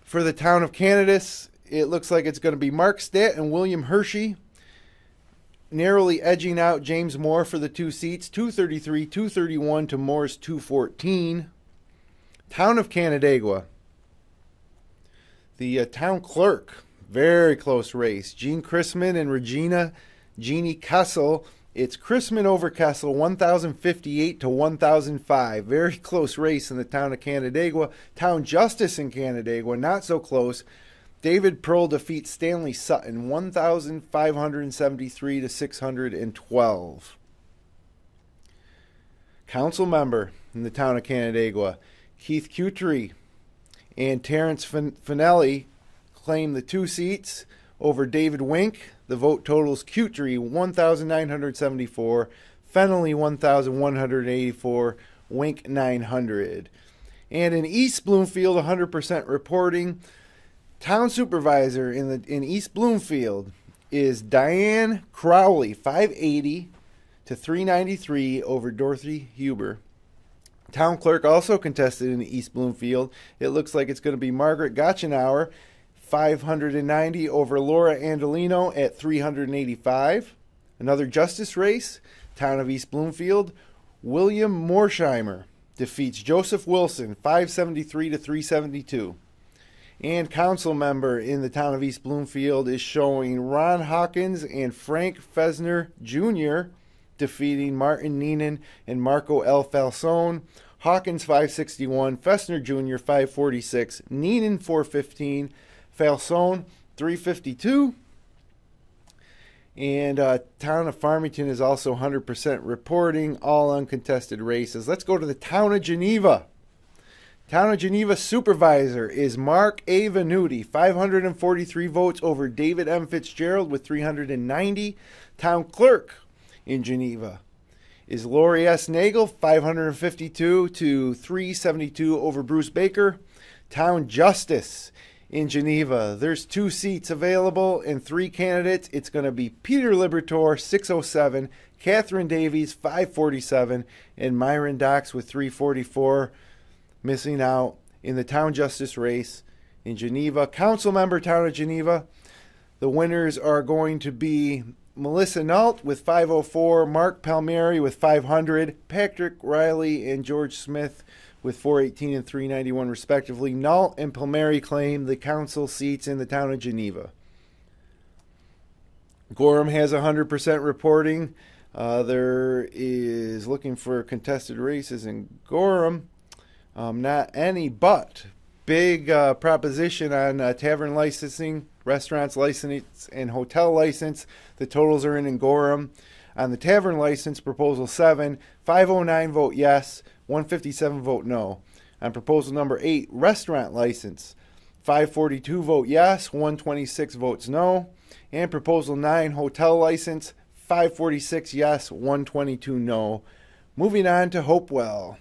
for the town of Canadas, it looks like it's going to be Mark Statt and William Hershey. narrowly edging out James Moore for the 2 seats, 233-231 to Moore's 214. Town of Canandaigua. The town clerk, very close race. Jean Chrisman and Regina Jeannie Kessel. It's Chrisman over Kessel, 1,058 to 1,005. Very close race in the town of Canandaigua. Town Justice in Canandaigua, not so close. David Pearl defeats Stanley Sutton, 1,573 to 612. Council member in the town of Canandaigua, Keith Cutry and Terrence Finelli claim the 2 seats over David Wink. The vote totals Cutry 1,974, Fennelly 1,184, Wink 900. And in East Bloomfield, 100% reporting. Town supervisor in East Bloomfield is Diane Crowley, 580 to 393 over Dorothy Huber. Town clerk also contested in East Bloomfield. It looks like it's going to be Margaret Gotchenauer, 590 over Laura Andolino at 385. Another justice race, town of East Bloomfield, William Morsheimer defeats Joseph Wilson, 573 to 372. And council member in the town of East Bloomfield is showing Ron Hawkins and Frank Fesner Jr. defeating Martin Neenan and Marco L. Falsone. Hawkins 561, Fessner Jr. 546, Neenan 415, Falsone 352. And town of Farmington is also 100% reporting, all uncontested races. Let's go to the town of Geneva. Town of Geneva supervisor is Mark A. Venuti, 543 votes over David M. Fitzgerald with 390. Town clerk in Geneva is Lori S. Nagel, 552 to 372 over Bruce Baker. Town justice in Geneva, there's 2 seats available and 3 candidates. It's going to be Peter Libertor, 607, Catherine Davies, 547, and Myron Docks with 344. Missing out in the town justice race in Geneva. Council member, town of Geneva. The winners are going to be Melissa Nault with 504, Mark Palmieri with 500, Patrick Riley and George Smith with 418 and 391 respectively. Nault and Palmieri claim the council seats in the town of Geneva. Gorham has 100% reporting. There is looking for contested races in Gorham. Not any, but big proposition on tavern licensing, restaurants license, and hotel license. The totals are in Gorham. On the tavern license, proposal 7, 509 vote yes, 157 vote no. On proposal number 8, restaurant license, 542 vote yes, 126 votes no. And proposal 9, hotel license, 546 yes, 122 no. Moving on to Hopewell.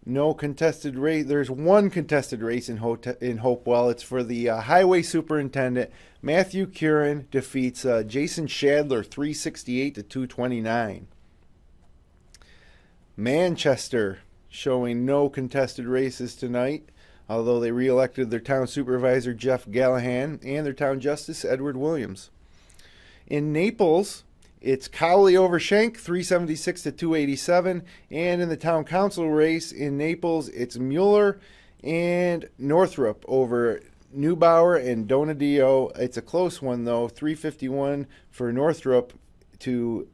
No contested race. There's one contested race in Hopewell. It's for the highway superintendent. Matthew Curran defeats Jason Shadler, 368 to 229. Manchester showing no contested races tonight, although they re-elected their town supervisor Jeff Gallahan and their town justice Edward Williams. In Naples, it's Cowley over Schenck, 376 to 287. And in the town council race in Naples, it's Mueller and Northrop over Neubauer and Donadio. It's a close one, though, 351 for Northrop to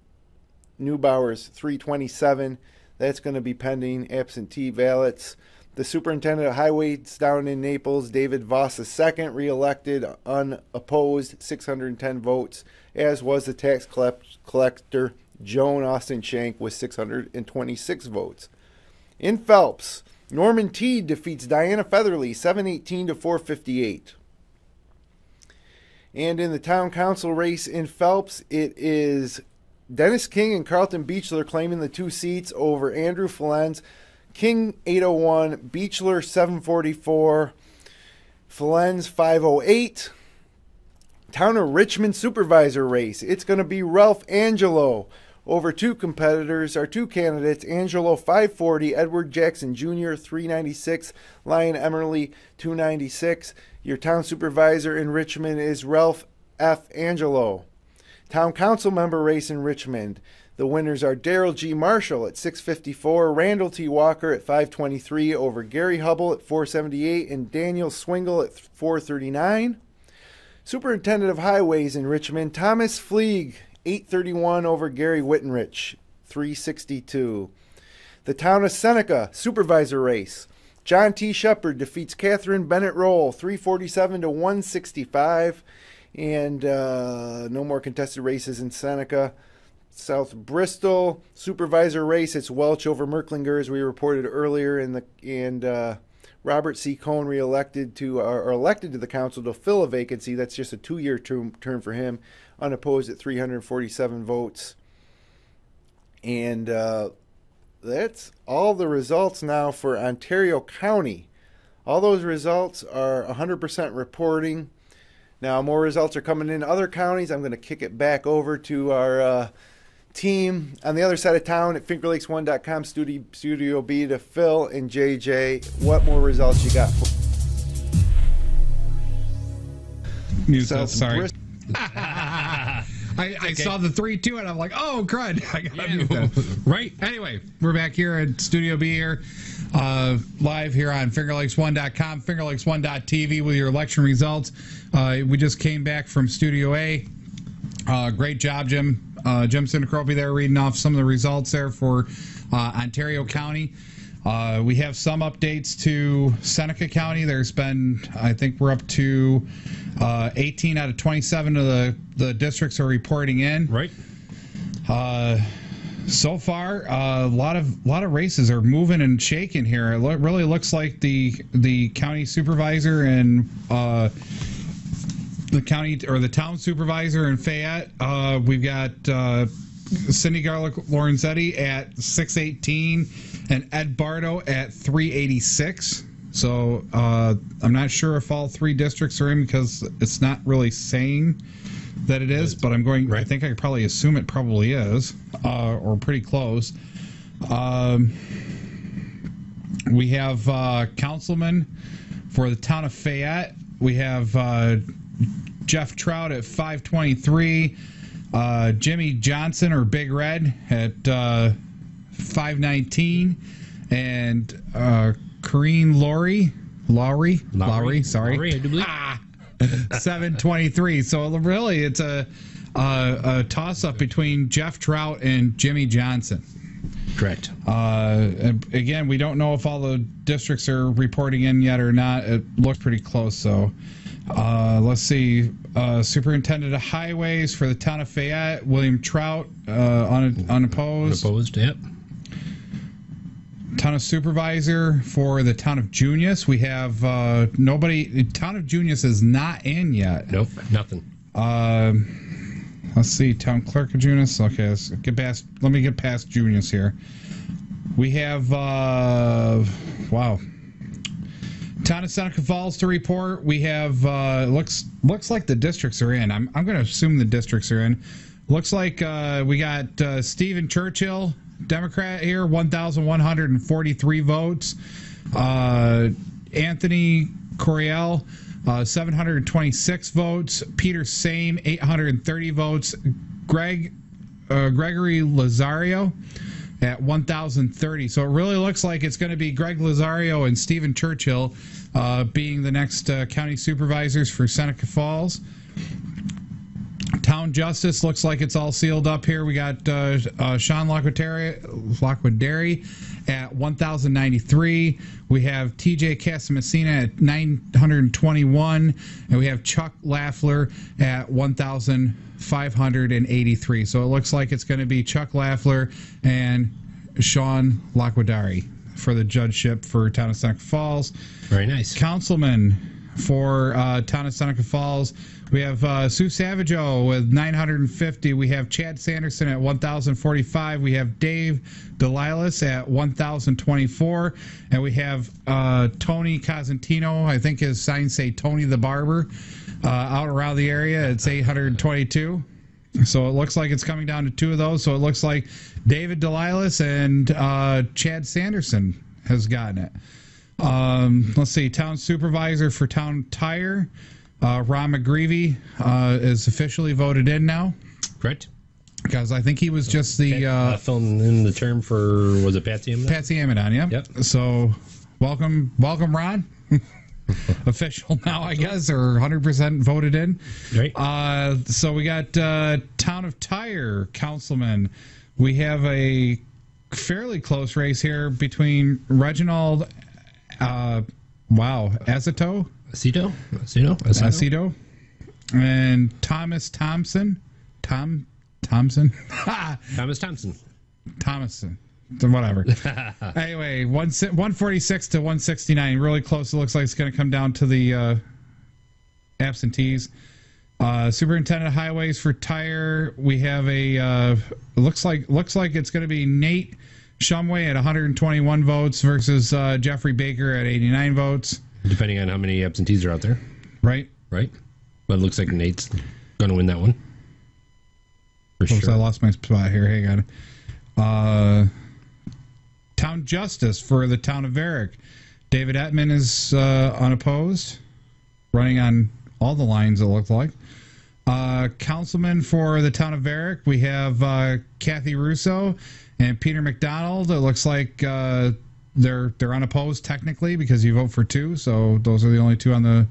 Neubauer's 327. That's going to be pending absentee ballots. The superintendent of highways down in Naples, David Voss II, re-elected unopposed, 610 votes, as was the tax collector Joan Austin Schenck with 626 votes. In Phelps, Norman Teed defeats Diana Featherly, 718 to 458. And in the town council race in Phelps, it is Dennis King and Carlton Beechler claiming the 2 seats over Andrew Falens. King 801, Beechler 744, Falens 508. Town of Richmond supervisor race. It's going to be Ralph Angelo over 2 competitors, or 2 candidates. Angelo 540, Edward Jackson Jr. 396, Lyon Emerly 296. Your town supervisor in Richmond is Ralph F. Angelo. Town council member race in Richmond. The winners are Daryl G. Marshall at 654, Randall T. Walker at 523 over Gary Hubble at 478, and Daniel Swingle at 439. Superintendent of Highways in Richmond, Thomas Fleeg, 831 over Gary Wittenrich, 362. The town of Seneca supervisor race. John T. Shepard defeats Catherine Bennett Roll, 347 to 165. And no more contested races in Seneca. South Bristol supervisor race. It's Welch over Merklinger, as we reported earlier, and Robert C. Cohn elected to the council to fill a vacancy. That's just a 2-year term for him, unopposed at 347 votes. And that's all the results now for Ontario County. All those results are 100% reporting. Now, more results are coming in other counties. I'm going to kick it back over to our team on the other side of town at FingerLakes1.com, Studio B, to Phil and JJ. What more results you got? Sorry. I saw the 3-2 and I'm like, oh, crud. I got to mute that. Right. Anyway, we're back here at Studio B here, live here on FingerLakes1.com, FingerLakes1.tv with your election results. We just came back from Studio A. Great job, Jim. Jim Sinicropi there reading off some of the results there for Ontario County. We have some updates to Seneca County. There's been, I think we're up to 18 out of 27 of the districts are reporting in. Right. So far, a lot of races are moving and shaking here. It really looks like the county supervisor and the county or the town supervisor in Fayette. We've got Cindy Garlic Lorenzetti at 618 and Ed Bardo at 386. So I'm not sure if all 3 districts are in because it's not really saying that it is, but I'm going. Right. I think I could probably assume it probably is, or pretty close. We have councilman for the town of Fayette. We have Jeff Trout at 523, Jimmy Johnson or Big Red at 519, and Corrine Lowry, sorry, I do believe. 723. So really, it's a toss-up between Jeff Trout and Jimmy Johnson. Correct. Again, we don't know if all the districts are reporting in yet or not. It looks pretty close, so let's see. Superintendent of Highways for the town of Fayette, William Trout, unopposed. Unopposed, yep. Town of Supervisor for the town of Junius. We have nobody. Town of Junius is not in yet. Nope, nothing. Let's see. Town Clerk of Junius. Okay, let's get past. Let me get past Junius here. We have wow. Town of Seneca Falls to report. We have looks like the districts are in. I'm going to assume the districts are in. Looks like we got Stephen Churchill, Democrat here, 1,143 votes. Anthony Coriel, 726 votes. Peter Same, 830 votes. Gregory Lazario at 1,030. So it really looks like it's going to be Greg Lazario and Stephen Churchill being the next county supervisors for Seneca Falls. Town Justice looks like it's all sealed up here. We got Sean Lockwidary at 1,093. We have TJ Casamessina at 921. And we have Chuck Laffler at 1,583. So it looks like it's going to be Chuck Laffler and Sean Lockwidary for the judgeship for Town of Seneca Falls. Very nice. Councilman for Town of Seneca Falls. We have Sue Savageau with 950. We have Chad Sanderson at 1,045. We have Dave Delilas at 1,024. And we have Tony Cosentino, I think his signs say Tony the Barber, out around the area. It's 822. So it looks like it's coming down to 2 of those. So it looks like David Delilas and Chad Sanderson has gotten it. Let's see, Town Supervisor for Town Tire. Ron McGreevy is officially voted in now. Correct. Because I think he was just the filling in the term for, was it Patsy Amidon? Patsy Amidon, yeah. Yep. So welcome, Ron. Official now, I guess, or 100% voted in. Right. So we got Town of Tyre councilman. We have a fairly close race here between Reginald, Aceto, and Thomas Thompson. Thompson. So whatever. Anyway, 146 to 169, really close. It looks like it's going to come down to the absentees. Superintendent of Highways for Tyre, we have a looks like it's going to be Nate Shumway at 121 votes versus Jeffrey Baker at 89 votes. Depending on how many absentees are out there. Right. But it looks like Nate's going to win that one. For sure. I lost my spot here. Hang on. Town Justice for the town of Varick. David Ettman is unopposed, running on all the lines, it looked like. Councilman for the town of Varick, we have Kathy Russo and Peter McDonald. It looks like they're unopposed technically because you vote for two, so those are the only two on the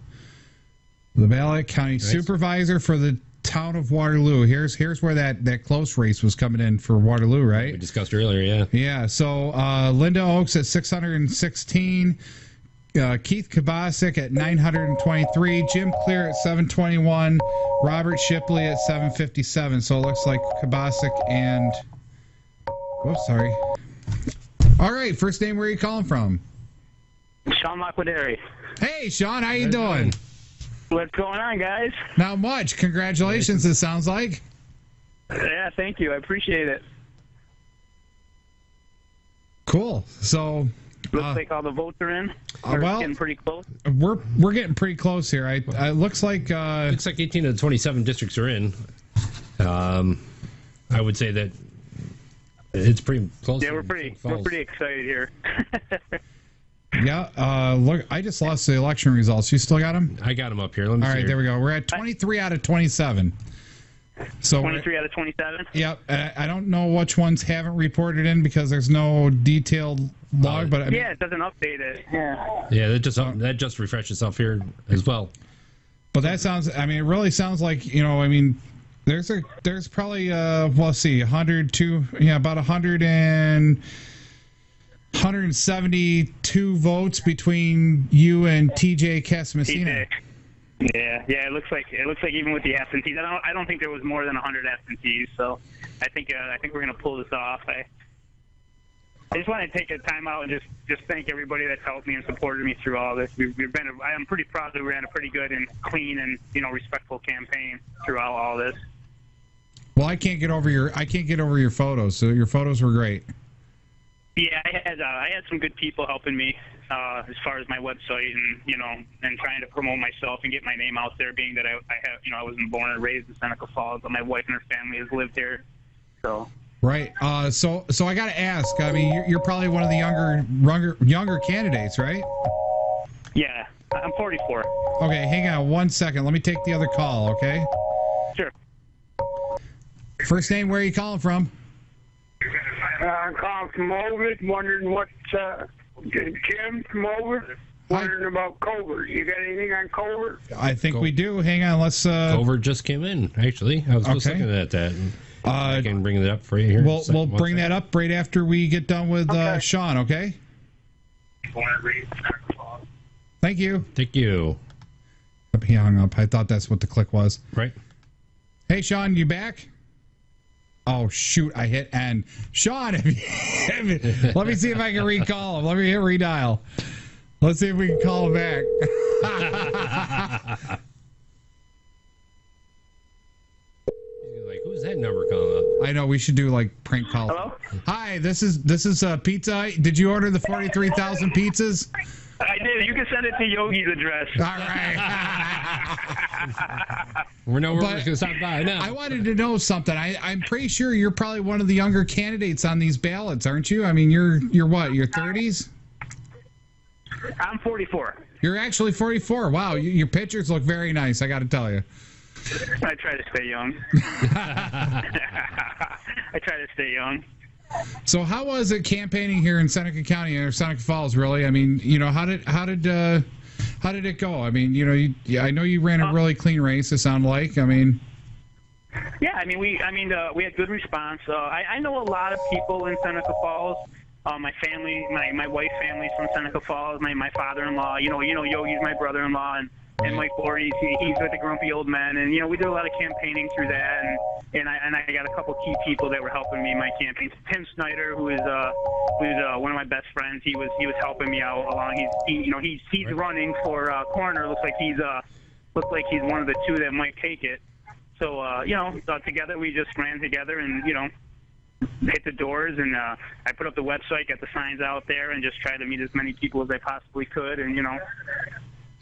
ballot. County Supervisor for the town of Waterloo. Here's where that close race was coming in for Waterloo, right? We discussed earlier, yeah. Yeah, so Linda Oaks at 616, Keith Kabasic at 923, Jim Clear at 721, Robert Shipley at 757. So it looks like Kabasic and... Whoops, sorry. All right, first name, where are you calling from? Sean Laquaderi. Hey, Sean, how you doing? What's going on, guys? Not much. Congratulations, it sounds like. Yeah, thank you. I appreciate it. Cool. So... Looks like all the votes are in. We're getting pretty close. We're getting pretty close here. It looks like 18 of the 27 districts are in. I would say that it's pretty close. Yeah, we're pretty excited here. Yeah. Look, I just lost the election results. You still got them? I got them up here. Let me all see right, here. there we go. We're at 23 out of 27. So 23 out of 27? Yep. I don't know which ones haven't reported in because there's no detailed log, but yeah, it doesn't update it. Yeah, that just refreshed itself here as well. But that sounds. I mean, it really sounds like there's probably let's see, 102. Yeah, about 172 votes between you and TJ Casamassina. Yeah. It looks like even with the absentees, I don't think there was more than 100 absentees. So I think we're gonna pull this off. I just want to take a time out and just thank everybody that's helped me and supported me through all this. I'm pretty proud that we ran a pretty good and clean and respectful campaign throughout all this. Well, I can't get over your photos. So your photos were great. Yeah, I had some good people helping me as far as my website and and trying to promote myself and get my name out there. Being that I wasn't born and raised in Seneca Falls, but my wife and her family has lived here, so. Right. So I got to ask. I mean, you're probably one of the younger candidates, right? Yeah, I'm 44. Okay, hang on 1 second. Let me take the other call. Okay. Sure. First name, where are you calling from? I'm calling from Ovid, wondering what, Jim from Ovid, wondering about Covert. You got anything on Covert? I think we do. Hang on, let's... Covert just came in, actually. I was just looking at that. I can bring it up for you here. We'll bring that up right after we get done with Sean, okay? Thank you. Thank you. He hung up. I thought that's what the click was. Right. Hey, Sean, you back? Oh, shoot, I hit end. Sean, let me see if I can recall him. Let me hit redial. Let's see if we can call him back. Like, who's that number calling up? I know, we should do, like, prank calls. Hello? Hi, this is Pizza. Did you order the 43,000 pizzas? I did. You can send it to Yogi's address. All right. We're going to stop by now. I wanted to know something. I'm pretty sure you're probably one of the younger candidates on these ballots, aren't you? I mean, you're what? Your 30s? I'm 44. You're actually 44. Wow, your pictures look very nice, I got to tell you. I try to stay young. I try to stay young. So how was it campaigning here in Seneca County or Seneca Falls? Really, I mean, how did it go? I mean, I know you ran a really clean race. It sounded like. I mean. Yeah, I mean, we had good response. I know a lot of people in Seneca Falls. My family, my wife's family's from Seneca Falls. My father-in-law, Yogi's my brother-in-law, and Mike Voorhees, he's with the Grumpy Old Men, and we did a lot of campaigning through that, and I got a couple key people that were helping me in my campaigns. Tim Snyder, who is one of my best friends, he was helping me out along. He's running for coroner. Looks like he's one of the two that might take it. So together we just ran together and hit the doors, and I put up the website, got the signs out there, and just tried to meet as many people as I possibly could, and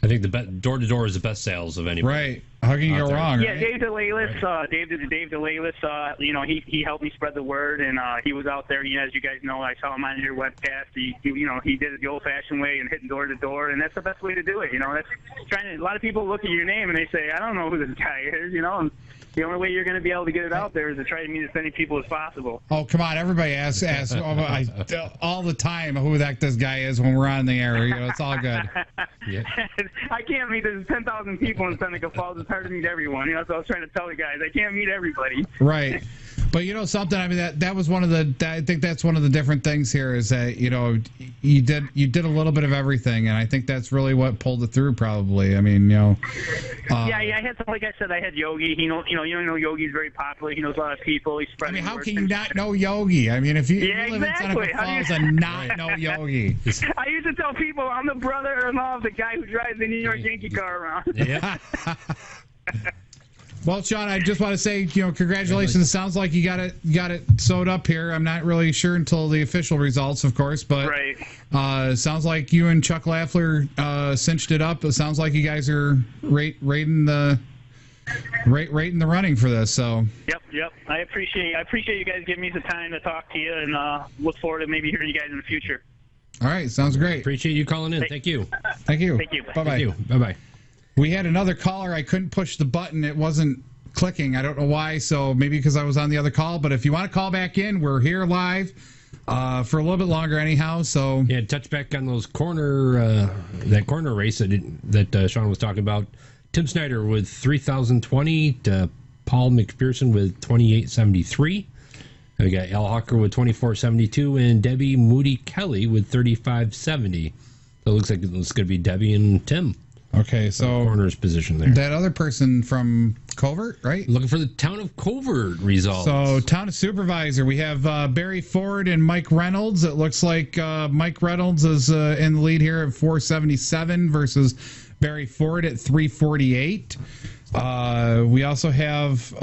I think the door-to-door is the best sales of anybody. Right. How can you go wrong? Yeah, right? Dave DeLaylis, Dave DeLaylis, he helped me spread the word, and he was out there. As you guys know, I saw him on your webcast. He did it the old-fashioned way and hitting door to door, and that's the best way to do it. That's trying to. A lot of people look at your name and they say, I don't know who this guy is. And the only way you're going to be able to get it out there is to try to meet as many people as possible. Oh, come on. Everybody asks all the time who this guy is when we're on the air. It's all good. Yeah. I can't meet. There's 10,000 people in Seneca Falls. It's hard to meet everyone. So I was trying to tell the guys, I can't meet everybody. Right. But something. I mean, that was one of the. I think that's one of the different things here is that you did a little bit of everything, and I think that's really what pulled it through. Probably. I mean, yeah, I had like I said, I had Yogi. Yogi's very popular. He knows a lot of people. He's spreading. I mean, how can you not know Yogi? I mean, if you live exactly. in Seneca Falls and not know Yogi. I used to tell people I'm the brother-in-law of the guy who drives the New York Yankee car around. Yeah. Well, Sean, I just want to say, congratulations. It sounds like you got it sewed up here. I'm not really sure until the official results, of course, but right. Sounds like you and Chuck Lafleur cinched it up. It sounds like you guys are right in the running for this. So. Yep. I appreciate you guys giving me the time to talk to you, and look forward to maybe hearing you guys in the future. All right, sounds great. Appreciate you calling in. Thank you. Thank you. Bye-bye. Thank you. Bye-bye. We had another caller. I couldn't push the button. It wasn't clicking. I don't know why, so maybe because I was on the other call. But if you want to call back in, we're here live for a little bit longer anyhow. So yeah, touch back on those that corner race that Sean was talking about. Tim Snyder with 3,020 to Paul McPherson with 2,873. We got Al Hawker with 2,472 and Debbie Moody Kelly with 3,570. So it looks like it's going to be Debbie and Tim. Okay, so corner's position there. That other person from Covert, right? Looking for the town of Covert results. So town of supervisor, we have Barry Ford and Mike Reynolds. It looks like Mike Reynolds is in the lead here at 477 versus Barry Ford at 348. We also have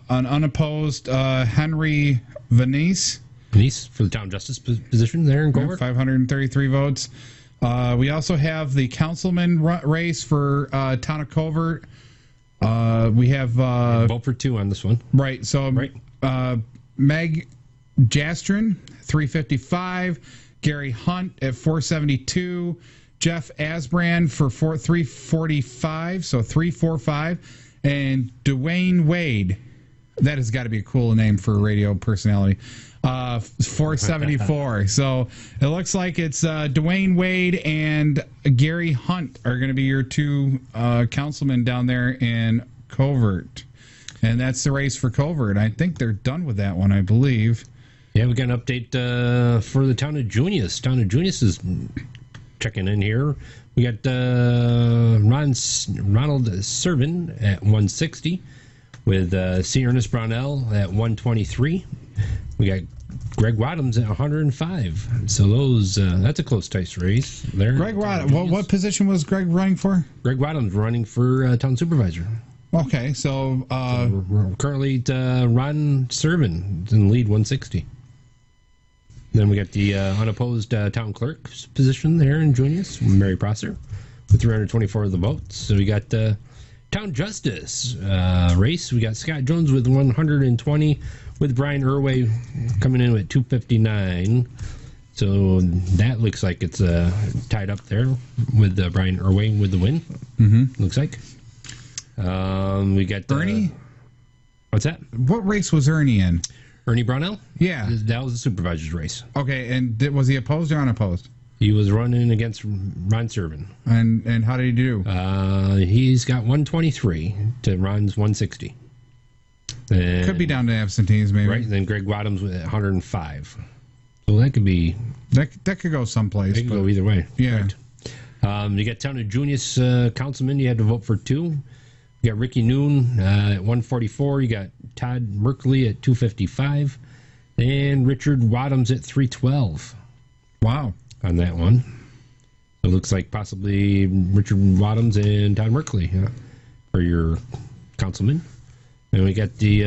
an unopposed Henry Venice for the town justice position there in Covert. 533 votes. We also have the councilman race for town of Covert. We have vote for two on this one. Right. So Meg Jastrin 355, Gary Hunt at 472, Jeff Asbrand for 345, so 345, and Dwayne Wade. That has got to be a cool name for a radio personality. 474. So it looks like it's Dwayne Wade and Gary Hunt are going to be your two councilmen down there in Covert. And that's the race for Covert. I think they're done with that one, I believe. Yeah, we got an update for the town of Junius. Town of Junius is checking in here. We got Ronald Servin at 160 with C. Ernest Brownell at 123. We got Greg Wadhams at 105. So those that's a close tight race there. Greg Wadhams. What position was Greg running for? Greg Wadhams running for town supervisor. Okay, so we're currently Ron Servin in lead 160. Then we got the unopposed town clerk's position there in Junius, Mary Prosser, with 324 of the votes. So we got town justice race. We got Scott Jones with 120, with Brian Irway coming in with 259. So that looks like it's tied up there with Brian Irway with the win. Mm-hmm. Looks like. We got Ernie. What's that? What race was Ernie in? Ernie Brownell? Yeah. That was the supervisor's race. Okay, and was he opposed or unopposed? He was running against Ron Servin. And how did he do? He's got 123 to Ron's 160. And, could be down to absentees, maybe. Right, and then Greg Wadham's with 105. So that could be... That could go someplace. It could go either way. Yeah. Right. You got Town of Junius councilman. You had to vote for 2. You got Ricky Noon at 144. You got Todd Merkley at 255. And Richard Wadham's at 312. Wow. On that one. So it looks like possibly Richard Wadham's and Todd Merkley for your councilman. And we got the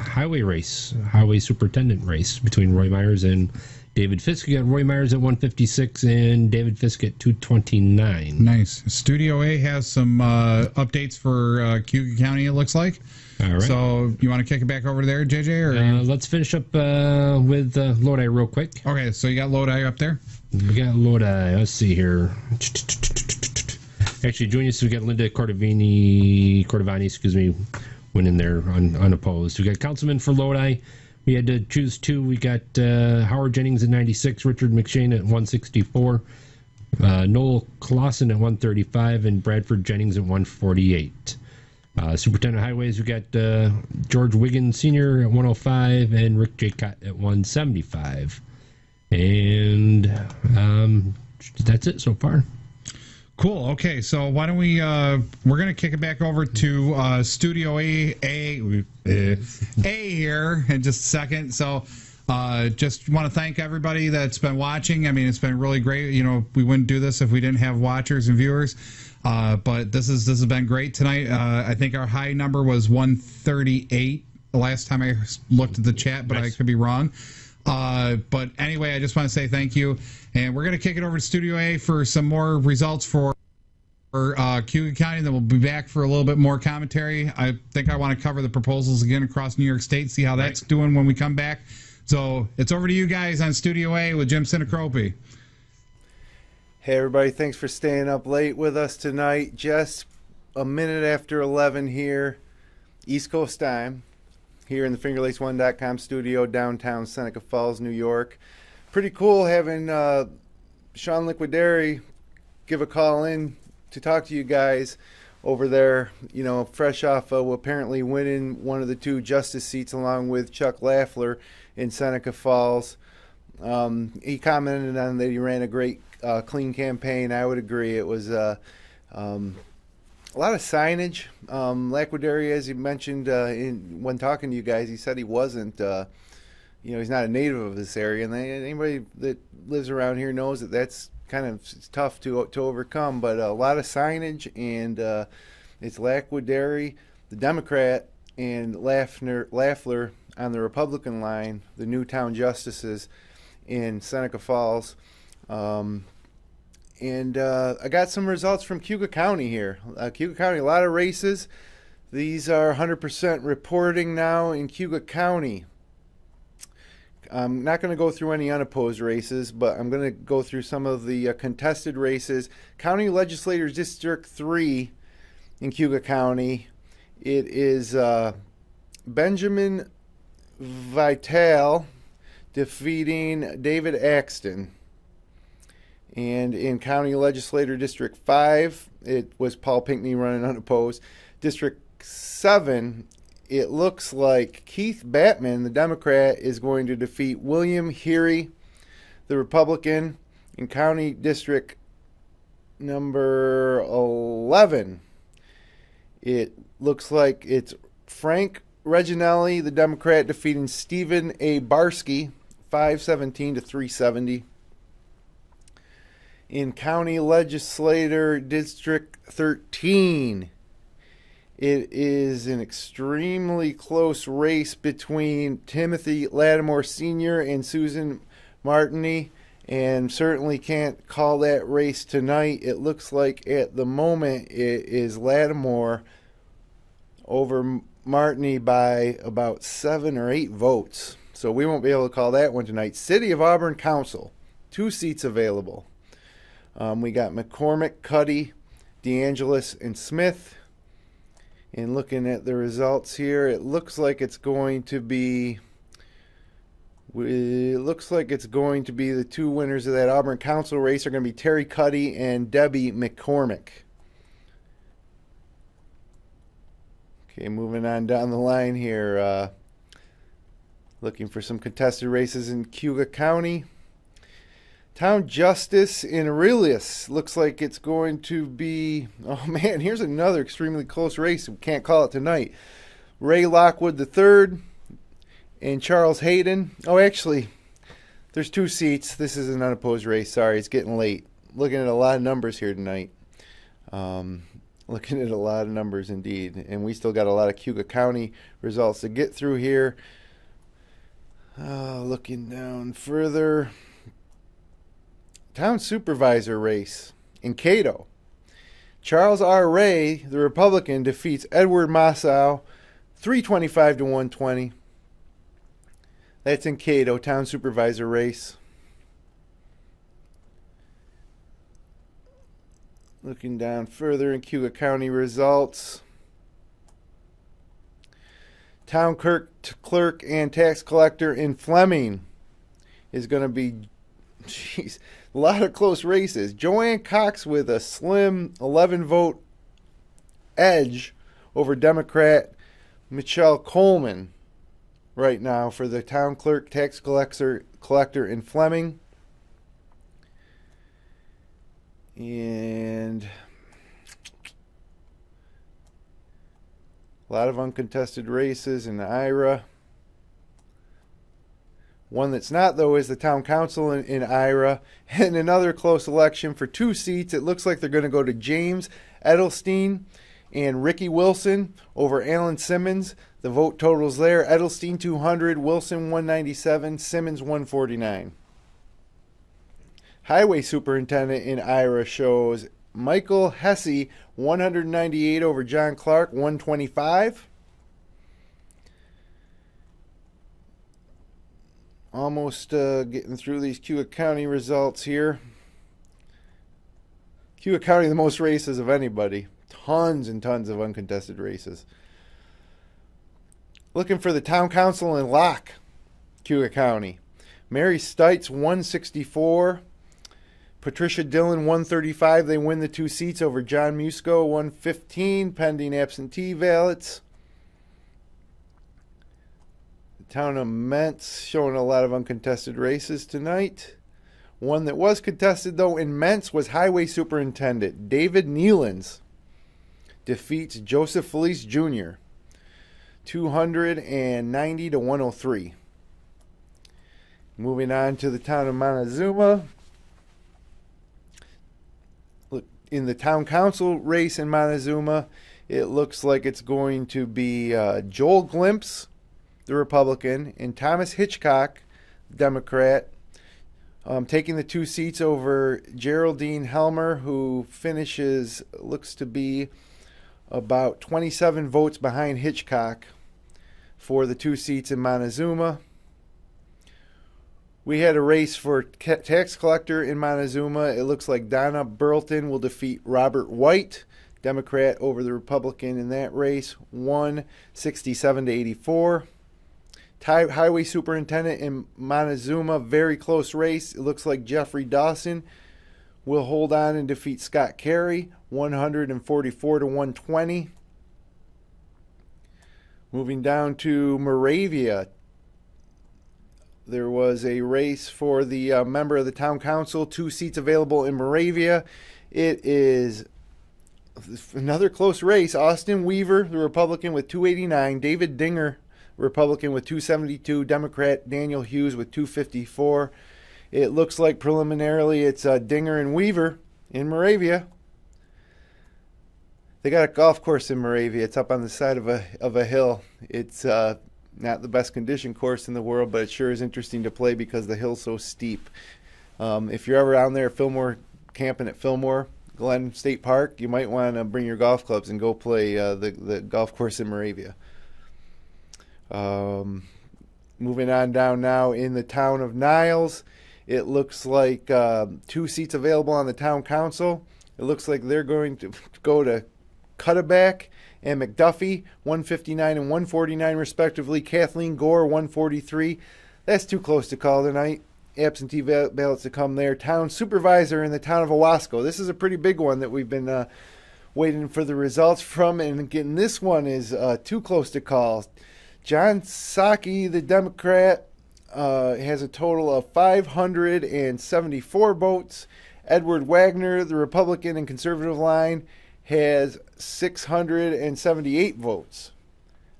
highway superintendent race between Roy Myers and David Fisk. You got Roy Myers at 156 and David Fisk at 229. Nice. Studio A has some updates for Cayuga County, it looks like. All right. So you want to kick it back over there, JJ? Or let's finish up with Lodi real quick. Okay, so you got Lodi up there? We got Lodi. Let's see here. Actually, joining us, we got Linda Cordovani, went in there unopposed. We got councilman for Lodi. We had to choose 2. We got Howard Jennings at 96, Richard McShane at 164, Noel Clausen at 135, and Bradford Jennings at 148. Superintendent of Highways, we got George Wiggins Sr. at 105 and Rick J. Cott at 175. And that's it so far. Cool. Okay, so why don't we? We're gonna kick it back over to Studio A here in just a second. So, just want to thank everybody that's been watching. I mean, it's been really great. You know, we wouldn't do this if we didn't have watchers and viewers. But this has been great tonight. I think our high number was 138 the last time I looked at the chat, but nice. I could be wrong. But anyway, I just want to say thank you. And we're going to kick it over to Studio A for some more results for Cayuga County. Then we'll be back for a little bit more commentary. I think I want to cover the proposals again across New York State, see how that's doing when we come back. So it's over to you guys on Studio A with Jim Sinicropi. Hey, everybody. Thanks for staying up late with us tonight. Just a minute after 11 here, East Coast time, here in the FingerLakes1.com studio, downtown Seneca Falls, New York. Pretty cool having Sean Liquidary give a call in to talk to you guys over there, you know, fresh off of apparently winning one of the 2 justice seats along with Chuck Lafler in Seneca Falls. He commented on that he ran a great clean campaign. I would agree. It was a lot of signage. Liquidary, as he mentioned when talking to you guys, he said he wasn't, he's not a native of this area. And anybody that lives around here knows that that's kind of tough to overcome. But a lot of signage, and it's Liquidary, the Democrat, and Lafler on the Republican line, the new town justices in Seneca Falls. And I got some results from Cayuga County here. Cayuga County, a lot of races. These are 100% reporting now in Cayuga County. I'm not going to go through any unopposed races, but I'm going to go through some of the contested races. County Legislators District 3 in Cayuga County. It is Benjamin Vitale defeating David Axton. And in County Legislator District 5, it was Paul Pinckney running unopposed. District 7, it looks like Keith Batman, the Democrat, is going to defeat William Heery, the Republican. In County District number 11, it looks like it's Frank Reginelli, the Democrat, defeating Stephen A. Barsky, 517 to 370. In County Legislator District 13, it is an extremely close race between Timothy Lattimore Sr. and Susan Martini, and certainly can't call that race tonight. It looks like at the moment it is Lattimore over Martini by about 7 or 8 votes. So we won't be able to call that one tonight. City of Auburn Council, 2 seats available. We got McCormick, Cuddy, DeAngelis, and Smith. And looking at the results here, it looks like it's going to be the two winners of that Auburn Council race are going to be Terry Cuddy and Debbie McCormick. Okay, moving on down the line here. Looking for some contested races in Cayuga County. Town Justice in Aurelius. Looks like it's going to be... Oh, man, here's another extremely close race. We can't call it tonight. Ray Lockwood III and Charles Hayden. Oh, actually, there's 2 seats. This is an unopposed race. Sorry, it's getting late. Looking at a lot of numbers here tonight. Looking at a lot of numbers indeed. And we still got a lot of Cayuga County results to get through here. Looking down further... Town Supervisor race in Cato. Charles R. Ray, the Republican, defeats Edward Massow 325 to 120. That's in Cato, Town Supervisor race. Looking down further in Cayuga County results. Town clerk and tax collector in Fleming is going to be... Jeez, a lot of close races. Joanne Cox with a slim 11-vote edge over Democrat Michelle Coleman right now for the town clerk tax collector in Fleming. And a lot of uncontested races in Ira. One that's not, though, is the town council in Ira. And another close election for 2 seats. It looks like they're going to go to James Edelstein and Ricky Wilson over Alan Simmons. The vote totals there. Edelstein 200, Wilson 197, Simmons 149. Highway superintendent in Ira shows Michael Hesse 198 over John Clark 125. Almost getting through these Cayuga County results here. Cayuga County, the most races of anybody. Tons and tons of uncontested races. Looking for the town council in Locke, Cayuga County. Mary Stites 164. Patricia Dillon 135. They win the 2 seats over John Musco 115, pending absentee ballots. Town of Mentz showing a lot of uncontested races tonight. One that was contested, though, in Mentz was Highway Superintendent David Nealons defeats Joseph Felice Jr. 290 to 103. Moving on to the town of Montezuma. Look, in the town council race in Montezuma, it looks like it's going to be Joel Glimpse, the Republican, and Thomas Hitchcock, Democrat, taking the 2 seats over Geraldine Helmer, who finishes, looks to be about 27 votes behind Hitchcock for the 2 seats in Montezuma. We had a race for tax collector in Montezuma. It looks like Donna Burleton will defeat Robert White, Democrat, over the Republican in that race, 167 to 84. Highway superintendent in Montezuma, very close race. It looks like Jeffrey Dawson will hold on and defeat Scott Carey, 144 to 120. Moving down to Moravia, there was a race for the member of the town council, 2 seats available in Moravia. It is another close race. Austin Weaver, the Republican, with 289. David Dinger, Republican, with 272. Democrat Daniel Hughes with 254. It looks like preliminarily it's Dinger and Weaver in Moravia. They got a golf course in Moravia. It's up on the side of a hill. It's not the best condition course in the world, but it sure is interesting to play because the hill's so steep. If you're ever down there at Fillmore, camping at Fillmore Glen State Park, you might want to bring your golf clubs and go play the golf course in Moravia. Moving on down now in the town of Niles, it looks like 2 seats available on the town council. It looks like they're going to go to Cutterback and McDuffie, 159 and 149 respectively. Kathleen Gore, 143. That's too close to call tonight. Absentee ballots to come there. Town supervisor in the town of Owasco. This is a pretty big one that we've been waiting for the results from, and again, this one is too close to call. John Psaki, the Democrat, has a total of 574 votes. Edward Wagner, the Republican and conservative line, has 678 votes.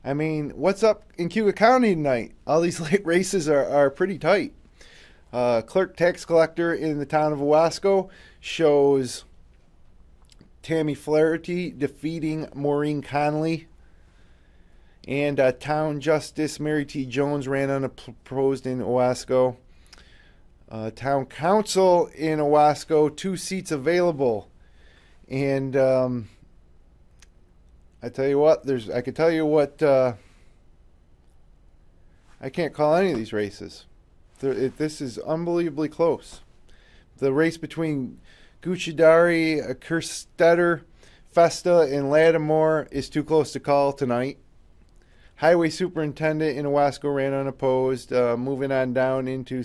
I mean, what's up in Cayuga County tonight? All these late races are pretty tight. Clerk tax collector in the town of Owasco shows Tammy Flaherty defeating Maureen Conley. And town justice Mary T. Jones ran unopposed in Owasco. Town council in Owasco, 2 seats available. And I tell you what, I could tell you what, I can't call any of these races. This is unbelievably close. The race between Gucciardari, Kerstetter, Festa, and Lattimore is too close to call tonight. Highway superintendent in Owasco ran unopposed. Moving on down into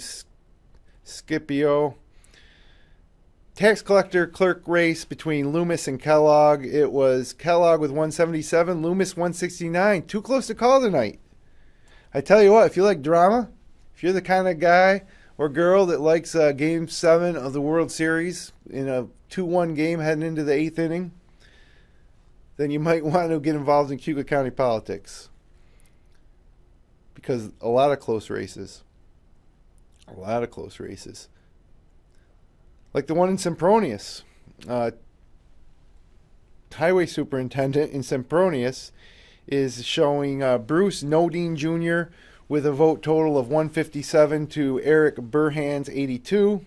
Scipio. Tax collector clerk race between Loomis and Kellogg. It was Kellogg with 177, Loomis 169. Too close to call tonight. I tell you what, if you like drama, if you're the kind of guy or girl that likes Game 7 of the World Series in a 2-1 game heading into the 8th inning, then you might want to get involved in Cayuga County politics. Because a lot of close races. Like the one in Sempronius. Highway superintendent in Sempronius is showing Bruce Nodine Jr. with a vote total of 157 to Eric Burhan's 82.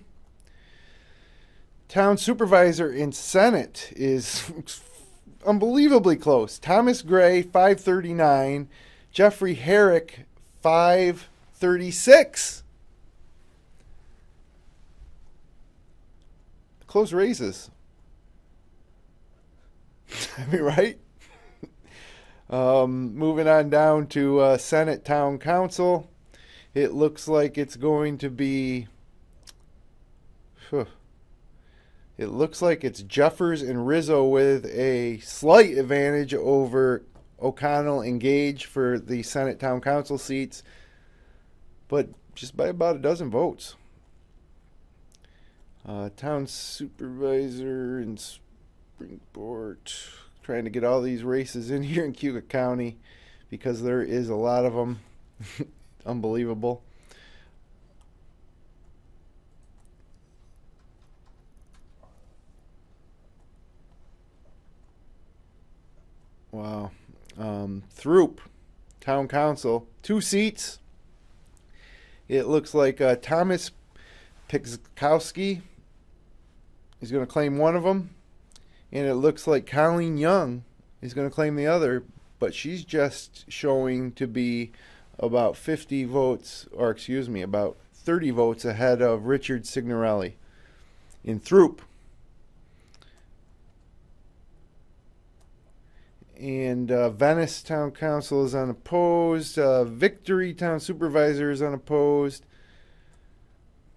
Town supervisor in Senate is unbelievably close. Thomas Gray, 539. Jeffrey Herrick, 536. Close races. I mean, right? Moving on down to Senate Town Council. It looks like it's going to be... It looks like it's Jeffers and Rizzo with a slight advantage over O'Connell and Gage for the Senate Town Council seats, but just by about a dozen votes. Town supervisor in Springport, trying to get all these races in here in Cayuga County because there is a lot of them. Unbelievable. Wow. Throop, Town Council, 2 seats. It looks like Thomas Pikowski is going to claim one of them, and it looks like Colleen Young is going to claim the other, but she's just showing to be about 50 votes, or excuse me, about 30 votes ahead of Richard Signorelli in Throop. And Venice Town Council is unopposed. Victory Town Supervisor is unopposed.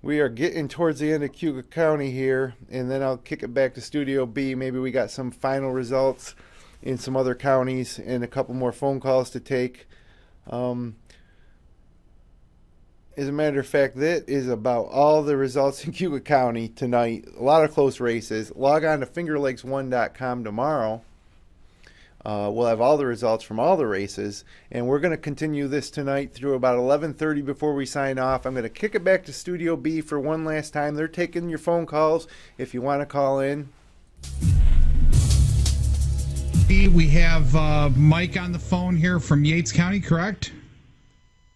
We are getting towards the end of Cayuga County here, and then I'll kick it back to Studio B. Maybe we got some final results in some other counties and a couple more phone calls to take. As a matter of fact, that is about all the results in Cayuga County tonight. A lot of close races. Log on to fingerlakes1.com tomorrow. We'll have all the results from all the races, and we're going to continue this tonight through about 11:30 before we sign off. I'm going to kick it back to Studio B for one last time. They're taking your phone calls if you want to call in. We have Mike on the phone here from Yates County, correct?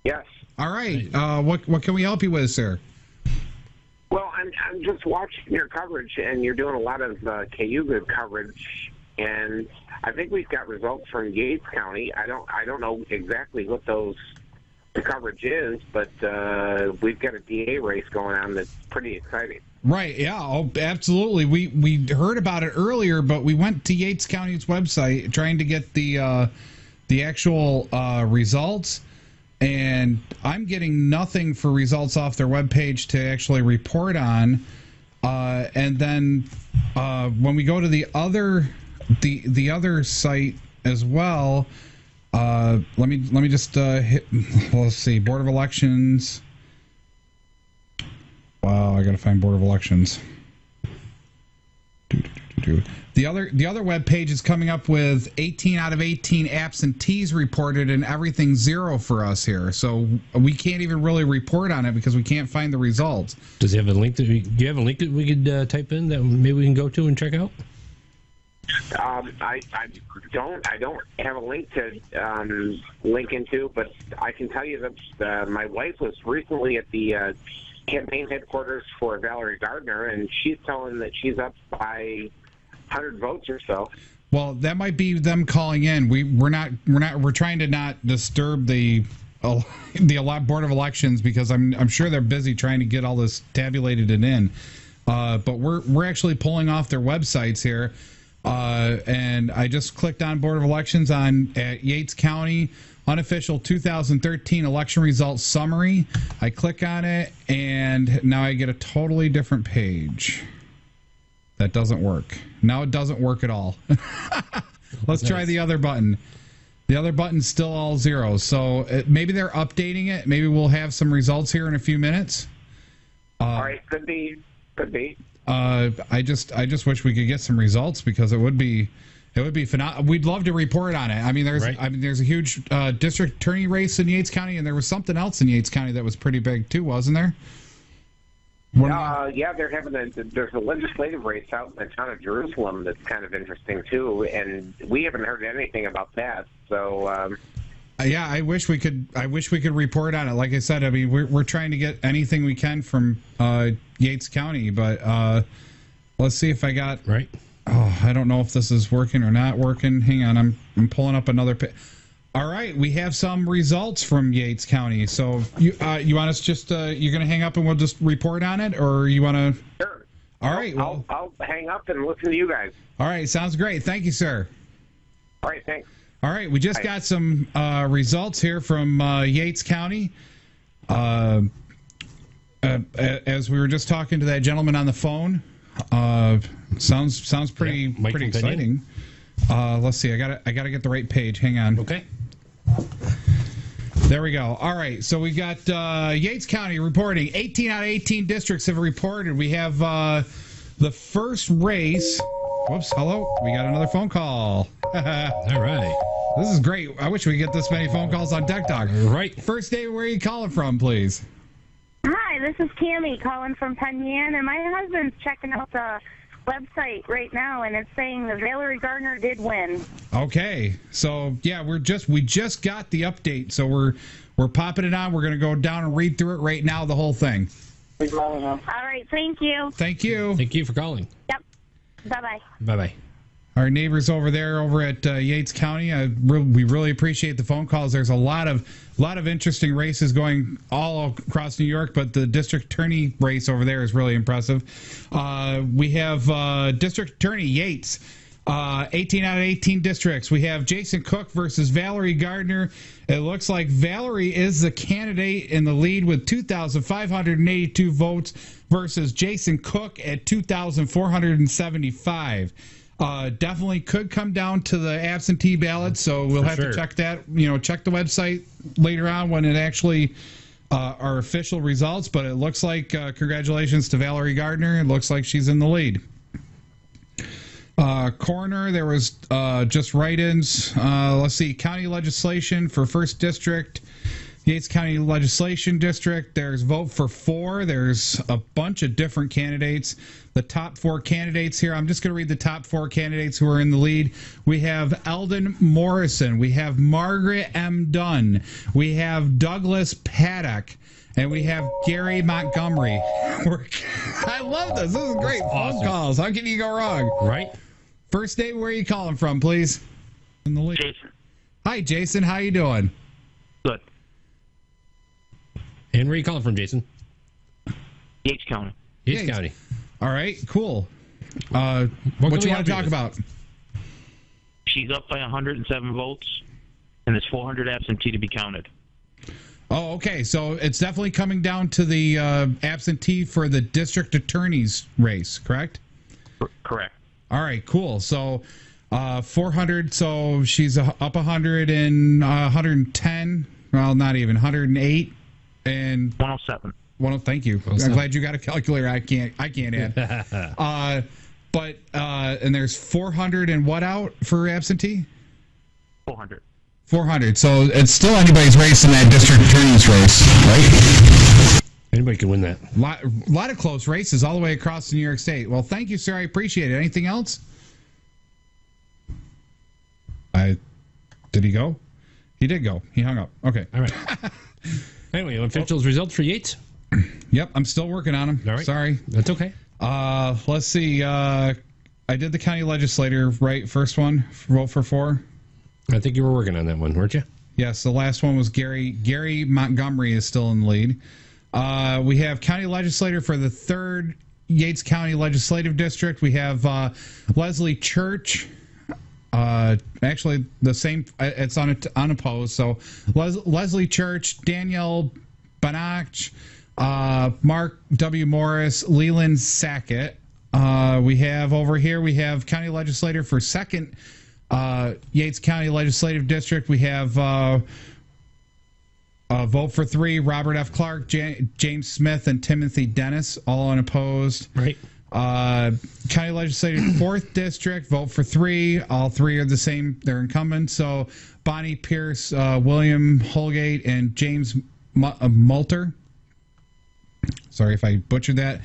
Yes. All right. What can we help you with, sir? Well, I'm just watching your coverage, and you're doing a lot of Cayuga coverage, and I think we've got results from Yates County. I don't know exactly what the coverage is, but we've got a DA race going on that's pretty exciting. Right, yeah, oh, absolutely. We heard about it earlier, but we went to Yates County's website trying to get the actual results, and I'm getting nothing for results off their webpage to actually report on. And then when we go to the other site as well, let me just hit. Let's see, Board of Elections. Wow, I gotta find Board of Elections. The other web page is coming up with 18 out of 18 absentees reported, and everything's 0 for us here. So we can't even really report on it because we can't find the results. Does he have a link? Do you have a link that we could type in that maybe we can go to and check out? I don't have a link to link into, but I can tell you that my wife was recently at the campaign headquarters for Valerie Gardner, and she's telling that she's up by 100 votes or so. Well, that might be them calling in. We're trying to not disturb the Board of Elections because I'm sure they're busy trying to get all this tabulated and in. But we're actually pulling off their websites here. And I just clicked on Board of Elections at Yates County, unofficial 2013 election results summary. I click on it, and now I get a totally different page. That doesn't work. Now it doesn't work at all. Let's try the other button. The other button's still all 0. So maybe they're updating it. Maybe we'll have some results here in a few minutes. All right, could be. I just wish we could get some results because it would be phenomenal. We'd love to report on it. I mean, there's a huge district attorney race in Yates County, and there was something else in Yates County that was pretty big too, wasn't there? Yeah, they're having there's a legislative race out in the town of Jerusalem that's kind of interesting too, and we haven't heard anything about that. So. Yeah, I wish we could report on it. Like I said, I mean, we're trying to get anything we can from Yates County, but let's see if I got right. Oh, I don't know if this is working or not working. Hang on, I'm pulling up another. All right, we have some results from Yates County. So you want us just you're going to hang up and we'll just report on it, or you want to? Sure. All right. Well, I'll hang up and listen to you guys. All right, sounds great. Thank you, sir. All right, thanks. All right, we just got some results here from Yates County. As we were just talking to that gentleman on the phone, sounds pretty exciting. Let's see, I gotta get the right page. Hang on. Okay. There we go. All right, so we got Yates County reporting 18 out of 18 districts have reported. We have the first race. Whoops, hello. We got another phone call. All right. This is great. I wish we could get this many phone calls on Tech Talk. Right. First day, where are you calling from, please? Hi, this is Tammy calling from Penn Yan, and my husband's checking out the website right now, and it's saying that Valerie Gardner did win. Okay, so yeah, we just got the update, so we're popping it on. We're gonna go down and read through it right now, the whole thing. All right, thank you. Thank you. Thank you for calling. Yep. Bye-bye. Bye-bye. Our neighbors over there over at Yates County, we really appreciate the phone calls. There's a lot of interesting races going all across New York, but the district attorney race over there is really impressive. We have district attorney Yates, 18 out of 18 districts. We have Jason Cook versus Valerie Gardner. It looks like Valerie is the candidate in the lead with 2,582 votes versus Jason Cook at 2,475. Definitely could come down to the absentee ballot, so we'll have to check that. Check the website later on when it actually are official results. But it looks like congratulations to Valerie Gardner. It looks like she's in the lead. Coroner, there was just write-ins. Let's see, county legislation for 1st District. Yates County Legislation District, there's vote for 4. There's a bunch of different candidates. The top 4 candidates here, I'm just going to read the top 4 candidates who are in the lead. We have Eldon Morrison. We have Margaret M. Dunn. We have Douglas Paddock. And we have Gary Montgomery. I love this. This is great. Phone calls. How can you go wrong? Right. First name, where are you calling from, please? In the lead. Jason. Hi, Jason. How you doing? Good. And where are you calling from, Jason? Yates County. Yates County. All right, cool. What you want to talk about? She's up by 107 votes, and there's 400 absentee to be counted. Oh, okay. So it's definitely coming down to the absentee for the district attorney's race, correct? Correct. All right, cool. So 400. So she's up 100 and 110. Well, not even 108 and 107. Thank you. I'm glad you got a calculator. I can't add. But and there's 400 and what out for absentee? 400. 400. So it's still anybody's race in that district attorney's race, right? Anybody can win that. A lot of close races all the way across New York State. Well, thank you, sir. I appreciate it. Anything else? Did he go? He did go. He hung up. Okay. All right. Anyway, officials results for Yates? Yep, I'm still working on them. All right. Sorry. That's okay. Let's see. I did the county legislator, right? First one, vote for 4. I think you were working on that one, weren't you? Yes, the last one was Gary. Gary Montgomery is still in the lead. We have county legislator for the 3rd Yates County Legislative District. We have Leslie Church. Actually, the same. It's unopposed. So Leslie Church, Danielle Banach, Mark W. Morris, Leland Sackett. We have over here. We have county legislator for 2nd Yates County Legislative District. We have vote for 3, Robert F. Clark, James Smith, and Timothy Dennis, all unopposed. Right. County Legislative 4th District, vote for 3. All 3 are the same. They're incumbents. So Bonnie Pierce, William Holgate, and James Moulter. Sorry if I butchered that.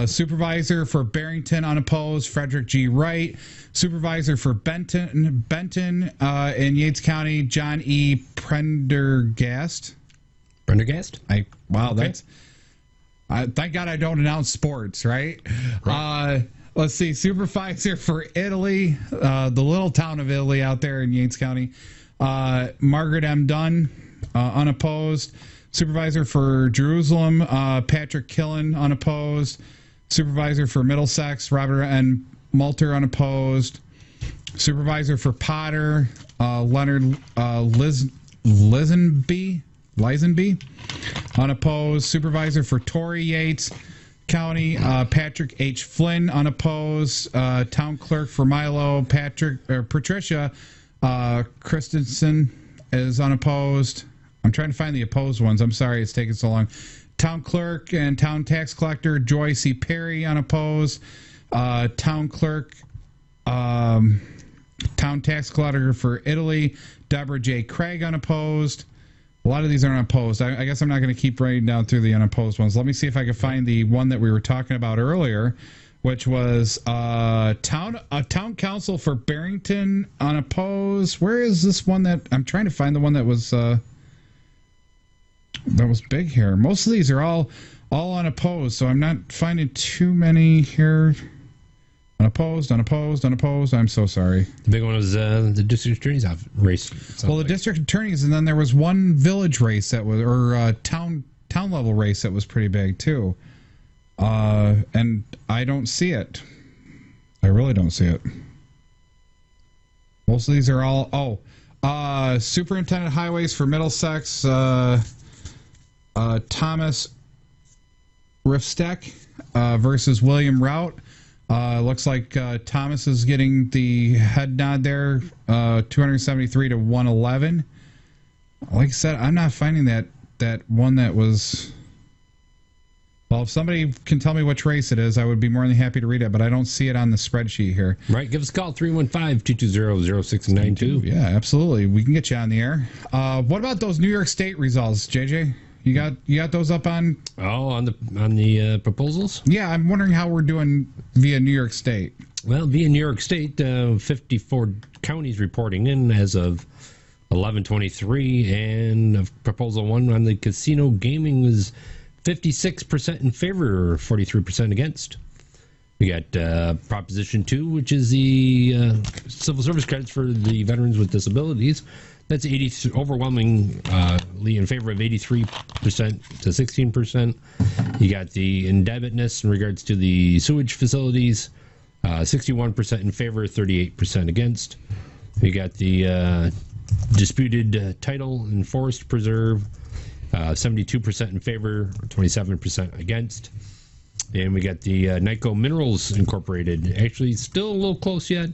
Supervisor for Barrington, unopposed, Frederick G. Wright. Supervisor for Benton in Yates County, John E. Prendergast. Prendergast? Wow, okay. Thank God I don't announce sports, right? Let's see. Supervisor for Italy, the little town of Italy out there in Yates County, Margaret M. Dunn, unopposed. Supervisor for Jerusalem, Patrick Killen, unopposed. Supervisor for Middlesex, Robert N. Moulter, unopposed. Supervisor for Potter, Leonard Lisenby, unopposed. Supervisor for Torrey Yates County, Patrick H. Flynn, unopposed. Town Clerk for Milo, Patricia Christensen is unopposed. I'm trying to find the opposed ones. I'm sorry it's taking so long. Town Clerk and Town Tax Collector, Joy C. Perry, unopposed. Town Clerk, Town Tax Collector for Italy, Deborah J. Craig, unopposed. A lot of these are unopposed. I guess I'm not going to keep writing down through the unopposed ones. Let me see if I can find the one that we were talking about earlier, which was Town Council for Barrington, unopposed. Where is this one that... I'm trying to find the one that was big here. Most of these are all unopposed, so I'm not finding too many here. Unopposed. I'm so sorry. The big one was the district attorney's race. Well, the district attorneys, and then there was one village race that was, or town level race that was pretty big too. And I don't see it. I really don't see it. Most of these are all. Superintendent of Highways for Middlesex. Thomas Rifstek versus William Rout. Looks like Thomas is getting the head nod there, 273 to 111. Like I said, I'm not finding that one that was... Well, if somebody can tell me which race it is, I would be more than happy to read it, but I don't see it on the spreadsheet here. Right, give us a call, 315-220-0692. Yeah, absolutely. We can get you on the air. What about those New York State results, JJ? You got those up on? Oh, on the proposals? Yeah, I'm wondering how we're doing via New York State. Well, via New York State, 54 counties reporting in as of 11/23, and proposal 1 on the casino gaming was 56% in favor, 43% against. We got Proposition 2, which is the civil service credits for the veterans with disabilities. That's overwhelmingly in favor of 83% to 16%. You got the indebtedness in regards to the sewage facilities, 61% in favor, 38% against. We got the disputed title and forest preserve, 72% in favor, 27% against. And we got the Nyco Minerals Incorporated, actually still a little close yet,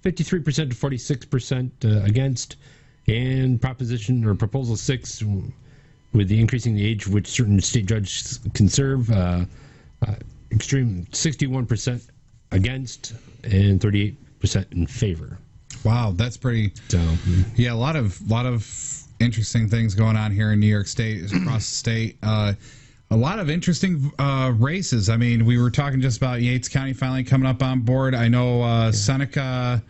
53% to 46% against. And Proposal 6, with the increasing the age which certain state judges can serve, extreme 61% against and 38% in favor. Wow, that's pretty. So, yeah, a lot of interesting things going on here in New York State, across the state. A lot of interesting races. I mean, we were talking just about Yates County finally coming up on board. I know Seneca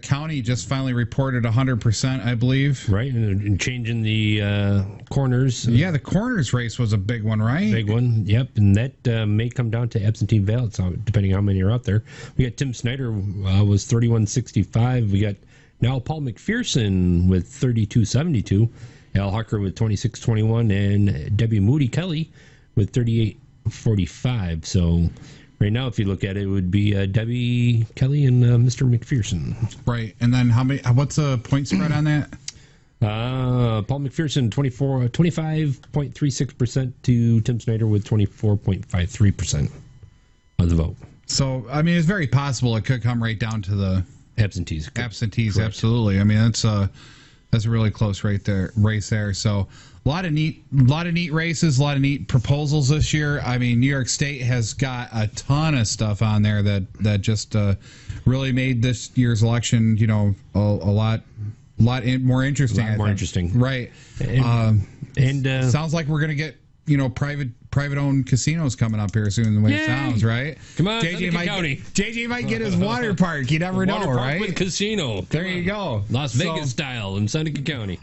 County just finally reported 100%, I believe. Right, and changing the corners. Yeah, the corners race was a big one, right? Big one, yep. And that may come down to absentee ballots, depending on how many are out there. We got Tim Snyder was 3165. We got now Paul McPherson with 3272. Al Hucker with 2621. And Debbie Moody Kelly with 3845. So right now, if you look at it, it would be Debbie Kelly and Mr. McPherson. Right. And then what's the point spread on that? Paul McPherson, 25.36% to Tim Snyder with 24.53% of the vote. So, I mean, it's very possible it could come right down to the absentees. Absentees, correct. Absolutely. I mean, that's a really close race there. So, a lot of neat races, a lot of neat proposals this year. I mean, New York State has got a ton of stuff on there that just really made this year's election, a lot more interesting. Interesting, right? And sounds like we're gonna get private owned casinos coming up here soon. The way it sounds, right? Come on, JJ might get his water park. You never know, right? With casino. There you go, Las Vegas style in Seneca County.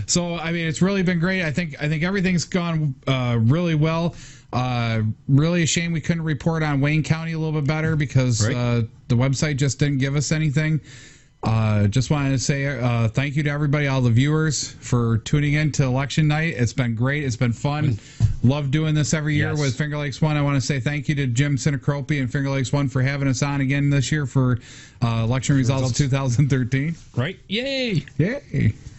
So I mean, it's really been great. I think everything's gone really well. Really a shame we couldn't report on Wayne County a little bit better because the website just didn't give us anything. Just wanted to say thank you to everybody, all the viewers, for tuning in to election night. It's been great. It's been fun. Love doing this every year with Finger Lakes One. I want to say thank you to Jim Sinicropi and Finger Lakes One for having us on again this year for election results 2013. Right? Yay!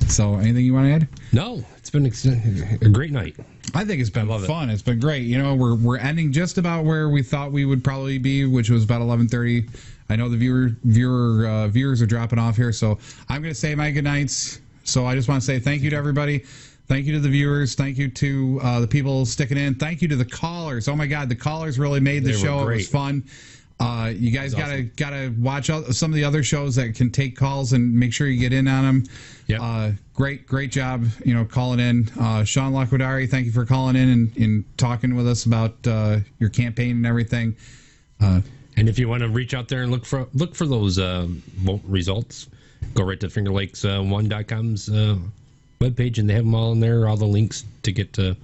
So, anything you want to add? No, it's been a great night. I think it's been fun. It's been great. We're ending just about where we thought we would probably be, which was about 11:30. I know the viewers are dropping off here, so I'm going to say my good nights. So I just want to say thank you to everybody. Thank you to the viewers. Thank you to the people sticking in. Thank you to the callers. Oh my God, the callers really made the show. It was fun. You guys gotta watch out some of the other shows that can take calls and make sure you get in on them. Yep. Great job, calling in. Sean Laquadari, thank you for calling in and talking with us about your campaign and everything. And if you want to reach out there and look for those vote results, go right to fingerlakes1.com's webpage, and they have them all in there, all the links to get to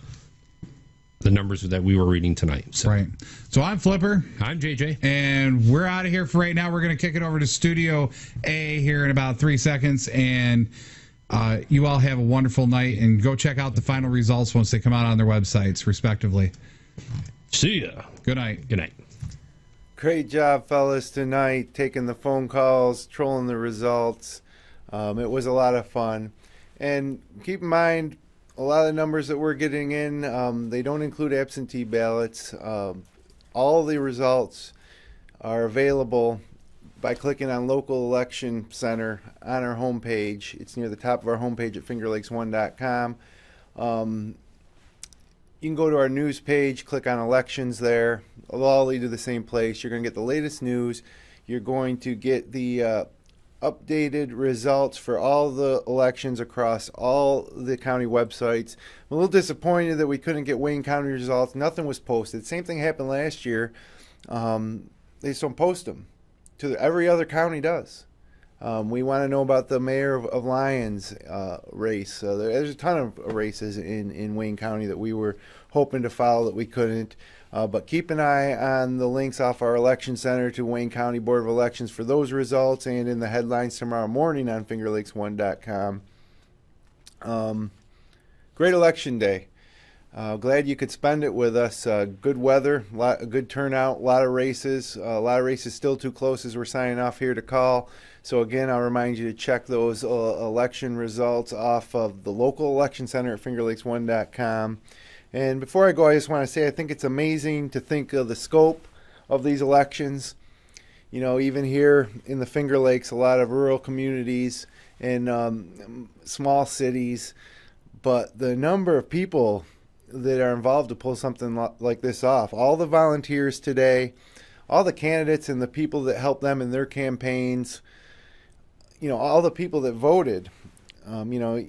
the numbers that we were reading tonight. So. Right. So I'm Flipper. I'm JJ. And we're out of here for right now. We're going to kick it over to Studio A here in about 3 seconds. And you all have a wonderful night. And go check out the final results once they come out on their websites, respectively. See ya. Good night. Good night. Great job, fellas, tonight, taking the phone calls, trolling the results. It was a lot of fun. And keep in mind, a lot of the numbers that we're getting in, they don't include absentee ballots. All the results are available by clicking on Local Election Center on our homepage. It's near the top of our homepage at fingerlakes1.com. You can go to our news page, click on elections there. It'll all lead to the same place. You're going to get the latest news. You're going to get the updated results for all the elections across all the county websites. I'm a little disappointed that we couldn't get Wayne County results. Nothing was posted. Same thing happened last year. They just don't post them. Every other county does. We want to know about the mayor of Lyons race. There's a ton of races in Wayne County that we were hoping to follow that we couldn't. But keep an eye on the links off our election center to Wayne County Board of Elections for those results, and in the headlines tomorrow morning on fingerlakes1.com. Great election day. Glad you could spend it with us. Good weather, a good turnout, a lot of races. Still too close as we're signing off here to call. So again, I'll remind you to check those election results off of the local election center at fingerlakes1.com. And before I go, I just want to say I think it's amazing to think of the scope of these elections. You know, even here in the Finger Lakes, a lot of rural communities and small cities, but the number of people that are involved to pull something like this off. All the volunteers today, all the candidates and the people that help them in their campaigns, you know, all the people that voted, you know,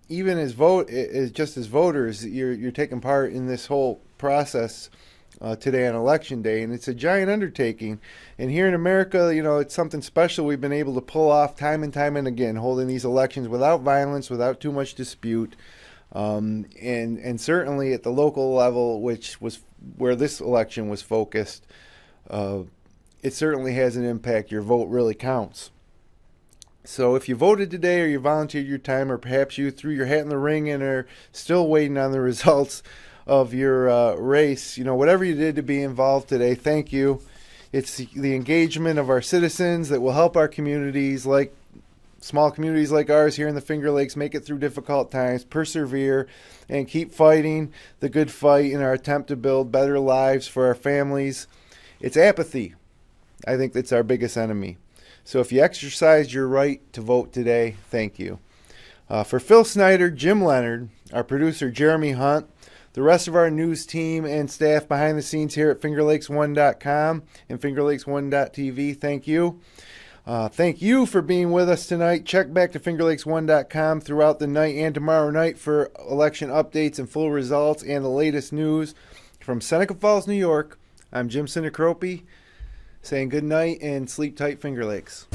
even as just as voters, you're taking part in this whole process today on election day, and it's a giant undertaking. And here in America, you know, it's something special we've been able to pull off time and time and again, holding these elections without violence, without too much dispute. And certainly at the local level, which was where this election was focused, it certainly has an impact. Your vote really counts. So if you voted today, or you volunteered your time, or perhaps you threw your hat in the ring and are still waiting on the results of your race, you know, whatever you did to be involved today, thank you. It's the engagement of our citizens that will help our communities, like small communities like ours here in the Finger Lakes, make it through difficult times, persevere, and keep fighting the good fight in our attempt to build better lives for our families. It's apathy. I think that's our biggest enemy. So if you exercised your right to vote today, thank you. For Phil Snyder, Jim Leonard, our producer Jeremy Hunt, the rest of our news team and staff behind the scenes here at fingerlakes1.com and fingerlakes1.tv, thank you. Thank you for being with us tonight. Check back to fingerlakes1.com throughout the night and tomorrow night for election updates and full results and the latest news. From Seneca Falls, New York, I'm Jim Sinicropi, saying good night and sleep tight, Finger Lakes.